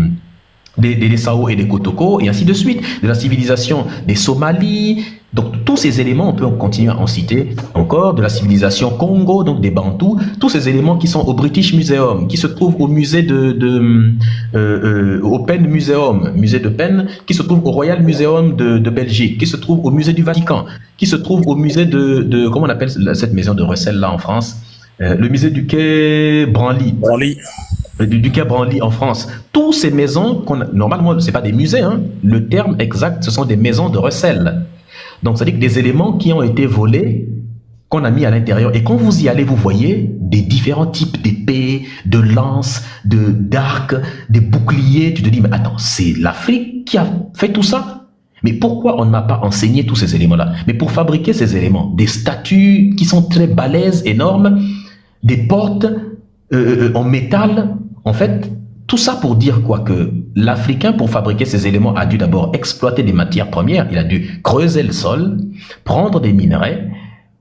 Sao et des Kotoko, et ainsi de suite, de la civilisation des Somalis. Donc tous ces éléments, on peut continuer à en citer encore, de la civilisation Congo, donc des Bantous, tous ces éléments qui sont au British Museum, qui se trouvent au musée au Penn Museum, musée de Penn, qui se trouve au Royal Museum de Belgique, qui se trouve au musée du Vatican, qui se trouve au musée comment on appelle cette maison de Russell là en France, le musée du quai Branly. Du quai Branly en France. Toutes ces maisons, normalement, c'est pas des musées, hein. Le terme exact, ce sont des maisons de recel. Donc, ça veut dire que des éléments qui ont été volés, qu'on a mis à l'intérieur. Et quand vous y allez, vous voyez des différents types d'épées, de lances, d'arcs, des boucliers. Tu te dis, mais attends, c'est l'Afrique qui a fait tout ça? Mais pourquoi on ne m'a pas enseigné tous ces éléments-là? Mais pour fabriquer ces éléments, des statues qui sont très balèzes, énormes, des portes en métal, en fait, tout ça pour dire quoi? Que l'Africain, pour fabriquer ces éléments, a dû d'abord exploiter des matières premières, il a dû creuser le sol, prendre des minerais,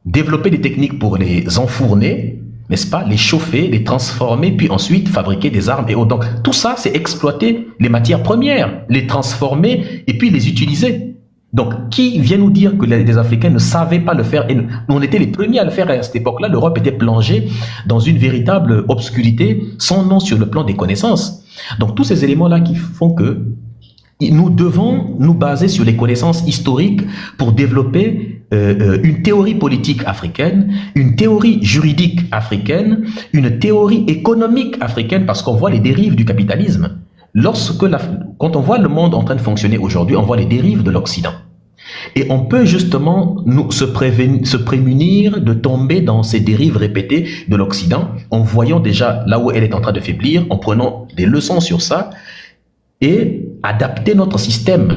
développer des techniques pour les enfourner, n'est-ce pas, les chauffer, les transformer, puis ensuite fabriquer des armes et autres. Donc tout ça, c'est exploiter les matières premières, les transformer et puis les utiliser. Donc, qui vient nous dire que les Africains ne savaient pas le faire? Et nous, on était les premiers à le faire à cette époque-là. L'Europe était plongée dans une véritable obscurité, sans nom sur le plan des connaissances. Donc, tous ces éléments-là qui font que nous devons nous baser sur les connaissances historiques pour développer une théorie politique africaine, une théorie juridique africaine, une théorie économique africaine, parce qu'on voit les dérives du capitalisme. Quand on voit le monde en train de fonctionner aujourd'hui, on voit les dérives de l'Occident. Et on peut justement se prémunir de tomber dans ces dérives répétées de l'Occident en voyant déjà là où elle est en train de faiblir, en prenant des leçons sur ça et adapter notre système.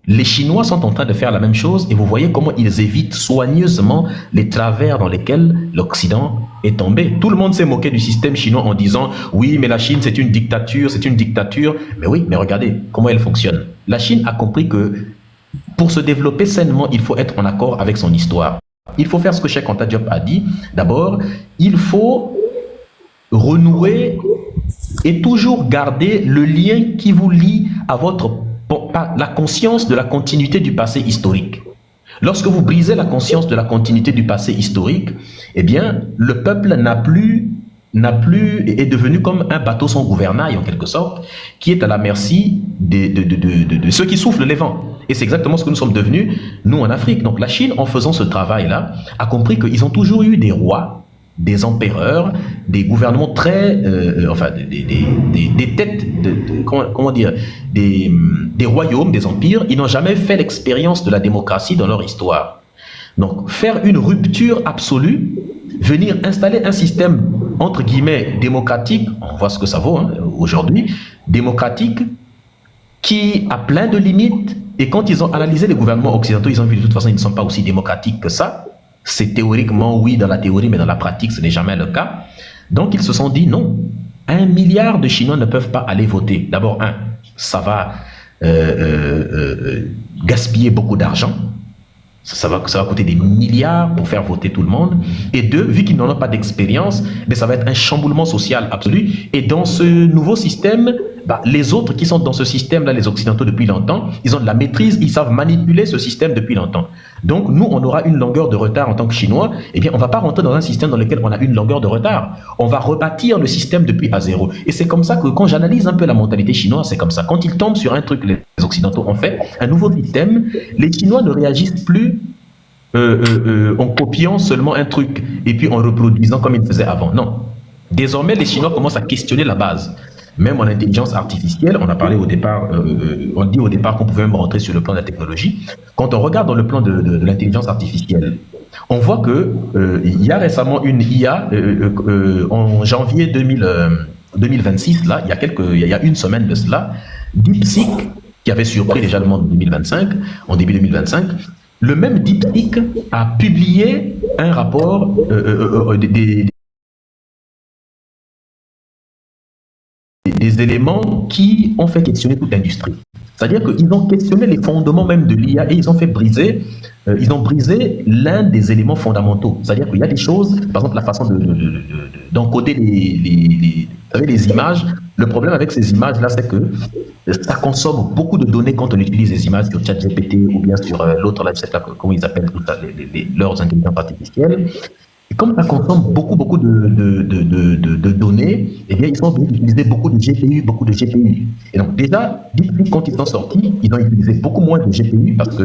Les Chinois sont en train de faire la même chose et vous voyez comment ils évitent soigneusement les travers dans lesquels l'Occident est tombé. Tout le monde s'est moqué du système chinois en disant « Oui, mais la Chine, c'est une dictature, c'est une dictature. » Mais oui, mais regardez comment elle fonctionne. La Chine a compris que pour se développer sainement, il faut être en accord avec son histoire. Il faut faire ce que Cheikh Anta Diop a dit. D'abord, il faut renouer et toujours garder le lien qui vous lie à la conscience de la continuité du passé historique. Lorsque vous brisez la conscience de la continuité du passé historique, eh bien, le peuple est devenu comme un bateau sans gouvernail, en quelque sorte, qui est à la merci de ceux qui soufflent les vents. Et c'est exactement ce que nous sommes devenus, nous, en Afrique. Donc la Chine, en faisant ce travail-là, a compris qu'ils ont toujours eu des rois, des empereurs, des gouvernements très, des têtes, comment dire, des royaumes, des empires. Ils n'ont jamais fait l'expérience de la démocratie dans leur histoire. Donc, faire une rupture absolue, venir installer un système, entre guillemets, démocratique, on voit ce que ça vaut aujourd'hui, démocratique, qui a plein de limites. Et quand ils ont analysé les gouvernements occidentaux, ils ont vu de toute façon, ils ne sont pas aussi démocratiques que ça. C'est théoriquement, oui, dans la théorie, mais dans la pratique, ce n'est jamais le cas. Donc, ils se sont dit non. 1 milliard de Chinois ne peuvent pas aller voter. D'abord, ça va gaspiller beaucoup d'argent. Ça va coûter des milliards pour faire voter tout le monde. Et 2, vu qu'ils n'en ont pas d'expérience, ça va être un chamboulement social absolu. Et dans ce nouveau système, les autres qui sont dans ce système-là, les Occidentaux depuis longtemps, ils ont de la maîtrise, ils savent manipuler ce système depuis longtemps. Donc nous, on aura une longueur de retard en tant que Chinois. Eh bien, on ne va pas rentrer dans un système dans lequel on a une longueur de retard. On va rebâtir le système depuis à zéro. Et c'est comme ça que quand j'analyse un peu la mentalité chinoise, c'est comme ça. Quand ils tombent sur un truc, les Occidentaux ont fait un nouveau système, les Chinois ne réagissent plus en copiant seulement un truc et puis en reproduisant comme ils faisaient avant. Non. Désormais, les Chinois commencent à questionner la base. Même en intelligence artificielle, on a parlé au départ, on dit au départ qu'on pouvait même rentrer sur le plan de la technologie. Quand on regarde dans le plan de l'intelligence artificielle, on voit que il y a récemment une IA en janvier 2026, là, il y a une semaine de cela, DeepSeek, qui avait surpris déjà le monde en début 2025, le même DeepSeek a publié un rapport des éléments qui ont fait questionner toute l'industrie. C'est-à-dire qu'ils ont questionné les fondements même de l'IA et ils ont brisé l'un des éléments fondamentaux. C'est-à-dire qu'il y a des choses, par exemple la façon d'encoder les images. Le problème avec ces images-là, c'est que ça consomme beaucoup de données quand on utilise les images sur ChatGPT ou bien sur l'autre, là, je ne sais pas comment ils appellent leurs intelligences artificielles. Et comme ça consomme beaucoup de données, eh bien, ils sont obligés d'utiliser beaucoup de GPU. Et donc, déjà, quand ils sont sortis, ils ont utilisé beaucoup moins de GPU parce que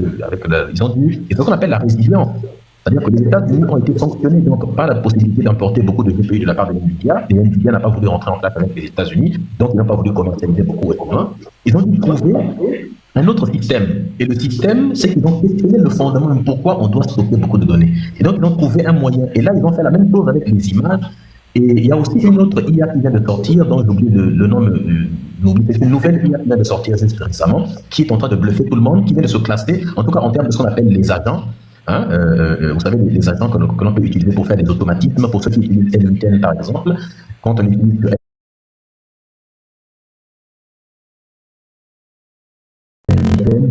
ils ont dû, c'est ce qu'on appelle la résilience. C'est-à-dire que les États-Unis ont été sanctionnés donc par la possibilité d'importer beaucoup de GPU de la part de Nvidia. Et Nvidia n'a pas voulu rentrer en place avec les États-Unis, donc ils n'ont pas voulu commercialiser beaucoup. Ils ont dû trouver un autre système. Et le système, c'est qu'ils ont questionné le fondement de pourquoi on doit stocker beaucoup de données. Et donc, ils ont trouvé un moyen. Et là, ils ont fait la même chose avec les images. Et il y a aussi une autre IA qui vient de sortir, dont j'oublie le nom, c'est une nouvelle IA qui vient de sortir juste récemment, qui est en train de bluffer tout le monde, qui vient de se classer, en tout cas en termes de ce qu'on appelle les agents. Hein, vous savez, les agents que l'on peut utiliser pour faire des automatismes, pour ceux qui utilisent N8N par exemple, quand on utilise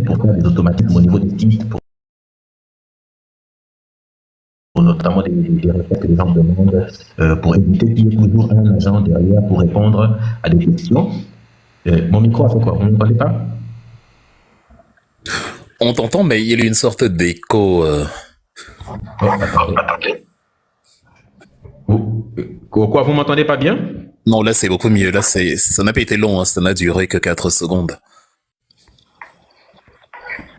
pour faire des automatismes au niveau des sites, pour notamment des requêtes que les gens demandent, pour éviter qu'il y ait toujours un agent derrière pour répondre à des questions. Mon micro a fait quoi? Vous ne m'entendez pas? On t'entend, mais il y a une sorte d'écho. Quoi, vous m'entendez pas bien? Non, là c'est beaucoup mieux. Là, ça n'a pas été long, hein, ça n'a duré que 4 secondes.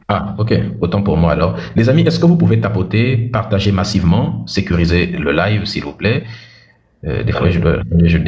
Ah, ok, autant pour moi alors. Les amis, est-ce que vous pouvez tapoter, partager massivement, sécuriser le live s'il vous plaît? Des fois, je